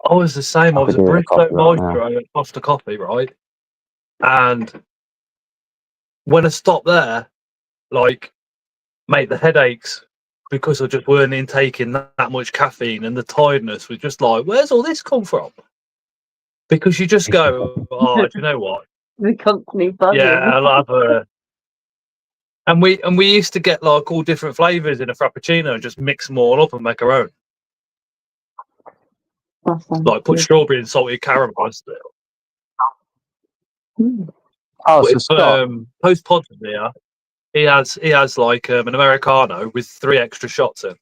I was the same. I was a barista maestro at Costa Coffee, right? And when I stopped there, like, mate, the headaches because I just weren't intaking that much caffeine, and the tiredness was just like, where's all this come from? Because you just go, oh, do you know what? The company buzzing. Yeah, I'll have a. And we used to get like all different flavors in a frappuccino and just mix them all up and make our own. Awesome. Like put strawberry and salted caramel still. Oh, so Scott. Post Pod here, he has like an Americano with 3 extra shots in.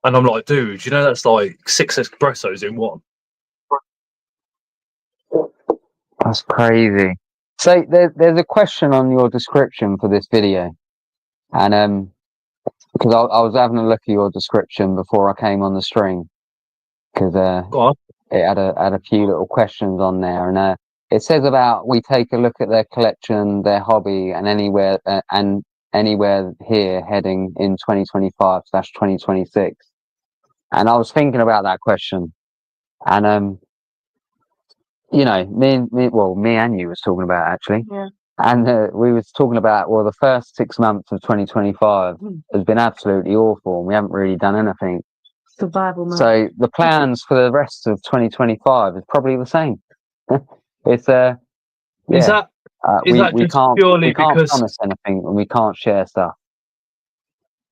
And I'm like, dude, you know that's like 6 espressos in one. That's crazy. So there's a question on your description for this video, and because I was having a look at your description before I came on the stream, because it had a few little questions on there, and it says about we take a look at their collection, their hobby, and anywhere here heading in 2025/2026. And I was thinking about that question, and you know, me and you was talking about it, actually. Yeah. And we was talking about, well, the first 6 months of 2025 has been absolutely awful, and we haven't really done anything. Survival mode. So the plans for the rest of 2025 is probably the same. It's Is that we just can't purely because promise anything, and we can't share stuff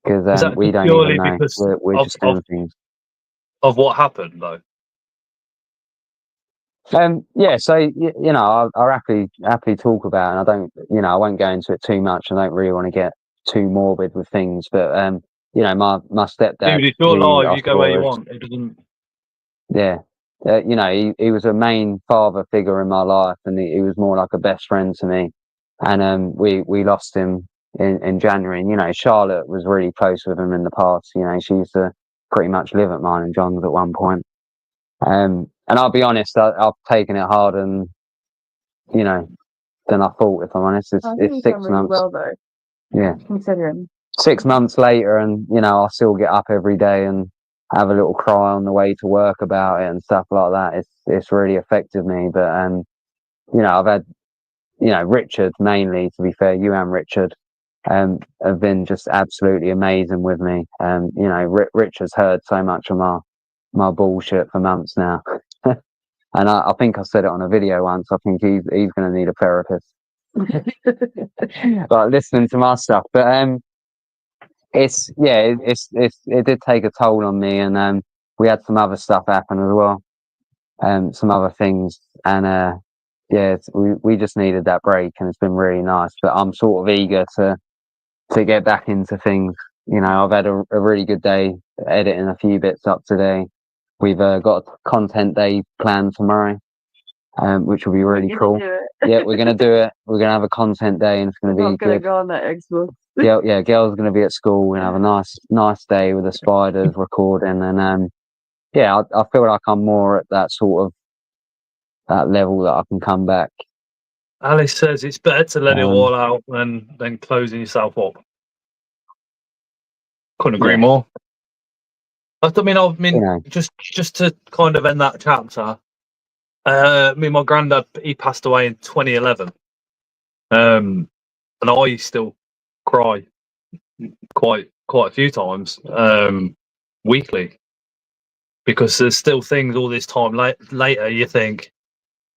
because we don't purely even know. because We're just doing things. Of what happened though? Yeah, so you know, I'll happily talk about it, and I don't, you know, I won't go into it too much. I don't really want to get too morbid with things, but you know, my stepdad. Dude, it's your life. You go where you want. It doesn't. Yeah, you know, he was a main father figure in my life, and he was more like a best friend to me. And we lost him in January. And you know, Charlotte was really close with him in the past. You know, she used to pretty much live at mine and John's at one point. And I'll be honest, I've taken it harder than, you know, than I thought, if I'm honest. It's 6 months. Really well, though. Yeah. Considering. 6 months later, and, you know, I still get up every day and have a little cry on the way to work about it and stuff like that. It's really affected me. But, you know, I've had, you know, Richard mainly, to be fair, you and Richard have been just absolutely amazing with me. You know, Richard's heard so much of my bullshit for months now. And I think I said it on a video once. I think he's going to need a therapist. Like listening to my stuff, but it did take a toll on me. And we had some other stuff happen as well, some other things, and we just needed that break, and it's been really nice. But I'm sort of eager to get back into things. You know, I've had a really good day editing a few bits up today. We've got a content day planned tomorrow, which will be really cool. Yeah, we're gonna do it. We're gonna have a content day, and it's gonna be not gonna good. go on that Xbox. Yeah, girls gonna be at school. We're gonna have a nice day with the spiders recording, and I feel like I'm more at that sort of that level that I can come back. Alice says it's better to let it all out than closing yourself up. Couldn't agree more. I mean, just to kind of end that chapter. My granddad, he passed away in 2011, and I still cry quite a few times weekly, because there's still things all this time later you think,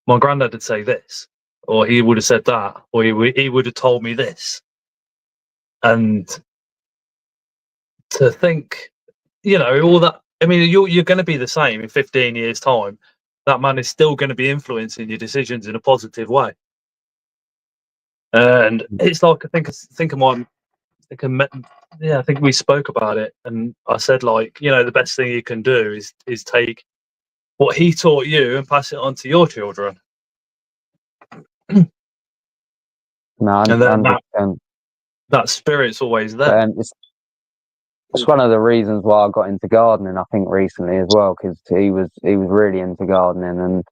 my granddad would say this, or he would have said that, or he would have told me this. And to think, all that, I mean, you're going to be the same in 15 years' time. That man is still going to be influencing your decisions in a positive way. And it's like, I think we spoke about it, and I said, like, the best thing you can do is take what he taught you and pass it on to your children. No, and then that spirit's always there. It's one of the reasons why I got into gardening, I think, recently as well, because he was really into gardening, and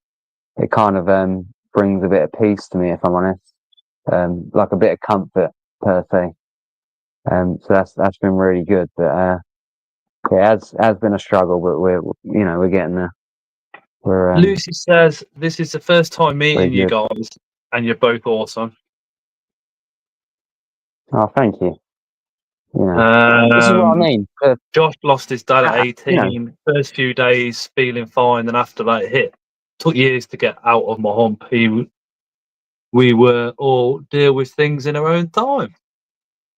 it kind of brings a bit of peace to me, if I'm honest, like a bit of comfort per se. So that's been really good. But it has been a struggle, but we're getting there. Lucy says this is the first time meeting you guys, and you're both awesome. Oh, thank you. This is what I mean. Josh lost his dad at 18. First few days feeling fine, then after that hit, took years to get out of my hump. We were all deal with things in our own time.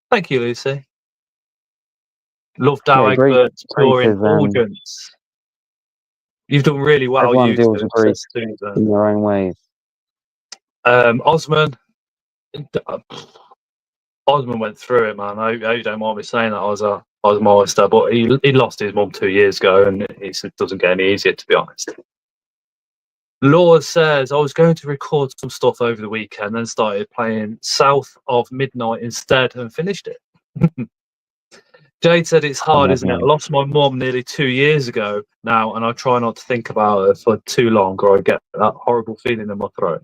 Thank you, Lucy. Loved our Egbert's pure indulgence. You've done really well. Everyone deals with grief in their own ways. Osman went through it, man. I hope you don't mind me saying that. I was modest, but he lost his mum 2 years ago, and it doesn't get any easier, to be honest. Laura says, I was going to record some stuff over the weekend, then started playing South of Midnight instead and finished it. Jade said, it's hard, isn't it? I lost my mum nearly 2 years ago now, and I try not to think about her for too long, or I get that horrible feeling in my throat.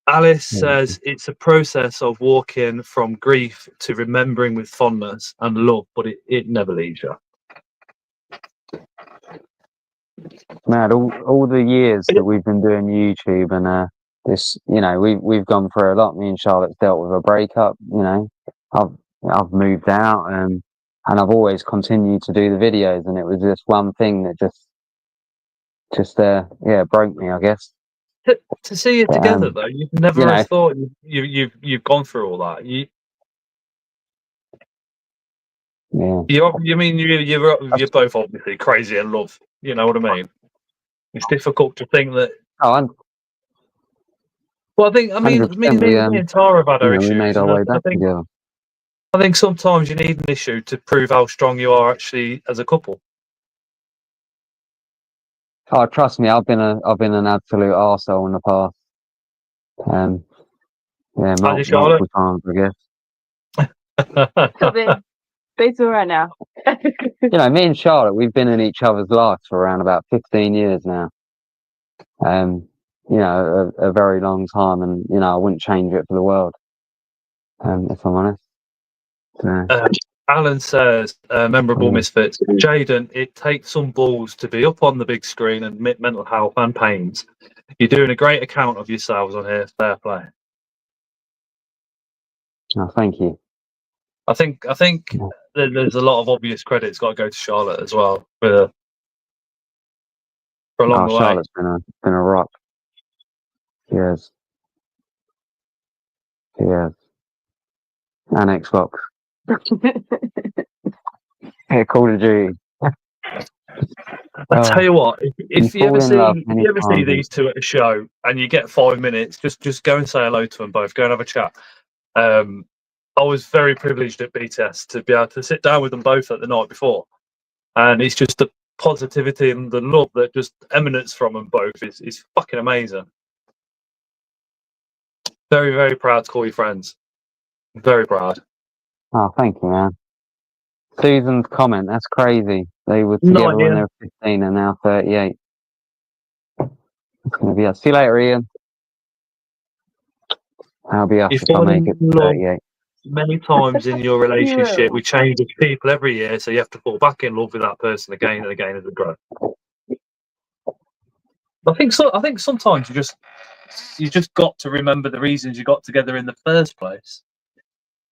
Alice says, it's a process of walking from grief to remembering with fondness and love, but it never leaves you. Man, all the years that we've been doing YouTube, and this, we've gone through a lot. Me and Charlotte's dealt with a breakup. I've moved out, and I've always continued to do the videos, and it was just one thing that just broke me, I guess. To see it together, though, you've never thought you've gone through all that. You're both obviously crazy in love. You know what I mean? It's difficult to think that. Well, me and Tara have had our issues. We made our way back together. I think sometimes you need an issue to prove how strong you are actually as a couple. Oh, trust me, I've been an absolute arsehole in the past. Multiple times, I guess. Basically right now. Me and Charlotte, we've been in each other's lives for around about 15 years now. A very long time, and I wouldn't change it for the world. If I'm honest. Alan says, memorable misfits. Jaden, it takes some balls to be up on the big screen and admit mental health and pains. You're doing a great account of yourselves on here. Fair play. Oh, thank you. I think there's a lot of obvious credit's got to go to Charlotte as well for along the way. Charlotte's been a rock. Yes. Yes. And Xbox. Yeah, Call of Duty. I tell you what, if you fall ever in love see many times. these two at a show and you get 5 minutes, just go and say hello to them both. Go and have a chat. I was very privileged at BTS to be able to sit down with them both at the night before, and it's just the positivity and the love that just emanates from them both is fucking amazing. Very, very proud to call you friends. Very proud. Oh, thank you, man. Susan's comment, that's crazy. They were together when they were 15 and now 38. It's gonna be us. See you later, Ian. I'll be us if I make it to 38. Many times in your relationship, we change as people every year, so you have to fall back in love with that person again and again as it grows. I think sometimes you just got to remember the reasons you got together in the first place,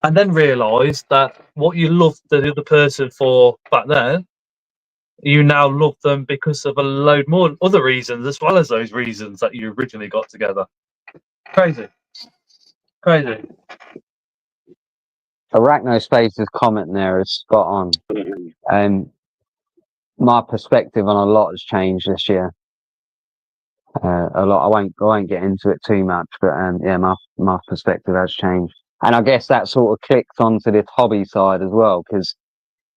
and then realise that what you loved the other person for back then, you now love them because of a load more other reasons as well as those reasons that you originally got together. Crazy. Arachnospace's comment there is spot on. My perspective on a lot has changed this year. A lot. I won't get into it too much, but yeah, my perspective has changed, and I guess that sort of clicks onto this hobby side as well, because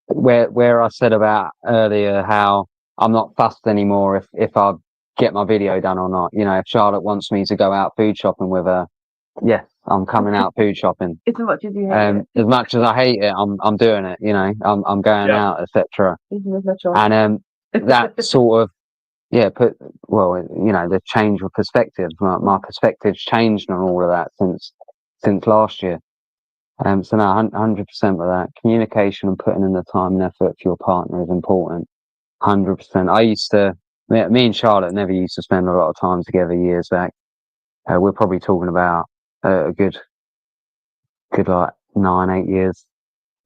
where I said about earlier how I'm not fussed anymore if I get my video done or not. You know, if Charlotte wants me to go out food shopping with her, yes, I'm coming out food shopping. As much as you hate it. As much as I hate it, I'm doing it. You know, I'm going out, etc. And that sort of the change of perspective. My perspective's changed on all of that since last year. So now 100% with that. Communication and putting in the time and effort for your partner is important. 100%. I used to, me and Charlotte never used to spend a lot of time together years back. We're probably talking about a good like 9-8 years.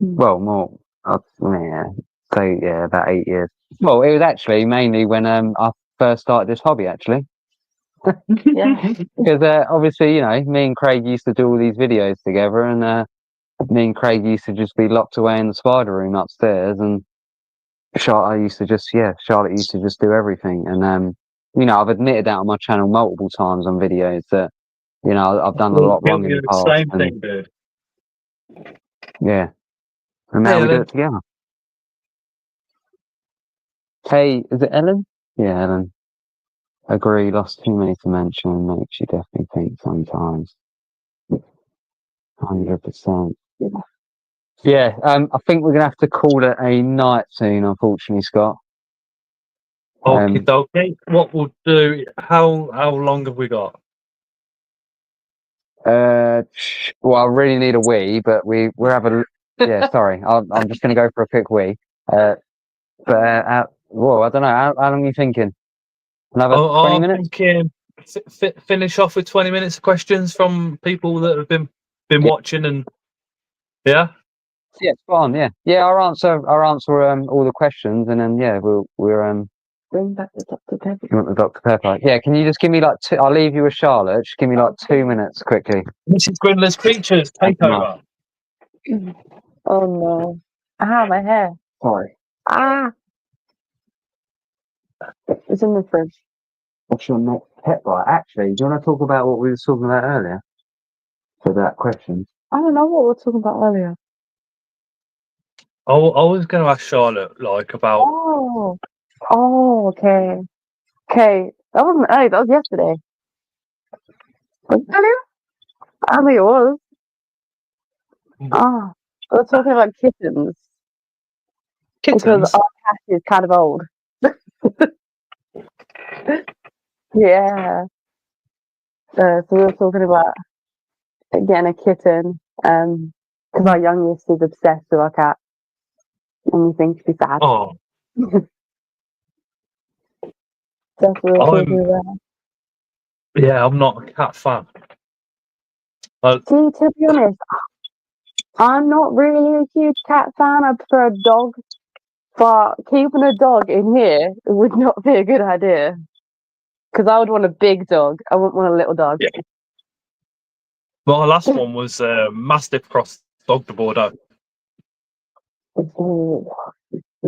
Well, more. About 8 years. Well, it was actually mainly when I first started this hobby, actually. Yeah. Because obviously, you know, me and Craig used to do all these videos together, and me and Craig used to just be locked away in the spider room upstairs, and Charlotte used to just do everything. And you know, I've admitted that on my channel multiple times on videos that, you know, I've done a lot wrong in the past. Same thing, dude. Yeah. And now we do it together. Hey, is it Ellen? Yeah, Ellen. Agree, lost too many to mention, makes you definitely think sometimes. 100%. Yeah, I think we're gonna have to call it a night soon, unfortunately, Scott. Okay. What we'll do? How long have we got? Well, I really need a wee, but we're having. Yeah, sorry, I'm just gonna go for a quick wee. Well, I don't know. How long are you thinking? Another 20 minutes? Thinking finish off with 20 minutes of questions from people that have been watching, and yeah, spot on. Yeah. I'll answer all the questions, and then we're Bring back the Dr. Pepper. You want the Dr. Pepper? Yeah. Can you just give me like two? I'll leave you with Charlotte. Just give me like 2 minutes quickly. This is Grindlers Creatures takeover. Oh no! My hair. Sorry. It's in the fridge. What's your next pet bite? Actually, do you want to talk about what we were talking about earlier? For that question. I don't know what we were talking about earlier. I was going to ask Charlotte about. Oh, okay. Okay, that wasn't early. That was yesterday. Was it earlier? I think it was. We were talking about kittens. Because our cat is kind of old. Yeah. So we were talking about getting a kitten. Because our youngest is obsessed with our cat. And we think she'd be sad. Oh. That's what we're talking about. Yeah, I'm not a cat fan. See, to be honest, I'm not really a huge cat fan. I prefer a dog. But keeping a dog in here would not be a good idea. Because I would want a big dog. I wouldn't want a little dog. Yeah. Well, our last one was Mastiff Cross Dog de Bordeaux.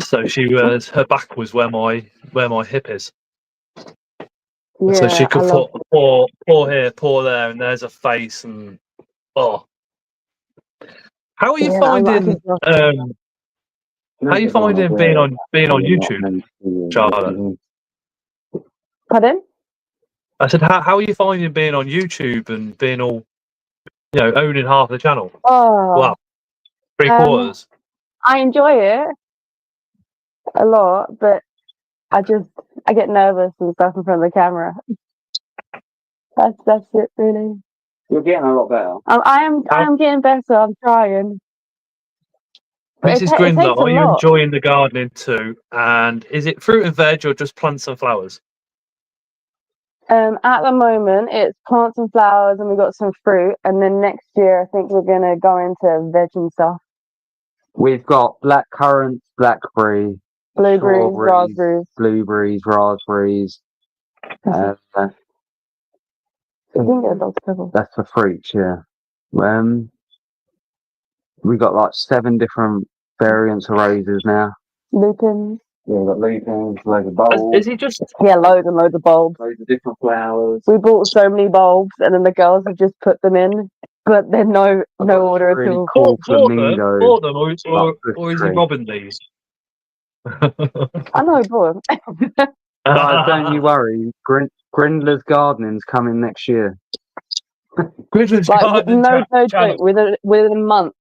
So she was her back was where my hip is. Yeah, So she I could love put paw here, paw there, and there's a face and oh. How are you Yeah, I finding just love how are you finding being on YouTube, Charlotte? Pardon? I said how are you finding being on YouTube and being all owning half the channel? Oh, Wow, three quarters. I enjoy it a lot, but I get nervous and stuff in front of the camera. That's it, really. You're getting a lot better. I am getting better. I'm trying. But Mrs. it Grindler, takes a are you lot. enjoying the gardening too? And is it fruit and veg or just plants and flowers? At the moment, it's plants and flowers, and we've got some fruit. And then next year, I think we're gonna go into veg and stuff. We've got black currants, blackberry, Blueberries, strawberries, raspberries. blueberries, raspberries. We didn't get a dog's pebble. That's for fruits, yeah. We got like 7 different variants of roses now. Lupins. Yeah, we've got lupins, loads of bulbs, Is he just Yeah, loads and loads of bulbs. loads of different flowers. We bought so many bulbs, and then the girls have just put them in, but they're no order at really all. cool bought flamingos. them, or is he robbing these? I know, bought them. Guys, don't you worry. Grindlers Gardening's coming next year. Grindlers Like Gardening no channel. joke. Within a month,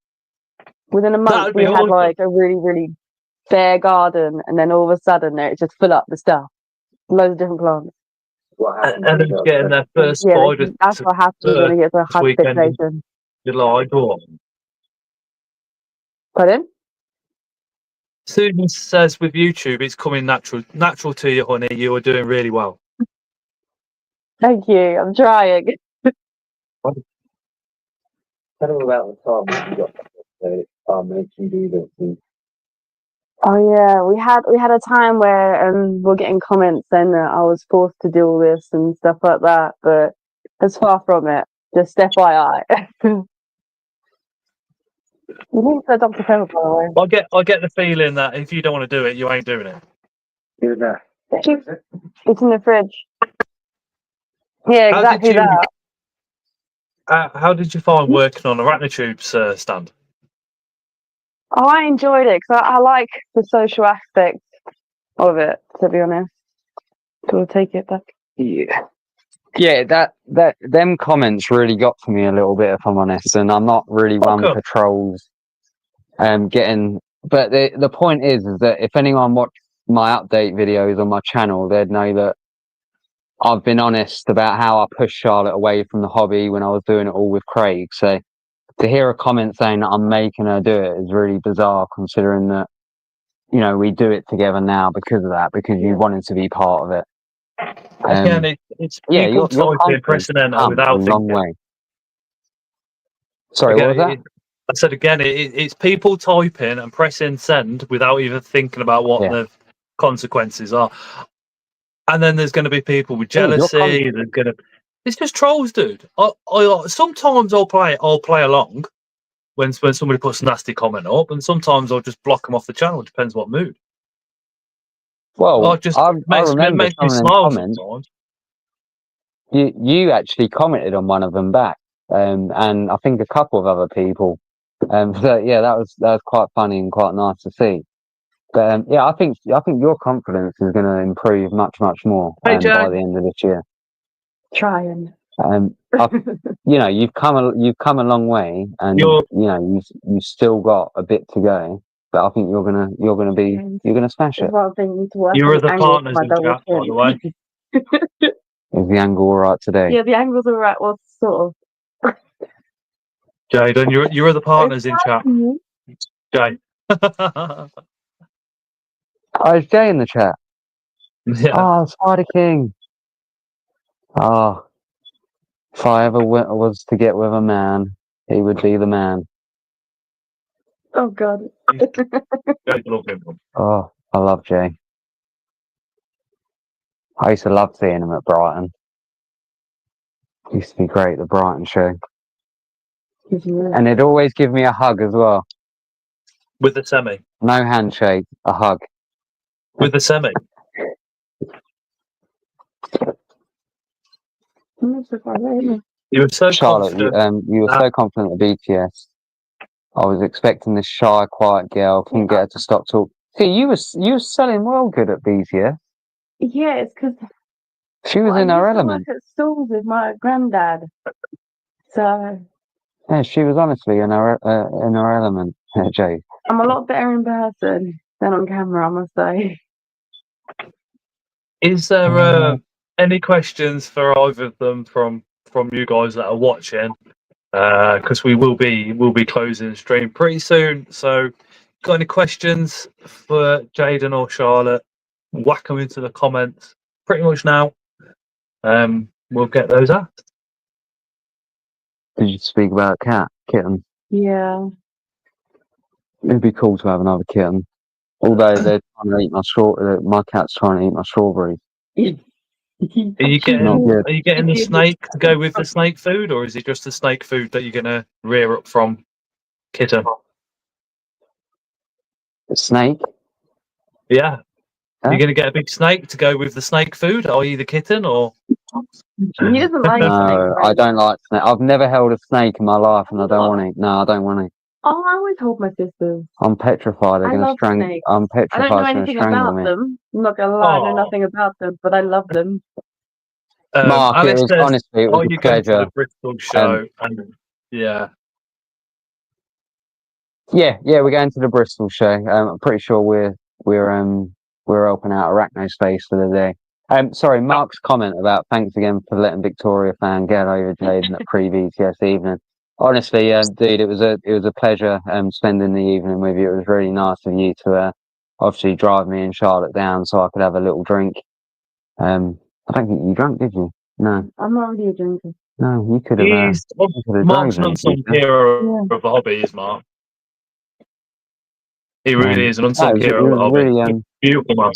That'd we be had awesome. like a really bare garden, and then all of a sudden it's just full up with stuff, loads of different plants. And then getting their first Yeah, spider that's what happens when it gets a this high weekend. fixation. July, go on. Pardon? Susan says with YouTube, it's coming natural to you, honey. You are doing really well. Thank you. I'm trying. Tell them about the time you got makes you do this. Oh yeah, we had a time where we're getting comments saying that I was forced to do all this and stuff like that, but it's far from it. Just FYI. You need to Dr. Pepper, by the way. I get the feeling that if you don't want to do it, you ain't doing it. It's in the fridge. Yeah, How exactly did you- that. How did you find working on Arachnotubes stand? Oh, I enjoyed it because I like the social aspect of it, to be honest. So we'll take it back. Yeah, that them comments really got to me a little bit, if I'm honest, and I'm not really one for trolls. But the point is that if anyone watched my update videos on my channel, they'd know that I've been honest about how I pushed Charlotte away from the hobby when I was doing it all with Craig. So to hear a comment saying that I'm making her do it is really bizarre, considering that we do it together now because of that, because you wanted to be part of it. Again, it's your typing, pressing enter without a long thinking. way. Sorry, Again, what was that? I said again, it's people typing and pressing send without even thinking about what the consequences are. And then there's going to be people with jealousy. It's just trolls, dude. Sometimes I'll play along when somebody puts a nasty comment up, and sometimes I'll just block them off the channel. It depends what mood. Well, I remember makes me some of them smile comments. sometimes. You actually commented on one of them back, and I think a couple of other people. So yeah, that was quite funny and quite nice to see. But I think your confidence is going to improve much more by the end of this year. Trying. You've come a long way, and you still got a bit to go. But I think you're gonna smash it. You're the partners in chat, by the way. Is the angle all right today? Yeah, the angle's all right. Well, sort of. Jaden, you're the partners in chat. Jay. Oh, is Jay in the chat? Yeah. Oh, Spider King. Oh, if I ever was to get with a man, he would be the man. Oh God. Oh, I love Jay. I used to love seeing him at Brighton. Used to be great, the Brighton show. And they'd always give me a hug as well. With the semi. No handshake, a hug. with the semi. You were so Charlotte, confident. you were so confident at BTS. I was expecting this shy, quiet girl. Couldn't get her to stop talking. See, you were selling well good at BTS. Yeah, it's because She was in her element. I used to work at stores with my granddad. So Yeah, she was honestly in her element, Jade. I'm a lot better in person than on camera, I must say. Is there any questions for either of them from you guys that are watching? Because we'll be closing the stream pretty soon. So, got any questions for Jaden or Charlotte? Whack them into the comments pretty much now. We'll get those asked. Did you speak about kitten? Yeah. It'd be cool to have another kitten. Although they're trying to eat my cat's trying to eat my strawberries. Are you getting Not good. the snake to go with the snake food, or is it just the snake food that you're gonna rear up from kitten? The snake? Yeah. Huh? You're gonna get a big snake to go with the snake food, i.e. the kitten, or He doesn't like snakes. No, I don't like snake. I've never held a snake in my life, and I don't want it. No, I don't want it. Oh, I always hold my sisters. I'm petrified. They're I going to love strangle. snakes. I'm I don't petrified. know They're going to anything strangle about me. them. I'm not gonna lie, I know nothing about them, but I love them. Mark, Alice says, honestly, it was "Are a you going to pleasure. the Bristol show?" And yeah, Yeah, we're going to the Bristol show. I'm pretty sure we're open out Arachno space for the day. Sorry, Mark's comment about thanks again for letting Victoria fan get over Jaden at pre-VTS evening. Honestly, dude, it was a pleasure spending the evening with you. It was really nice of you to obviously drive me and Charlotte down so I could have a little drink. I don't think you drank, did you? No. I'm not really a drinker. No, you could have. Mark's an unsung hero of the hobby, is Mark. He really is an unsung hero of the hobby. Really, beautiful man.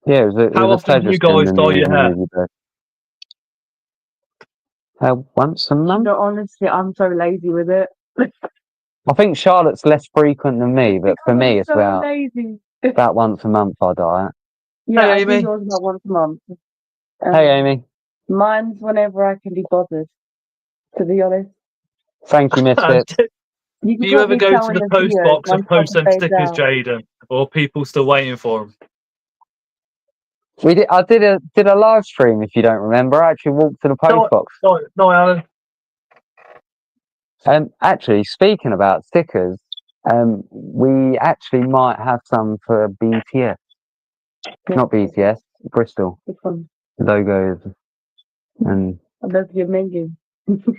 Yeah, it was How a often pleasure do you guys dye your hair? Once a month. No, honestly, I'm so lazy with it. I think Charlotte's less frequent than me, but for me, it's so about lazy. about once a month I dye it. Yeah, Hey, I do Amy. yours about once a month. Hey, Amy. Mine's whenever I can be bothered, to be honest. Thank you, Misfit. Do you ever go to the post box and post them stickers, Jaden, or are people still waiting for them? I did a live stream, if you don't remember. I actually walked to the post box. No, Alan. Actually, speaking about stickers, we actually might have some for BTS. Not BTS, Bristol. Which one? Logos. And That's amazing.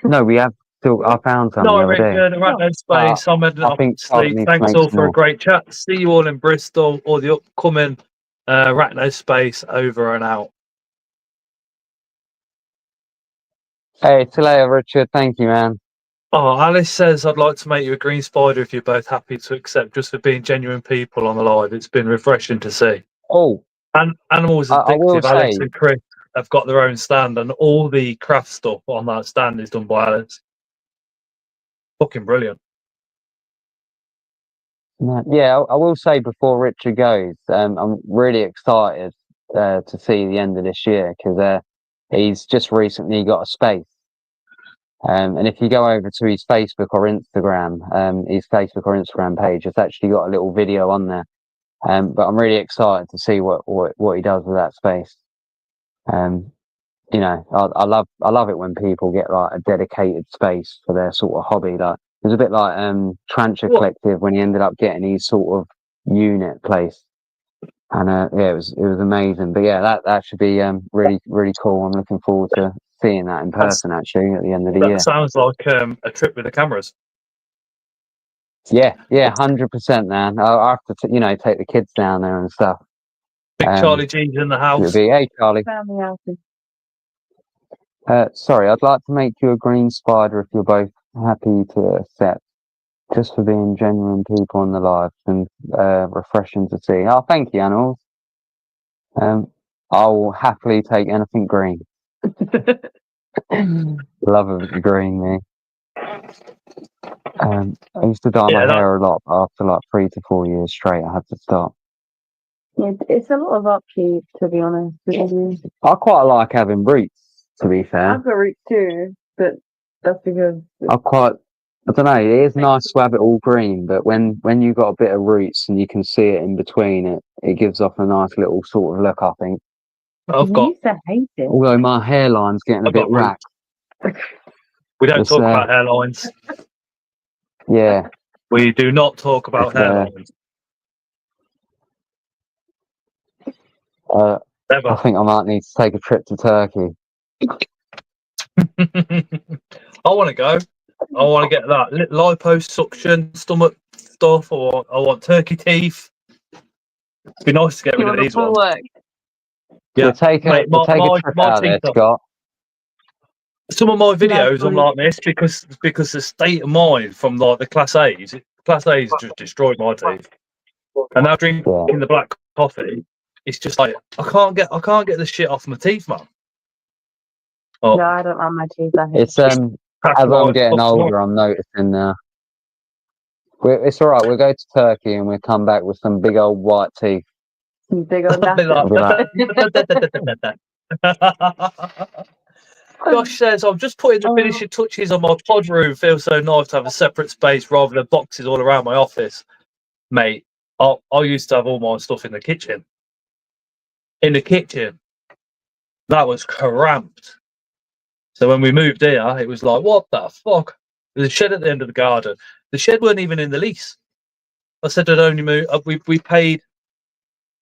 no, we have still. I found some the other day. Richard, right no space. I'm ending up think sleep. Thanks all for a great chat. See you all in Bristol or the upcoming Ratno Space over and out. Hey, see you later, Richard. Thank you, man. Oh, Alice says I'd like to make you a green spider if you're both happy to accept, just for being genuine people on the live. It's been refreshing to see. Oh, and Animals I will Addictive. Alex say, and Chris have got their own stand, and all the craft stuff on that stand is done by Alex. Fucking brilliant. Yeah, I will say before Richard goes, I'm really excited to see the end of this year because he's just recently got a space. And if you go over to his Facebook or Instagram page, it's actually got a little video on there. But I'm really excited to see what he does with that space. You know, I love it when people get like a dedicated space for their sort of hobby. Like it was a bit like Trancher Collective when he ended up getting his sort of unit place. And yeah, it was amazing. But yeah, that should be really cool. I'm looking forward to seeing that in person actually at the end of the year. That sounds like a trip with the cameras. Yeah, 100%, man. I have to, take the kids down there and stuff. Big Charlie G's in the house. It'll be, hey, Charlie. Family outing. Sorry, I'd like to make you a green spider if you're both happy to accept. Just for being genuine people on the live and refreshing to see. Oh, thank you, Animals. I'll happily take anything green. Love of green, me. I used to dye my hair a lot, but after like 3 to 4 years straight, I had to stop. Yeah, it's a lot of upkeep, to be honest with you. I quite like having roots, to be fair. I've got roots too, but that's because I don't know, it is nice to have it all green, but when you've got a bit of roots and you can see it in between, it gives off a nice little sort of look, I think. I used to hate it. Although my hairline's getting a bit whacked. We don't talk about hairlines. Yeah. We do not talk about hairlines. I think I might need to take a trip to Turkey. I want to go. I want to get that liposuction stomach stuff, or I want turkey teeth. It'd be nice to get rid of these ones. Yeah, we'll take a trip out there, Scott. Some of my videos I'm like this because the state of mind from like the Class A's just destroyed my teeth. And now drinking the black coffee, it's just like I can't get the shit off my teeth, man. Oh. No, I don't like my teeth. It's as I'm getting older, I'm noticing it's all right. We'll go to Turkey and we'll come back with some big old white teeth. Some big old Josh says, I'm just putting the finishing touches on my pod room. Feels so nice to have a separate space rather than boxes all around my office. Mate, I used to have all my stuff in the kitchen. That was cramped. So when we moved here, it was like, what the fuck? There's a shed at the end of the garden. The shed weren't even in the lease. I said I'd only move. We paid.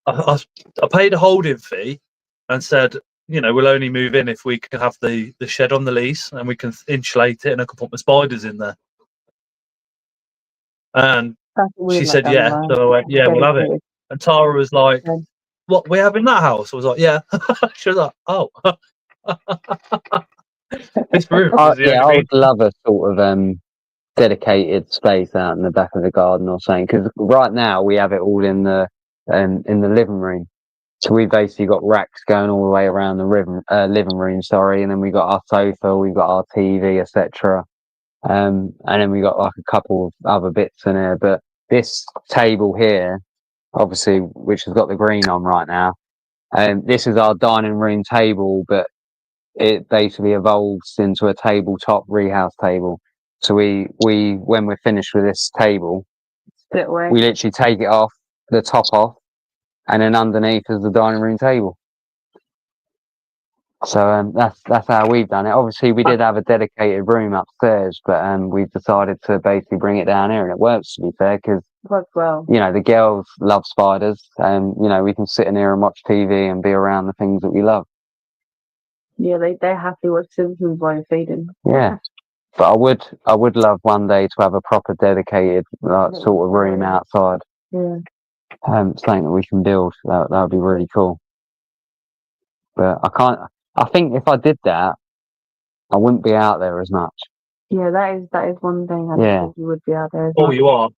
I paid a holding fee and said, we'll only move in if we can have the shed on the lease and we can insulate it and I can put my spiders in there. And she said, yeah. So I went, yeah, we'll have it. And Tara was like, what, we have in that house? I was like, yeah. She was like, oh. This room is I would love a sort of dedicated space out in the back of the garden or something, because right now we have it all in the living room. So we basically got racks going all the way around the living room, and then we got our sofa, we've got our TV, etc. And then we got like a couple of other bits in there. But this table here, obviously, which has got the green on right now, this is our dining room table, but it basically evolves into a tabletop rehouse table. So we when we're finished with this table, we literally take it off, the top off, and then underneath is the dining room table. So that's how we've done it. Obviously, we did have a dedicated room upstairs, but we've decided to basically bring it down here, and it works, to be fair, because the girls love spiders, and we can sit in here and watch TV and be around the things that we love. Yeah, they're happy with Simpsons while you're feeding. Yeah, but I would love one day to have a proper dedicated sort of room outside. Yeah. Something that we can build. That would be really cool. But I can't. I think if I did that, I wouldn't be out there as much. Yeah, that is one thing. I don't think you would be out there. You are.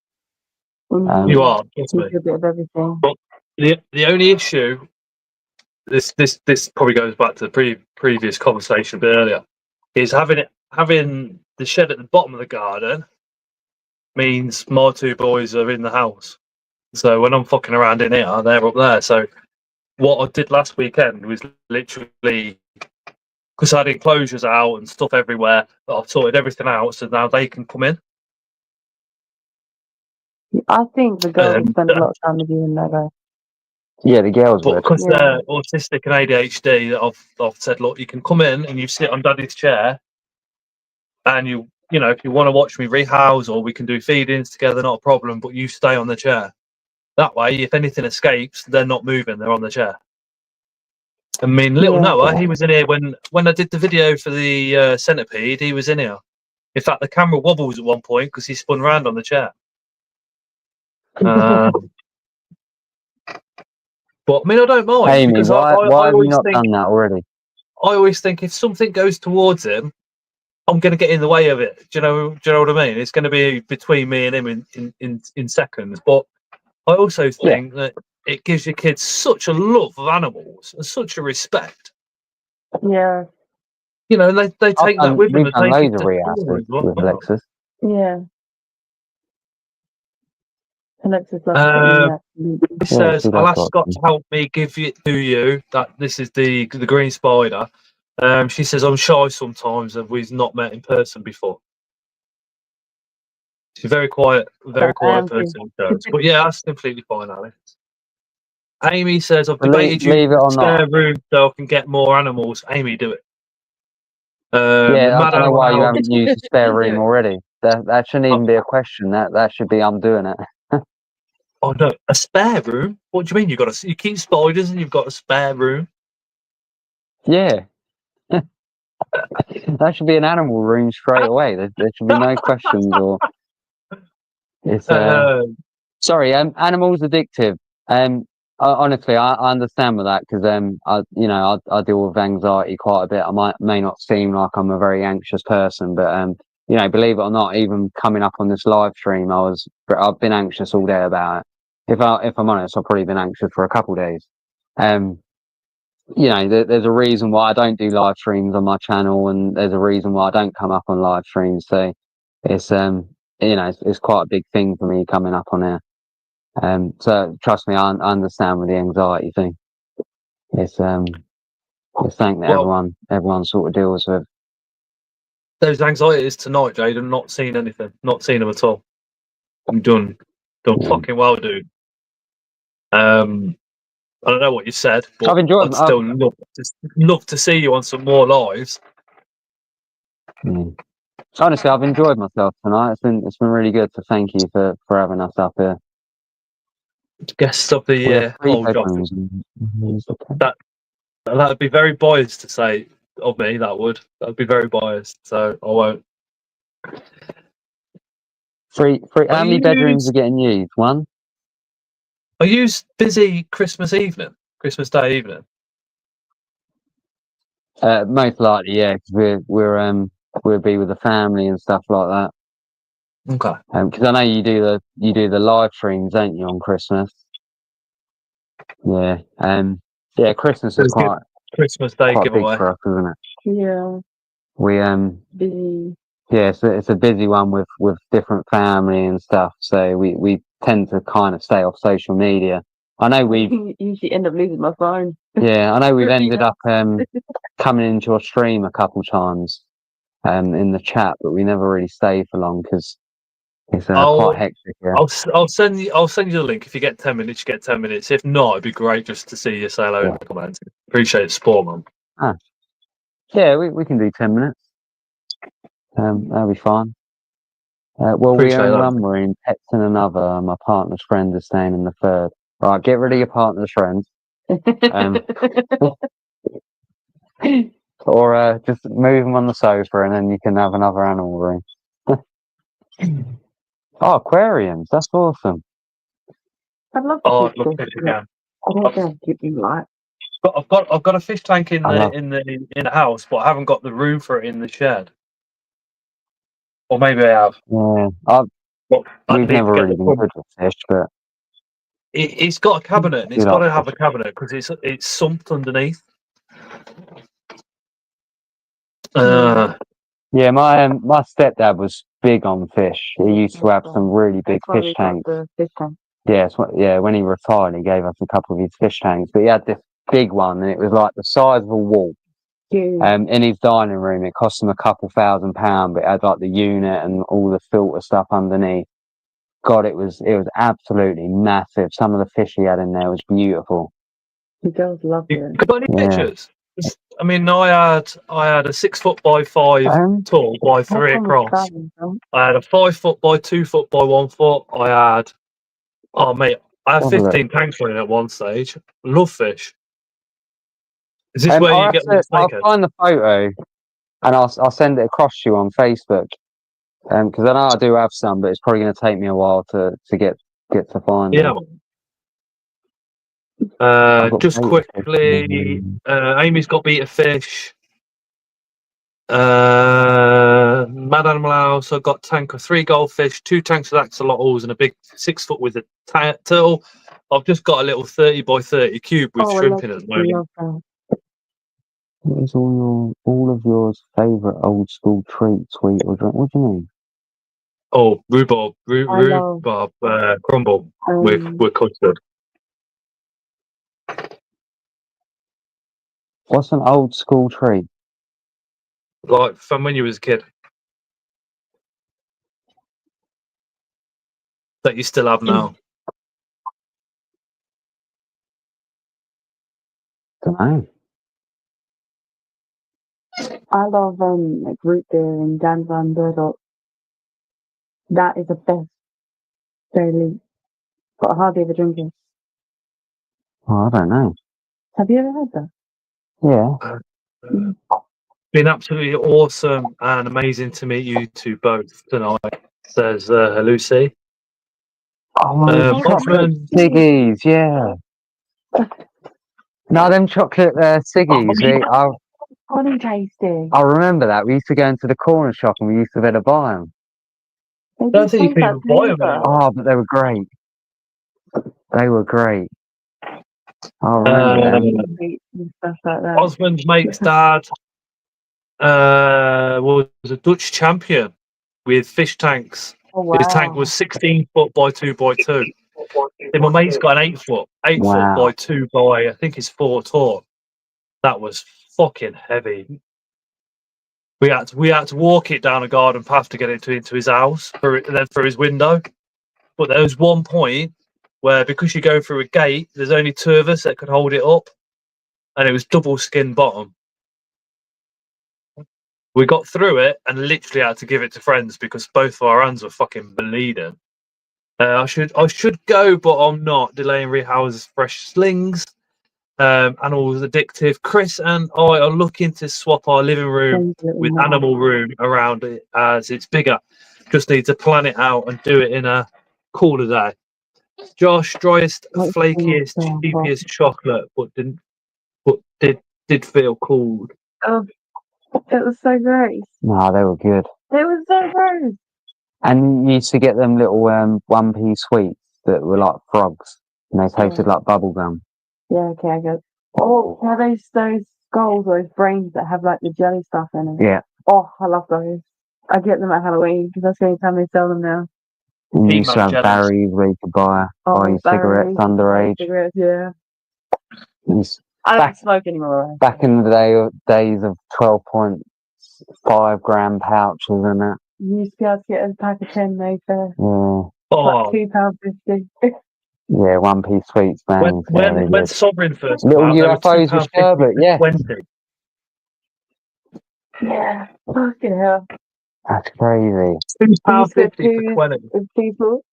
You are. A bit of everything. But the only issue. This probably goes back to the previous conversation a bit earlier. Is having the shed at the bottom of the garden means my two boys are in the house. So when I'm fucking around in here, they're up there. So what I did last weekend was literally, because I had enclosures out and stuff everywhere, I've sorted everything out, so now they can come in. I think the girls spend a lot of time with you in there. Yeah, the girls would. Because they're autistic and ADHD, I've said, look, you can come in and you sit on Daddy's chair, and if you want to watch me rehouse or we can do feedings together, not a problem, but you stay on the chair. That way, if anything escapes, they're not moving, they're on the chair. I mean, little Noah, he was in here when I did the video for the Centipede, he was in here. In fact, the camera wobbles at one point because he spun around on the chair. But I mean, I don't mind. Amy, because why have you not done that already? I always think if something goes towards him, I'm going to get in the way of it. Do you know what I mean? It's going to be between me and him in seconds. But I also think that it gives your kids such a love of animals and such a respect. Yeah. And they take that with them. We've done loads of rehouses with Alexis. Yeah. Alexis loves He says, see, I'll that's ask Scott what. to help me give it to you. That this is the green spider. She says, I'm shy sometimes and we've not met in person before. She's very quiet person. But yeah, that's completely fine, Alex. Amy says, I've debated Leave it you or not. spare room so I can get more animals. Amy, do it. Yeah, I Mad don't know Animal why you House. haven't used the spare room already. That shouldn't even be a question. That should be I'm doing it. Oh no, a spare room? What do you mean? You keep spiders and you've got a spare room? Yeah. That should be an animal room straight away. There should be no questions or it's sorry, animals addictive. Honestly, I understand with that because I deal with anxiety quite a bit. May not seem like I'm a very anxious person, but believe it or not, even coming up on this live stream, I've been anxious all day about it. If I'm honest, I've probably been anxious for a couple of days. There's a reason why I don't do live streams on my channel, and there's a reason why I don't come up on live streams. So it's it's quite a big thing for me coming up on here. So trust me, I understand with the anxiety thing. It's something that everyone sort of deals with. Those anxieties tonight, Jade. I'm not seeing anything. Not seeing them at all. I'm done fucking well, dude. I don't know what you said, but I've enjoyed. I'd still love to see you on some more lives. Honestly, I've enjoyed myself tonight. It's been really good. So thank you for having us up here. Guest of the year. That'd be very biased to say of me. That'd be very biased. So I won't. Free. How many bedrooms are getting used? One. Are you busy Christmas Day evening? Most likely, yeah. Because we'll be with the family and stuff like that. Okay. Because I know you do the live streams, don't you, on Christmas? Yeah. Yeah. Christmas is quite Christmas Day quite giveaway big for us, isn't it? Yeah. We Busy. Yeah, it's a busy one with different family and stuff. So we tend to kind of stay off social media. I know we've usually end up losing my phone. Yeah, I know we've ended up coming into your stream a couple times in the chat, but we never really stay for long because it's quite hectic. Yeah. I'll send you the link. If you get 10 minutes, you get 10 minutes. If not, it'd be great just to see you say hello and comment. Appreciate the support, man. Yeah, we can do 10 minutes. That'll be fine. Well, Appreciate we're in that. one room, Pets in another. My partner's friend is staying in the third. Right, get rid of your partner's friend. Or just move them on the sofa and then you can have another animal room. Oh, aquariums. That's awesome. I'd love I'd to love fish again. I don't know if you like. I've got a fish tank in the house, but I haven't got the room for it in the shed. Or maybe I have. Yeah, we've never really been good with fish, but it's got a cabinet. And it's got to have a cabinet because it's sumped underneath. Yeah, my stepdad was big on fish. He used to have some really big fish tanks. Yeah, when he retired, he gave us a couple of his fish tanks. But he had this big one, and it was like the size of a wall. In his dining room, it cost him a couple £1,000, but it had like the unit and all the filter stuff underneath. God, it was absolutely massive. Some of the fish he had in there was beautiful. The girls loved it. Got any pictures? I mean, I had a 6 foot by 5 tall by 3 across. I had a 5 foot by 2 foot by 1 foot. I had 15 tanks running at one stage. Love fish. Is this where you get the I'll find the photo and I'll send it across to you on Facebook. Because I know I do have some, but it's probably going to take me a while to get to find them. Just quickly, Amy's got beta fish. Mad Animal House. I've got a tank of 3 goldfish, 2 tanks of axolotls, and a big 6 foot with a turtle. I've just got a little 30 by 30 cube with shrimp in at the moment. What is all of yours favourite old school treat, sweet or drink? What do you mean? Oh, rhubarb I love crumble with custard. What's an old school treat? Like from when you was a kid. That you still have now. Don't know. I love like root beer and Dan Van Burdock. That is the best daily. But I hardly ever drink it. Oh, I don't know. Have you ever had that? Yeah. Been absolutely awesome and amazing to meet you two both tonight, says Lucy. Oh, chocolate Osmond. ciggies, yeah. No, them chocolate ciggies. Funny tasty. I remember that. We used to go into the corner shop and we used to be able to buy them. They Don't just think you taste can like even buy them paper. anymore. Oh, but they were great. They were great. I remember them. And stuff like that. Osmond's mate's dad was a Dutch champion with fish tanks. Oh wow. His tank was 16 foot by 2 by 2. And my mate's got an 8 foot, 8 foot Wow. by 2 by I think it's 4 tall. That was fucking heavy. We had to walk it down a garden path to get it into his house, then through his window. But there was one point where, because you go through a gate, there's only 2 of us that could hold it up, and it was double skin bottom. We got through it and literally had to give it to friends because both of our hands were fucking bleeding. I should go, but I'm not. Delaying Rehouse's fresh slings. Animals addictive. Chris and I are looking to swap our living room with animal room around it as it's bigger. Just need to plan it out and do it in a cooler day. Josh, driest, flakiest, cheapiest chocolate, but did feel cool. Oh, it was so gross. No, they were good. It was so gross. And you used to get them little 1p sweets that were like frogs, and they tasted like bubble gum. Yeah, okay, I get. Oh, yeah, those skulls, those brains that have like the jelly stuff in it. Yeah. Oh, I love those. I get them at Halloween because that's the only time they sell them now. And you used to have jellies. berries where you could buy your cigarettes underage. Cigarettes, yeah. It's I don't smoke anymore. back in the days of 12.5 gram pouches and that. You used to be able to get a pack of 10 Mayfair. Yeah. Oh, Like £2.50. Yeah, 1p sweets, man. when Sovereign first little came out, UFOs with sherbet, yeah. 20. Yeah, fucking hell. That's crazy. £2.50 for 20. People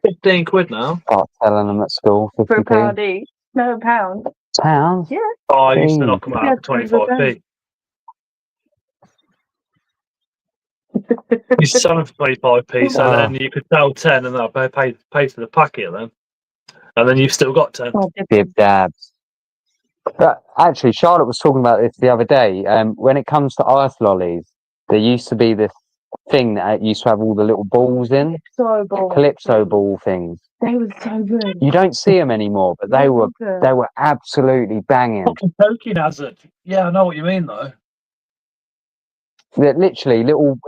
15 quid now. Start selling them at school, for a 50p. pound each. No, a pound. Pounds? Yeah. Oh, I used to knock them out for 25p. You sell them for 25p, so then you could sell 10 and that'll pay for the packet then. And then you've still got 10. Bib dabs. But actually, Charlotte was talking about this the other day. When it comes to ice lollies, there used to be this thing that used to have all the little balls in. Calypso ball things. They were so good. You don't see them anymore, but they were absolutely banging. Fucking poking hazard. Yeah, I know what you mean though. They're literally little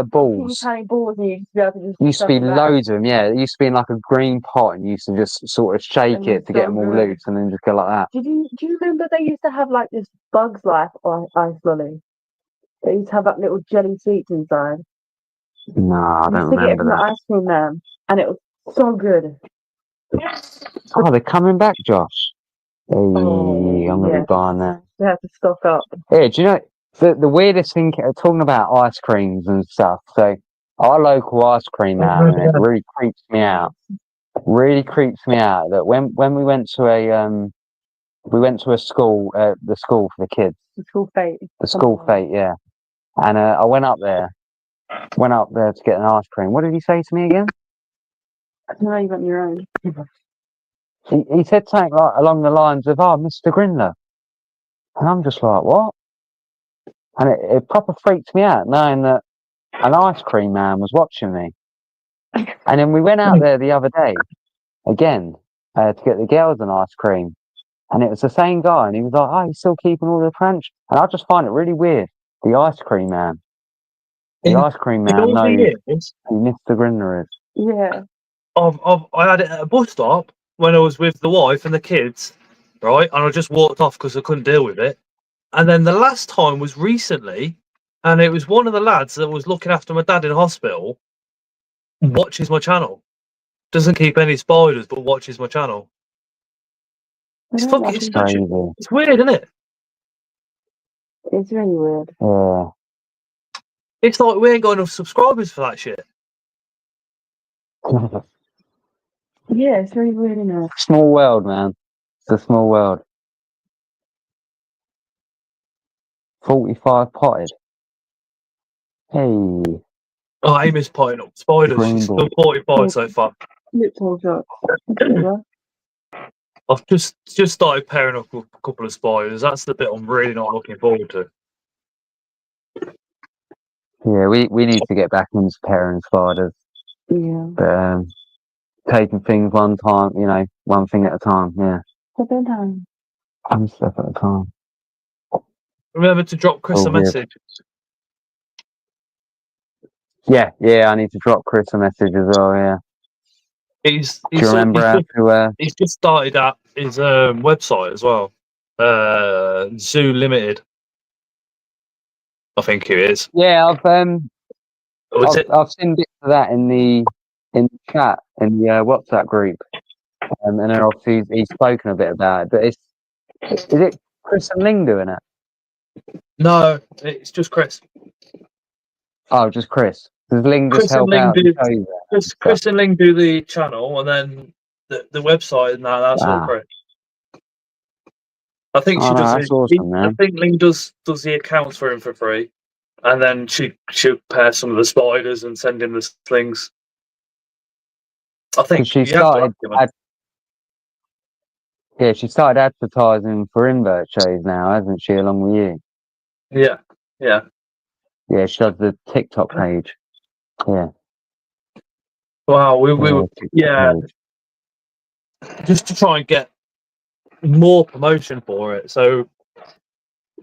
balls. Tiny balls and you used to be able to just Used to be loads of them, yeah. It used to be in like a green pot, and you used to just sort of shake it to get them all loose, and then just go like that. Do you remember they used to have like this Bug's Life ice lolly? They used to have like little jelly sweets inside. No, I don't remember get it from that. the ice cream man, and it was so good. Oh, they're coming back, Josh. Hey, I'm gonna be buying that. They have to stock up. Yeah, do you know the weirdest thing? Talking about ice creams and stuff. So our local ice cream man, and it really creeps me out. Really creeps me out that when we went to a school, the school for the kids. The school fete. The school fete, yeah. And I went up there to get an ice cream. What did he say to me again? No, you got your own. He said something like along the lines of, "Oh, Mr. Grindler," and I'm just like, "What?" And it proper freaked me out knowing that an ice cream man was watching me. And then we went out there the other day again to get the girls an ice cream, and it was the same guy, and he was like, "Oh, you're still keeping all the crunch," and I just find it really weird. The ice cream man. The ice cream In man all the knows years, who Mr. Grindler is. Yeah. I had it at a bus stop when I was with the wife and the kids, right? And I just walked off because I couldn't deal with it. And then the last time was recently, and it was one of the lads that was looking after my dad in hospital. Watches my channel, doesn't keep any spiders, but watches my channel. It's fucking, That's crazy. it's weird, isn't it? It's really weird. Yeah. It's like we ain't got enough subscribers for that shit. Yeah, it's really weird, isn't it? Small world, man. It's a small world. 45 potted. Hey. Oh, Amy's potting up spiders. Green She's ball. still 45 so far. Lip all shots. I've just started pairing up with a couple of spiders. That's the bit I'm really not looking forward to. Yeah, we need to get back into pairing spiders. Yeah. But taking things one time, one thing at a time. Yeah. Step in time. One step at a time. Remember to drop Chris Oh, a message. Yeah, I need to drop Chris a message as well, yeah. He's Do you remember how to... he's just started at his website as well. Zoo Limited, I think it is. Yeah, I've I've seen bits of that in the chat, in the WhatsApp group. And then obviously he's spoken a bit about it. But is it Chris and Ling doing it? No, it's just Chris. Oh, just Chris. Does Ling just Chris and help Ling out? Chris and Ling do the channel, and then the website, and that's all Chris. I think she does. That's awesome, man. I think Ling does the accounts for him for free, and then she'll pair some of the spiders and send him the slings. I think she started. She started advertising for invert shows now, hasn't she? Along with you. Yeah. Yeah, she does the TikTok page. Yeah. Wow, we were just to try and get more promotion for it. So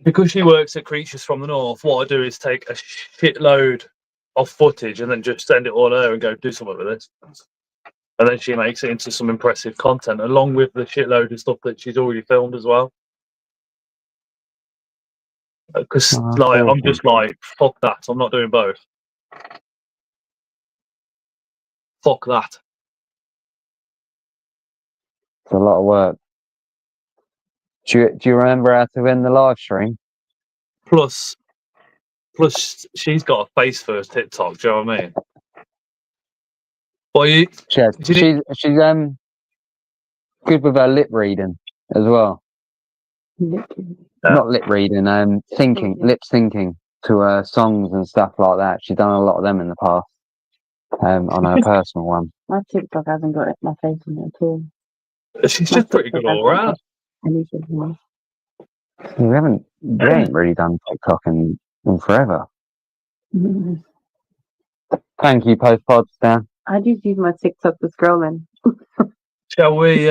because she works at Creatures from the North, what I do is take a shitload of footage and then just send it all her and go do something with this. And then she makes it into some impressive content along with the shitload of stuff that she's already filmed as well. Because I'm just like, fuck that. I'm not doing both. Fuck that. It's a lot of work. Do you remember how to win the live stream? Plus, she's got a face for TikTok. Do you know what I mean? Well, she's good with her lip reading as well. Not lip reading, lip syncing to songs and stuff like that. She's done a lot of them in the past. On her personal one. My TikTok hasn't got my face in it too. She's just pretty good all around. We ain't really done TikTok in forever. Thank you, Post Pods, Dan. I just use my TikTok for scrolling. Shall we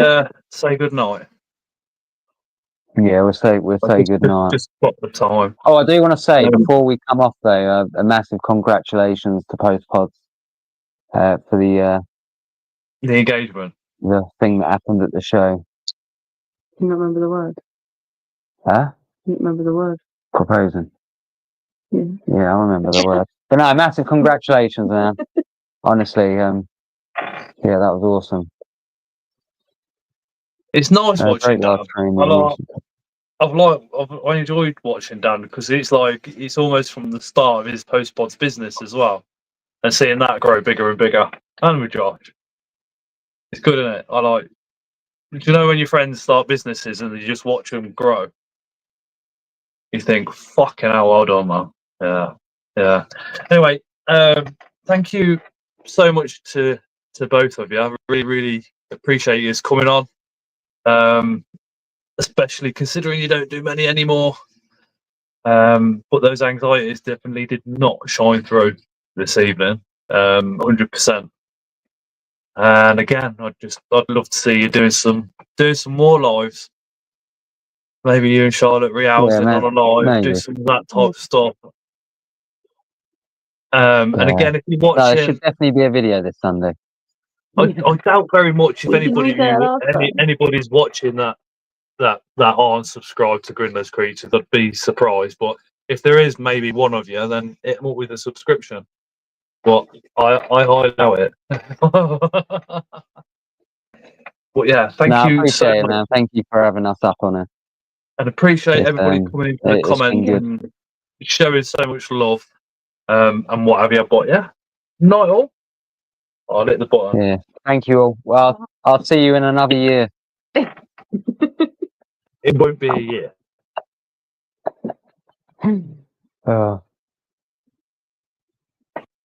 say good night? Yeah, we'll say good night. Just spot the time. Oh, I do want to say before we come off though, a massive congratulations to Post Pods for the engagement, the thing that happened at the show. Do you not remember the word? Huh? You don't remember the word? Proposing. Yeah, I remember the word. But no, massive congratulations, man. Honestly, that was awesome. It's nice watching Dan. I enjoyed watching Dan because it's almost from the start of his Post Pods business as well, and seeing that grow bigger and bigger. And with Josh, it's good, isn't it? Do you know when your friends start businesses and you just watch them grow? You think, fucking hell, well done, man. Yeah. Anyway, thank you so much to both of you. I really, really appreciate you coming on. Especially considering you don't do many anymore. But those anxieties definitely did not shine through this evening. 100%. And again, I'd love to see you doing some more lives. Maybe you and Charlotte rehousing on a live, do some of that type of stuff. And again, if you watch No, there it, should definitely be a video this Sunday. I doubt very much if We can anybody make that awesome. anybody's watching that aren't subscribed to Grindlers Creatures, I'd be surprised. But if there is maybe one of you, then hit them up with a subscription. But I highly doubt it. But yeah, thank I you so appreciate it, much, man. Thank you for having us up on it. and appreciate It's, everybody coming into the it's been comments good. and showing so much love, and what have you. But yeah, night all. I'll hit the button. Yeah. Thank you all. Well, I'll see you in another year. It won't be a year. Oh.